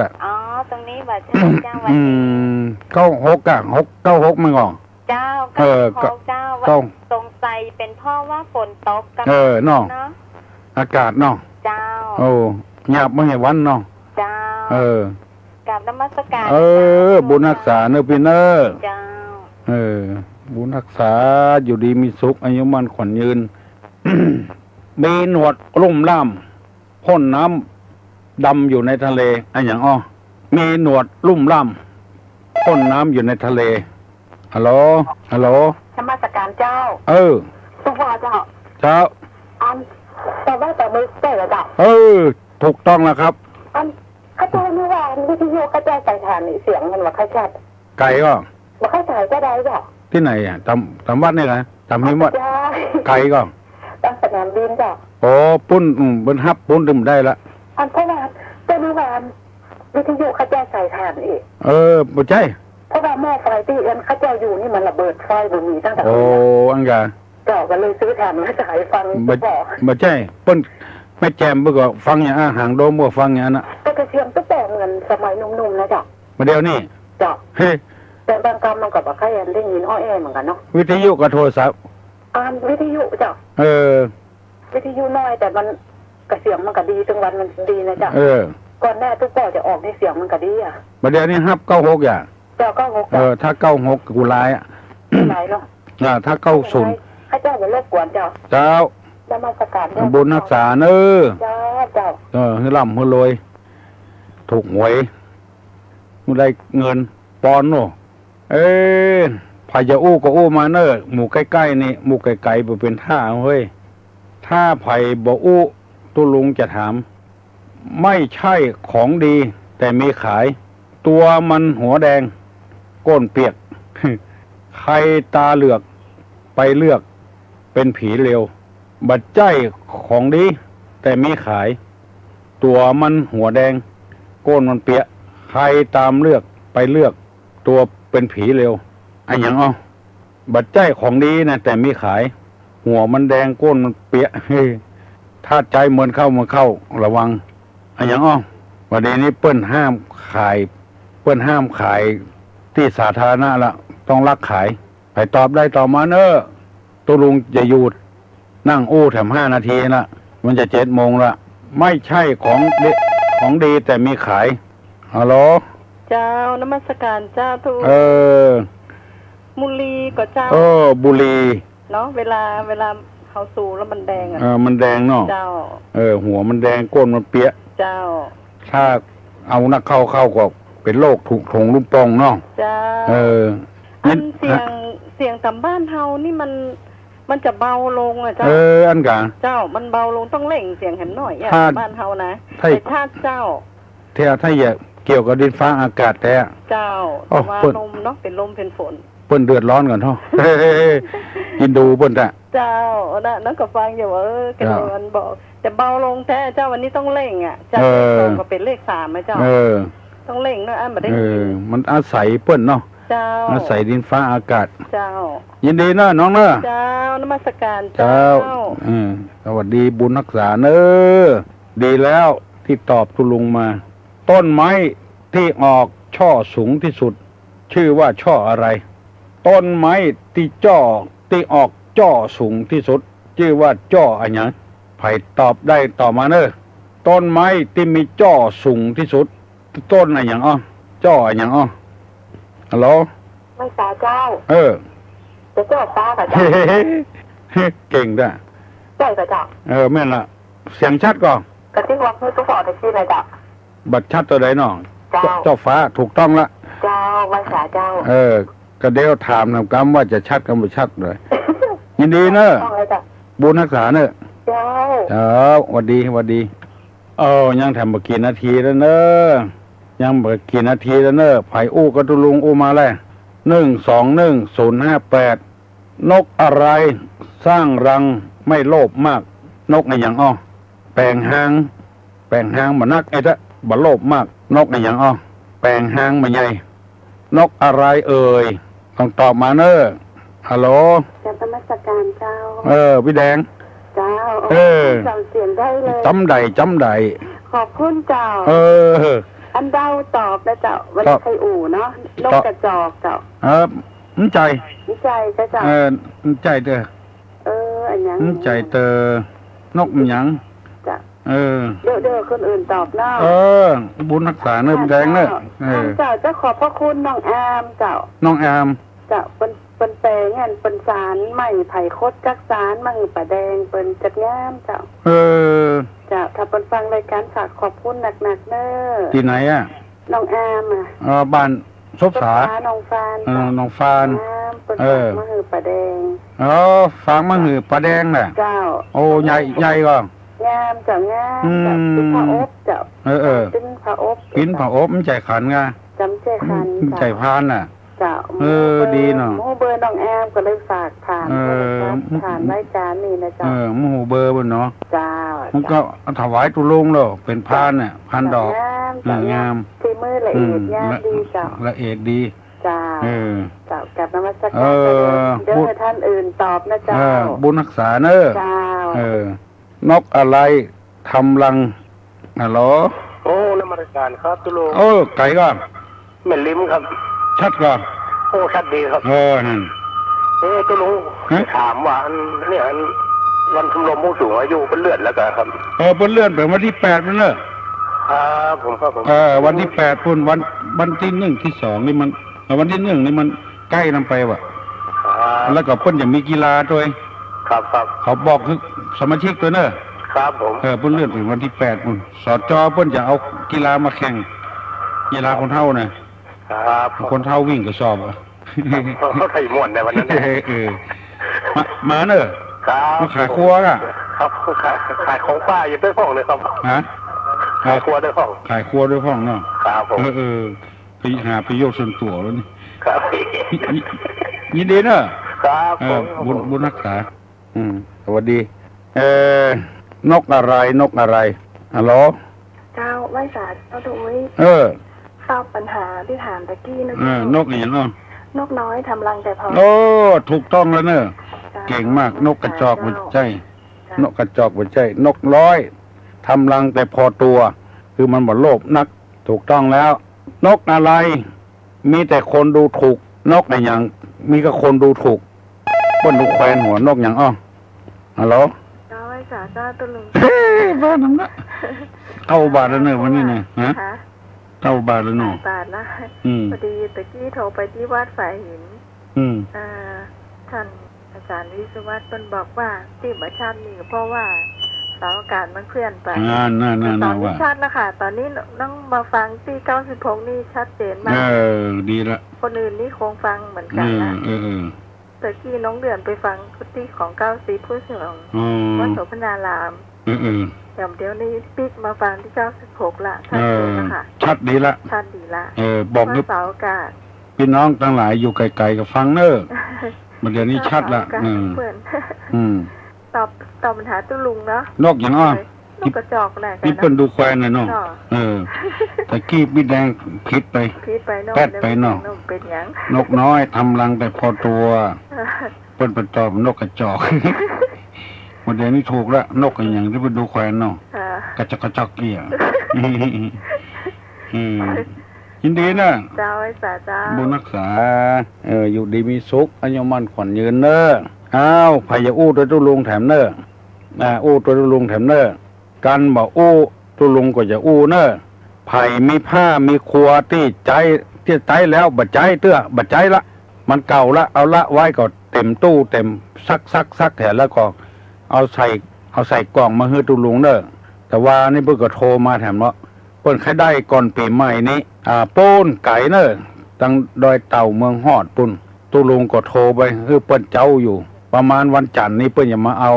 ตรงนี้บอกชัดเจ้าวันนี้96มันก่อนเจ้าเจ้าตรงใจเป็นพ่อว่าฝนตกกันเนาะอากาศเนาะเจ้าหยาบไม่ให้วันเนาะเจ้ากับนมัสการบุญรักษาเนอพี่เนอเจ้าบุญรักษาอยู่ดีมีสุขอายุมั่นขวัญยืน มีหนวดรุ่มล่ำพ่นน้ำดำอยู่ในทะเลอย่างมีหนวดลุ่มล่ำพ่นน้ำอยู่ในทะเลฮัลโหลนมัสการเจ้าสุภาเจ้าแต่ว่าแต่มือเตะเจ้าถูกต้องแล้วครับข้าเจ้าเมื่อวานวิทยุข้าเจ้าใส่ฐานเสียงมันว่าข้าชัดไก่ก็ข้าใส่ก็ได้เจ้าที่ไหนตำวัดนี่นะตำให้วัดไก่ก็ตั้งสนามบินเจ้าปุ้นบนฮับปุ้นดื่มได้ละเพราะว่าแต่เมื่อวานวิทยุข้าเจ้าใส่ฐานอีกบ่ใช่เพราะว่าหม้อไฟที่ข้าเจ้าอยู่นี่มันระเบิดไฟบนมีตั้งแต่อังกาเจ้าก็เลยซื้อฐานมาฉายฟังบ่ใช่ปุ้นไม่แจมเมื่อก่อนฟังอย่างหางโดมเมื่อฟังอย่างนั้นก็กระเทียมก็แต่เงินสมัยนุ่มๆนะจ๊ะมาเดี๋ยวนี้จ๊ะแต่บางคำมันกับใครได้ยินอ้อแอเหมือนกันเนาะวิทยุกับโทรศัพท์วิทยุจ๊ะวิทยุน้อยแต่มันกระเสียงมันก็ดีจังวันมันดีนะจ๊ะก่อนแน่ทุกก่อจะออกในเสียงมันก็ดีมาเดี๋ยวนี้ฮับ96อย่างเจ้า96ถ้า96กูลายลายเนาะถ้า90ข้าเจ้าจะเลิกกวนเจ้านมัสการบุญรักษาเนอให้ร่ำให้รวยถูกหวยมึงได้เงินปอนโน่พายาอู้ก็อู้มาเนอหมู่ใกล้ๆนี่หมู่ไกลๆเป็นท่าเฮ้ยถ้าไผ่บ่อู้ตุลุงจะถามไม่ใช่ของดีแต่มีขายตัวมันหัวแดงก้นเปียก ใครตาเหลือกไปเลือกเป็นผีเร็วบัดใจของดีแต่มีขายตัวมันหัวแดง ก้นมันเปียใครตามเลือกไปเลือกตัวเป็นผีเร็วไอ้หยังอ้อบัดใจของดีนะแต่มีขายหัวมันแดงก้นมันเปียเฮ้ยถ้าใจเหมือนเข้าระวังไอ้หยังอ้อวันนี้เปิ้นห้ามขายที่สาธารณะละต้องลักขายไปตอบได้ต่อมาตัวลุงจะหยุดนั่งอู้แถม5 นาทีละมันจะ7 โมงละไม่ใช่ของดีแต่มีขายฮัลโหลเจ้านมัสการเจ้าทุกบุรีก็เจ้าบุรีเนาะเวลาเขาสูแล้วมันแดงมันแดงเนาะเจ้าหัวมันแดงก้นมันเปียเจ้าถ้าเอานักเข้าก็เป็นโรคถูกถงลุ่มปองเนาะเจ้าอันเสียงตามบ้านเฮานี่มันจะเบาลงอ่ะเจ้าอันกะเจ้ามันเบาลงต้องเล่งเสียงแหมหน่อยอ่ะบ้านเฮานะแต่ถ้าเจ้าถ้าอย่าเกี่ยวกับดินฟ้าอากาศแต่เจ้าว่าลมเนาะเป็นลมเป็นฝนเปิ้นเดือดร้อนก่อนเนาะกินดูเปิ้นเจ้านั่นก็ฟังอยู่ว่ากันมันบอกแต่เบาลงแท้เจ้าวันนี้ต้องเร่งอ่ะเจ้าก็เป็นเลข3มั้ยเจ้าต้องเร่งด้วยบ่ได้มันอาศัยเปิ้นเนาะเจ้าอาศัยดินฟ้าอากาศเจ้ายินดีเนาะน้องเนาะเจ้านมัสการเจ้าสวัสดีบุญรักษาดีแล้วที่ตอบตุลุงมาต้นไม้ที่ออกช่อสูงที่สุดชื่อว่าช่ออะไรต้นไม้ที่ออกจ่อสูงที่สุดชื่อว่าจ่ออะไรนะไผ่ตอบได้ต่อมาต้นไม้ที่มีจ่อสูงที่สุดต้นอะไรอย่างจ่ออะไรอย่างฮัลโหลไม่สาเจ้าจะจ่อฟ้ากับเจ้าเก่งด้วยใช่กับเจ้าแม่นละเสียงชัดก่อนกระติ้งวักเพื่อตัวบอกได้ชื่ออะไรเจ้าบัดชัดตัวใดน้องเจ้าฟ้าถูกต้องละเจ้าไม่สาเจ้ากระเดียวถามนำกรรมว่าจะชัดกันไม่ชัดเลยยินดีบุญรักษาเจ้าหวัดดียังทำมากี่นาทีแล้วยังมากี่นาทีแล้วไผ่อู้กระตุลุงอู้มาแล้ว121058นกอะไรสร้างรังไม่โลภมากนกในอย่างแปลงหางมานักไอ้ตะบ่โลภมากนกในอย่างแปลงหางมาใหญ่นกอะไรเอ่ยต้องตอบมาฮัลโหลจะนมัสการเจ้าพี่แดงเจ้าจำเสียงได้เลยจำใดขอบคุณเจ้าอันเดาตอบนะเจ้าวันนี้ใครอู่เนาะนกกระจอกเจ้าน้ำใจเจ้าน้ำใจเด้ออันยังน้ำใจเตอนกมันยังจ้ะเดี๋ยวคนอื่นตอบเนาะบุญรักษาพี่แดงเจ้าขอบพระคุณน้องแอมเจ้าน้องแอมเจ้าเป็นแปลงงานเป็นสารใหม่ไผ่คดจักสารมังป่าแดงเป็นจัดงามเจ้าเจ้าถ้าเป็นฟังรายการฝากขอบคุณหนักที่ไหนน้องแอมบ้านซบสาน้องฟานเป็นมะหือป่าแดงฟังมะหือป่าแดงน่ะเจ้าโอ้ใหญ่ก่อนงามเจ้างามกินผ้าอบเจ้ากินผ้าอบมันใจขันไงจำใจขันใจพานน่ะเจ้าดีเนาะมูเบอร์น้องแอมก็เลยฝากผ่านรายการนี่นะเจ้ามูเบอร์บนเนาะเจ้ามันก็ถวายตุลุงเนาะเป็นพานเนี่ยพานดอกงามฝีมือละเอียดงามดีเจ้าละเอียดดีเจ้าเจ้ากับนมัสการเดี๋ยวท่านอื่นตอบนะเจ้าบุญรักษาเจ้านกอะไรทำรังฮัลโหลนมัสการครับตุลุงไก่ก่อนแม่ลิ้มครับชัดก่อนชัดดีครับนั่นตุลุงถามว่าเนี่ยวันชมรมผู้สูงอายุเป็นเลื่อนแล้วกันครับเป็นเลื่อนไปวันที่8นั่นเลยครับผมวันที่8พุ่นวันที่1ที่2นี่มันวันที่1นี่มันใกล้นำไปว่ะแล้วก็เพิ่นจะมีกีฬาด้วยครับเขาบอกคือสมาชิกตัวครับผมเพิ่นเลื่อนไปวันที่8พุ่นสจเพิ่นจะเอากีฬามาแข่งกีฬาคนเฒ่าน่ะครับคนเฒ่าวิ่งกระสอบเขาไถ่ม่วนในวันนั้นมาครับมาขายครัวครับขายของป้าอยู่ด้วยห้องเลยครับขายครัวด้วยห้องเนาะครับผมไปหาประโยชน์ส่วนตัวแล้วนี่ครับยินดีนะครับบุญรักษาสวัสดีนกอะไรฮัลโหลเจ้า ไหว้ศาลเจ้าถูกไหมทราบปัญหาที่ถามตะกี้นะนกอย่างนั้นนกน้อยทำรังแต่พอโอ้ถูกต้องแล้วเนอะเก่งมากนกกระจอกหัวใจนกกระจอกหัวใจนกร้อยทำรังแต่พอตัวคือมันบ่โลภนักถูกต้องแล้วนกอะไรมีแต่คนดูถูกนกอะไรอย่างมีก็คนดูถูกป้นดูแควนหัวนกอย่างฮัลโหลเจ้าไอ้สาจ้าตุลุงบ้านนั่นนะเท่าบาทแล้วเนอะวันนี้เนี่ยฮะเท่าบาทแล้วเนอะบาทนะพอดีตะกี้โทรไปที่วัดฝ่ายหินท่านอาจารย์วิศวัตรเป็นบอกว่าที่ประชาตินี่เพราะว่าสาวอากาศมันเคลื่อนไปน่าตอนนี้ชัดแล้วค่ะตอนนี้ต้องมาฟังที่96นี่ชัดเจนมากดีละคนอื่นนี่คงฟังเหมือนกันนะตะกี้น้องเดือนไปฟังที่ของ94ผู้เสียงวัดโสพนารามเดี๋ยวนี้ปิกมาฟังที่96ละชัดเจนนะคะชัดดีละบอกว่าสาวอากาศพี่น้องทั้งหลายอยู่ไกลๆกับฟังเนอะมันเดี๋ยวนี้ชัดละตอบปัญหาตุลุงเนาะนกอย่างนกกระจอกแหละพี่เปิ้นดูแควนเลยเนาะตะกี้พี่แดงผิดไปแปดไปเนาะนกน้อยทำรังแต่พอตัวเปิ้นประตอบนกกระจอกวันเดี๋ยวนี้ถูกแล้วนกอย่างที่เปิ้นดูแควนเนาะกระจอกเกี่ยยินดีนะเจ้าไอ้สาเจ้าบุญรักษาอยู่ดีมีสุขอายุมั่นขวัญยืนเนอะอ้าวพายอู้ตัวตุลุงแถมเนอะอู้ตัวตุลุงแถมเนอะกันบอกอู้ตุลุงก็จะอู้เนอะไผ่มีผ้ามีครัวที่ใจแล้วบัดใจเตื้อบัดใจละมันเก่าละเอาละไว้ก็เต็มตู้เต็มซักแถมแล้วก็เอาใส่กล่องมาให้ตุลุงเนอะแต่ว่านี่เพิ่งก็โทรมาแถมเนาะเปิ้นใครได้ก่อนปีใหม่นี้ปูนไก่เนอะตั้งดอยเต่าเมืองฮอดปุ่นตุลุงก็โทรไปเปิ้นเจ้าอยู่ประมาณวันจันทร์นี้เปิ้นอย่ามาเอา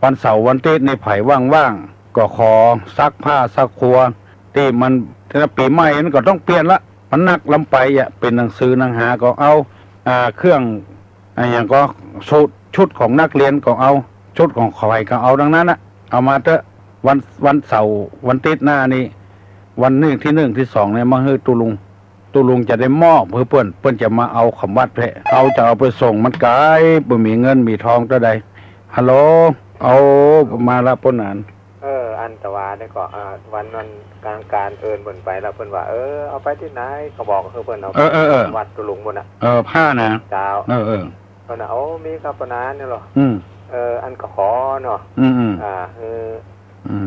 วันเสาร์วันอาทิตย์ในไผ่ว่างๆก็ขอซักผ้าซักครัวที่มันถ้าปีใหม่นั้นก็ต้องเปลี่ยนละมันหนักลำไปเป็นหนังสือหนังหาก็เอาเครื่องอย่างก็ชุดของนักเรียนก็เอาชุดของข่อยก็เอาดังนั้นนะเอามาเถอะวันเสาร์วันอาทิตย์หน้านี้วันที่1ที่2เนี่ยมาให้ตุลุงจะได้มอบเพื่อเปิ้นจะมาเอาคำวัดเพเอาจะเอาไปส่งมันไกลบ่มีเงินมีทองเท่าใดฮัลโหลเอามาละป้นนานอันตวาเนี่ยก็วันการเอินเพิ่นไปแล้วเพิ่นว่าเอาไปที่ไหนก็บอกเพิ่นเอาวัดตุลุงบ่น่ะผ้านะเจ้าเพิ่นน่ะมีครับปนานเนี่ยหรออันก็ขอเนาะ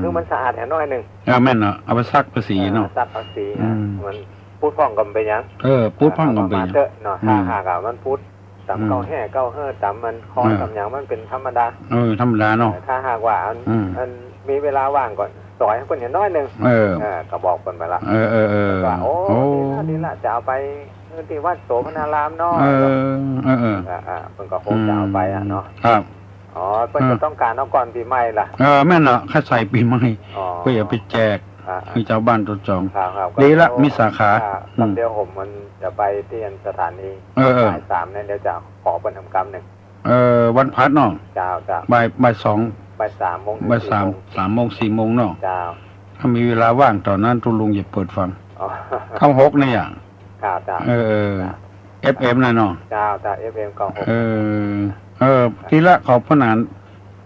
คือมันสะอาดแค่น้อยนึงแม่นเนาะเอาไปซักภาษีเนาะซักภาษีมันพูดพ้องกันไปยังพูดพ้องกันไปเตอะเนาะหากมันพูดตำเก้าแห่เก้าเฮ่อตำมันคอยตำอย่างมันเป็นธรรมดาธรรมดาเนาะถ้าหากว่าอันมีเวลาว่างก่อนสอยให้คนอย่างน้อยนึงก็บอกคนไปละว่าโอ้นี่ละจะเอาไปที่วัดโสพนารามเนาะเพิ่นก็คงจะเอาไปเนาะอ๋อเพิ่นจะต้องการเอาก่อนปีใหม่ล่ะแม่นเนาะค่าใส่ปีใหม่เพื่อจะไปแจกมีเจ้าบ้านตัวจองดีละมีสาขาเดี๋ยวผมมันจะไปที่สถานีบ่าย3เนี่ยเดี๋ยวจะขอเพิ่นทำกรรมนึงวันพัดเนาะจ้าบ่าย2บ่าย3 โมงบ่าย3 โมง 4 โมงเนาะจ้าถ้ามีเวลาว่างตอนนั้นตุลุงอย่าเปิดฟังเข้า6เนี่ยจ้าFM น่ะเนาะจ้า FM ก็6ทีละขอบพระนาน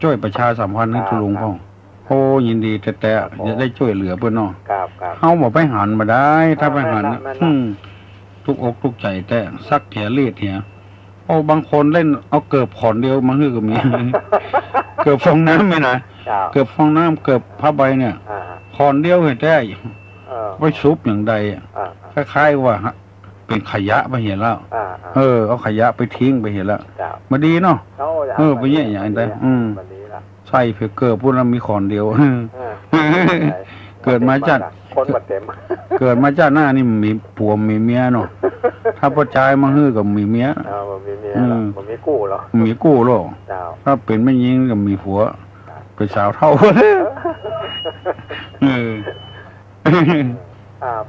ช่วยประชาสัมพันธ์ให้ตุลุงพ่อโอ้ยินดีแต่จะได้ช่วยเหลือเพิ่นเนาะเฮาบ่ไปหันมาได้ถ้าไปหันทุกอกทุกใจแต่ซักแผลเลียดเหียโอ้บางคนเล่นเอาเกือบขอนเดียวมาฮื้อก็มีเกือบฟองน้ำมั้ยนะเกือบฟองน้ำเกือบผ้าใบเนี่ยขอนเดียวเฮ็ดได้ไว้ซุปอย่างใดคล้ายๆว่าเป็นขยะไปเห็นแล้วเอาขยะไปทิ้งไปเห็นแล้วมาดีเนาะไปแย่อย่างใดใช่เพื่อเกิดพวกนั้นมีขอนเดียวเกิดมาจากคนบัดเต็มเกิดมาจากหน้านี่มีผัวมีเมียเนาะถ้าพ่อชายมาฮื้อกับมีเมียมีเมียบ่มีกู้หรอมีกู้หรอถ้าเป็นไม่ยิงกับมีผัวเป็นสาวเท่า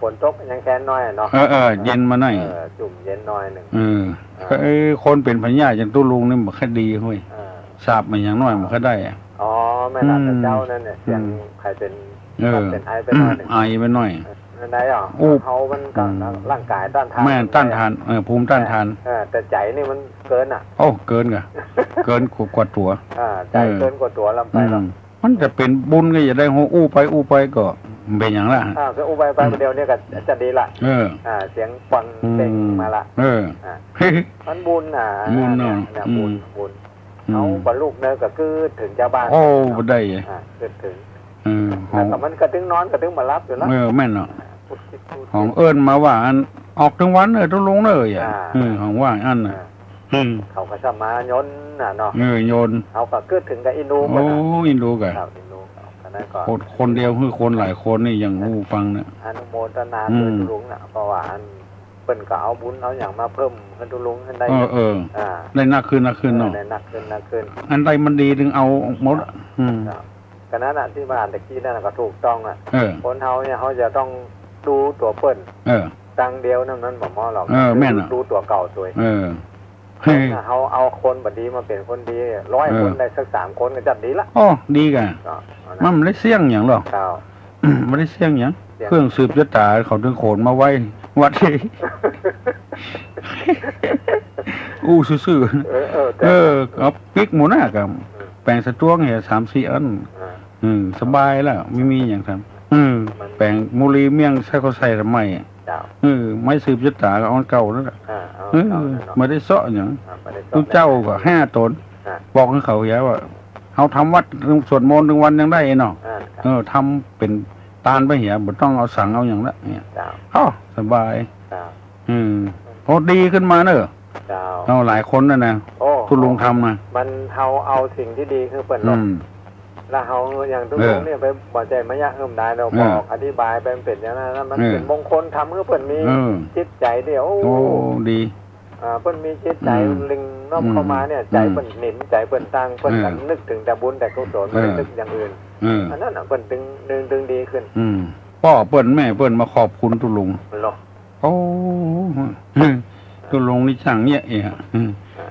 ฝนตกยังแค่น้อยเนาะเย็นมาหน่อยจุ่มเย็นน้อยนึงคนเป็นพญาอย่างตู้ลุงนี่บ่ค่อยดีเฮ้ยทราบมันอย่างน้อยบ่ค่อยได้อ๋อแม่นเจ้านั่นเนี่ยเสียงใครเป็น เป็นไอไปหน่อย ไอไปหน่อยนั่นได้หรอเขามันก็ร่างกายต้านทานแม่ต้านทานภูมิต้านทานแต่ใจนี่มันเกินอ่ะโอ้เกินกะเกินกว่าตัวใจเกินกว่าตัวลำไปหรอมันจะเป็นบุญก็อย่าได้หัวอู้ไปก็เป็นอย่างละก็อู้ไปเดียวเนี่ยก็จะดีละเสียงปังเป่งมาละมันบุญบุญเนาะบุญเขาบรรลุเนื้อก็คือถึงเจ้าบ้านโอ้ได้เกิดถึงแต่มันกระตึงนอนกระตึงมารับอยู่แล้วแม่นเนาะของเอิญมาว่าอันออกทั้งวันต้องลงเลยของว่าอันเขาก็จะมาโยนเนาะโยนเขาก็เกิดถึงกับอินโดโอ้อินโดกันคนเดียวคือคนหลายคนนี่อย่างงูฟังเนี่ยอนุโมทนาด้วยทุลุงนะเพราะว่าอันเป็นก็เอาบุญเอาอย่างมาเพิ่มให้ทุลุงให้ได้ได้นักขึ้นเนาะได้นักขึ้นอันใดมันดีถึงเอาหมดขณะนั้นที่บ้านตะกี้นั่นก็ถูกต้องคนเฮาเนี่ยเขาจะต้องดูตัวเปิ้นตังเดียวนั้นบ่มอหรอกดูตัวเก่าตัวเขาเอาคนบดีมาเป็นคนดี100 คนได้สัก3 คนก็จัดดีละอ๋อดีกันมันไม่ได้เสี่ยงอย่างหรอกไม่ได้เสี่ยงอย่างเครื่องสืบชะตาเขาถึงโขนมาไว้วัดที่ซื่อเอาปิกหมูหน้ากับแปลงสะจ้วงเนี่ย3-4 อันสบายแล้วไม่มีอย่างทำแปลงมูลีเมี่ยงใส่เขาใส่ทำไมไม่สืบชะตาก็เอาเก่าแล้วไม่ได้เสาะอย่างตู้เจ้าก็5 ตนบอกให้เขาอย่าว่าเขาทำวัดสวดมนต์1 วันยังได้เนาะทำเป็นตาลไปเหี้ยบ่ต้องเอาสั่งเอาอย่างละเนี่ยสบายพอดีขึ้นมาเนอะเอาหลายคนนะทุลุงทำนะมันเอาสิ่งที่ดีคือเปิดลมแล้วเขาอย่างทุลุงเนี่ยไปบ่ใจมายะได้เราบอกอธิบายไปเป็นอย่างนั้นมันเป็นมงคลทำเพื่อเปิดมีจิตใจเดียวโอ้ดีเปิ้นมีจิตใจลิงน้อมเข้ามาเนี่ยใจเปิ้นหนิมใจเปิ้นตั้งเปิ้นนึกถึงแต่บุญแต่กุศลไม่นึกอย่างอื่นอันนั้นน่ะเปิ้นดึงดีขึ้นพ่อเปิ้นแม่เปิ้นมาขอบคุณตุลุงโอ้ตุลุงนี่ช่างเนี่ย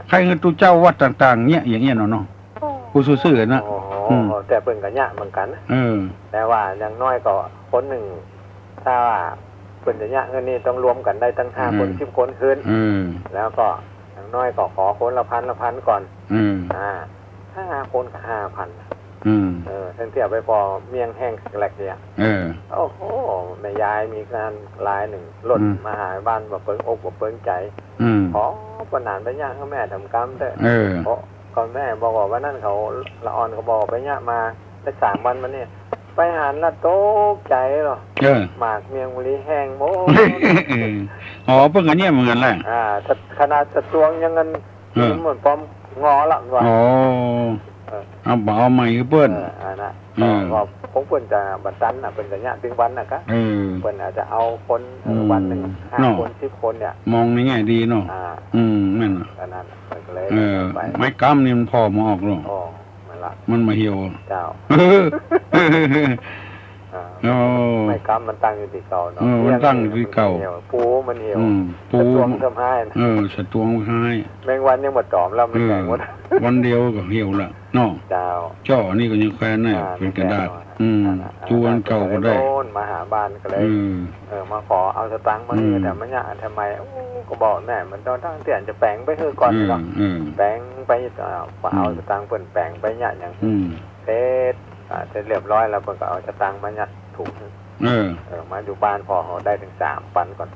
ใครคือตุเจ้าวัดต่างๆเนี่ยอย่างเงี้ยเนาะผู้ซื่อๆนะแต่เปิ้นก็ยะเหมือนกันแต่ว่าอย่างน้อยก็คนหนึ่งถ้าเปิ้นจะยะเงินนี่ต้องรวมกันได้ตั้ง5 คน10 คนขึ้นแล้วก็อย่างน้อยก็ขอคนละพันก่อน5 คนก็ 5,000ทั้งเที่ยวไปพอเมียงแห้งแหลกเนี่ยโอ้โหแม่ยายมีการลายหนึ่งรถมาหาบ้านบ่เปิ้งอกบ่เปิ้งใจขอปนานไปยะเขาแม่ทำกรรมเด้อเพราะก่อนแม่บอกว่านั่นเขาละอ่อนเขาบอกไปยะมาได้3 วันมาเนี่ยไปหาละโต๊ะใจหรอหมากเมียงบุรีแห้งโมเพิ่งอันนี้เหมือนกันแหละขนาดสะตวงยังเงินเหมือนปอมงอละว่ะเอาใหม่เปิ้นก็ผมเปิ้นจะบัดตันเป็นระยะถึงวันนะครับเปิ้นอาจจะเอาคนวันหนึ่ง5 คน10 คนเนี่ยมองในแง่ดีเนาะแม่นขนาดเลยไม้กำนี่มันพอมาออกหรอมันมาเหี่ยวเจ้าไม่กำมันตั้งอยู่ที่เก่าเนาะมันตั้งอยู่ที่เก่าปูมันเหี่ยวปูมันทำให้สะตวงให้แมงวันยังหมดจอมแล้วมันแข็งหมดวันเดียวก็เหี่ยวละเนาะจ่อนี่ก็ยังแควนน่ะเป็นกระดาษจวนเก่าก็ได้มาหาบ้านก็เลยมาขอเอาสตังค์มาแต่มันยะทำไมก็บอกแม่มันต้องเตือนจะแปลงไปคือก่อนเนาะแปลงไปเอาสตังค์เปิ่นแปลงไปยะอย่างเสร็จเรียบร้อยแล้วเปิ่นก็เอาสตังค์มายัดถุงมาอยู่บ้านพอเขาได้ถึง3 ปันก่อน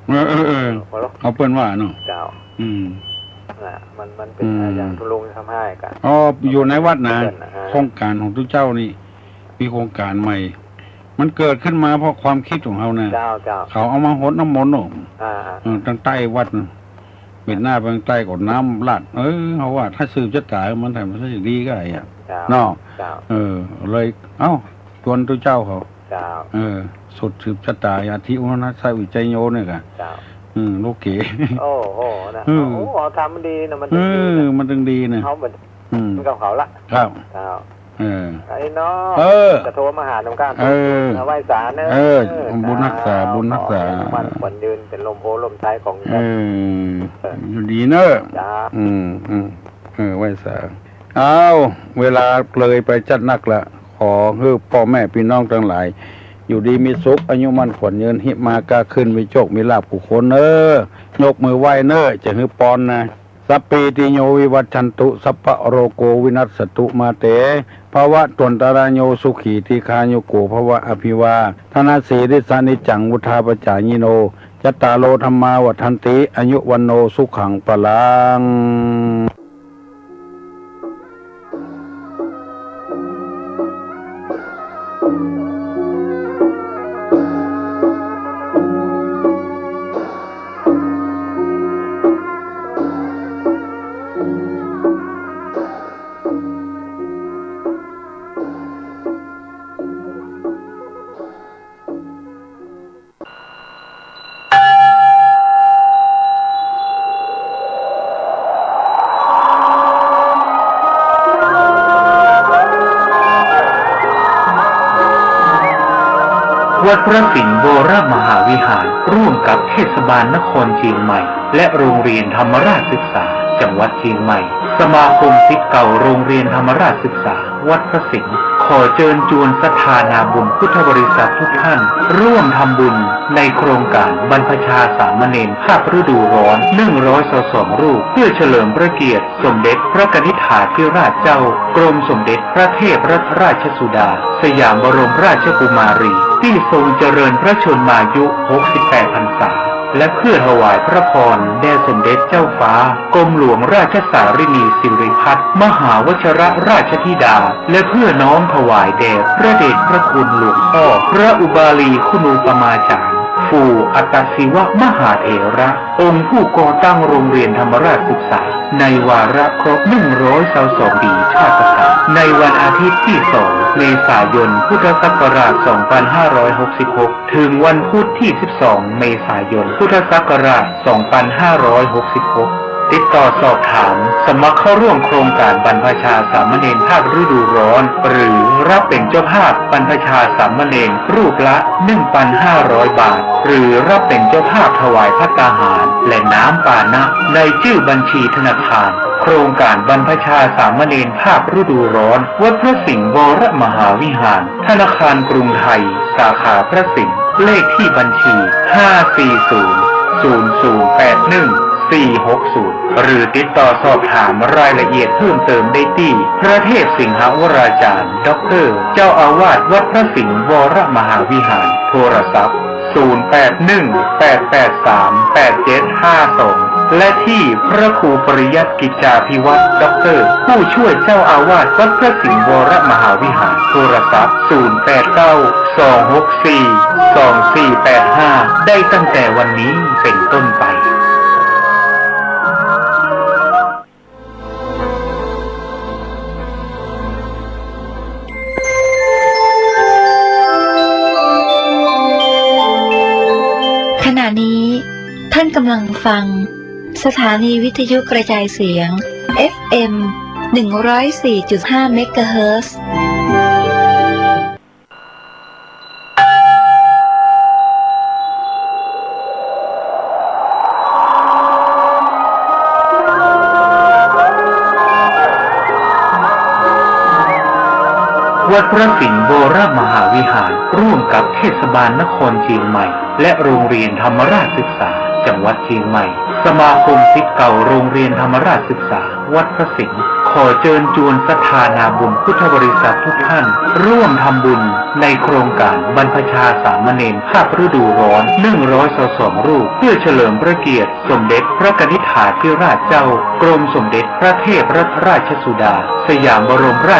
เอาเปิ้นว่าเนาะเจ้ามันเป็นอย่างทุลุงทำให้กันอยู่ในวัดนะโครงการของทุกเจ้านี่มีโครงการใหม่มันเกิดขึ้นมาเพราะความคิดของเขานะเขาเอามาหดน้ำมนต์ตั้งใต้วัดเป็นหน้าบางใต้กดน้ำลาดเขาว่าถ้าสืบชะตามันทำมันจะดีก็อะไรเนาะเลยชวนทุกเจ้าเขาสุดสืบชะตาอาทิอุณนัสวิจัยโยเนี่ยกันลูกเก๋โอ้โหนะทำมันดีนะมันถึงดีนะเขาเหมือนมันกับเขาละครับไอ้น้องจะโทรมาหาตรงกลางไหว้ศาลเนอะบุญรักษามันควรยืนเป็นลมโพลมไทยของอยู่ดีเนอะไหว้ศาลเวลาเลยไปจัดนักละขอให้พ่อแม่พี่น้องทั้งหลาย อยู่ดีมีสุขอายุมันขวัญยืนหิมากาขึ้นมีโชคมีลาภผู้คนยกมือไหว้จะหือปอนนะสัพปีติโยวิวัชชันตุสัพพะโรโกวินัสสตุมาเตภาวะตวนตารโยสุขีทีคาโยโกภาวะอภิวาธนาสีริสานิจังวุธาปจายิโนจัตตาโลธรรมาวัฏันติอายุวันโนสุขังปะลังวัดพระสิงห์โบรมหาวิหารร่วมกับเทศบาลนครเชียงใหม่และโรงเรียนธรรมราชศึกษาจังหวัดเชียงใหม่สมาคมศิษย์เก่าโรงเรียนธรรมราชศึกษาวัดพระสิงห์ขอเชิญชวนศรัทธานาบุญพุทธบริษัททุกท่านร่วมทำบุญในโครงการบรรพชาสามเณรภาคฤดูร้อน122รูปเพื่อเฉลิมพระเกียรติสมเด็จพระนิธิธิราชเจ้ากรมสมเด็จพระเทพรัตนราชสุดาสยามบรมราชกุมารีที่ทรงเจริญพระชนมายุ68 พรรษาและเพื่อถวายพระพรแด่สมเด็จเจ้าฟ้ากรมหลวงราชสารินีสิริพัฒน์มหาวชิรราชธิดาและเพื่อน้อมถวายแด่พระเดชพระคุณหลวงพ่อพระอุบาลีคุณูปมาจารย์ฟูอัตศิวะมหาเถระองค์ผู้ก่อตั้งโรงเรียนธรรมราชศึกษาในวาระครบ122 ปีชาติกาลในวันอาทิตย์ที่ 2 เมษายน พุทธศักราช 2566 ถึงวันพุธที่ 12 เมษายน พุทธศักราช 2566 ติดต่อสอบถามสมัครเข้าร่วมโครงการบรรพชาสามเณรภาคฤดูร้อนหรือรับเป็นเจ้าภาพบรรพชาสามเณรรูปละ 1,500 บาทหรือรับเป็นเจ้าภาพถวายภัตตาหารและน้ำปานะในชื่อบัญชีธนาคารโครงการบรรพชาสามเณรภาคฤดูร้อนวัดพระสิงห์วรมหาวิหารธนาคารกรุงไทยสาขาพระสิงห์เลขที่บัญชี 540-0081-460 หรือติดต่อสอบถามรายละเอียดเพิ่มเติมได้ที่พระเทพสิงหวราจารย์ด็อกเตอร์เจ้าอาวาสวัดพระสิงห์วรมหาวิหารโทรศัพท์ 0818838752 และที่พระครูปริยัติกิจจาภิวัตรด็อกเตอร์ผู้ช่วยเจ้าอาวาสวัดพระสิงห์วรมหาวิหารโทรศัพท์ 0892642485 ได้ตั้งแต่วันนี้เป็นต้นไปขณะนี้ท่านกำลังฟังสถานีวิทยุกระจายเสียง FM 104.5 เมกะเฮิรตซ์วัดพระสิงห์โบรมหาวิหารร่วมกับเทศบาลนครเชียงใหม่และโรงเรียนธรรมราชศึกษาจังหวัดเชียงใหม่สมาคมศิษย์เก่าโรงเรียนธรรมราชศึกษาวัดพระสิงห์ขอเชิญชวนศรัทธานาบุญพุทธบริษัททุกท่านร่วมทำบุญในโครงการบรรพชาสามเณรภาคฤดูร้อน122รูปเพื่อเฉลิมพระเกียรติสมเด็จพระนิธิธิราชเจ้ากรมสมเด็จพระเทพรัตนราชสุดาสยามบรมราช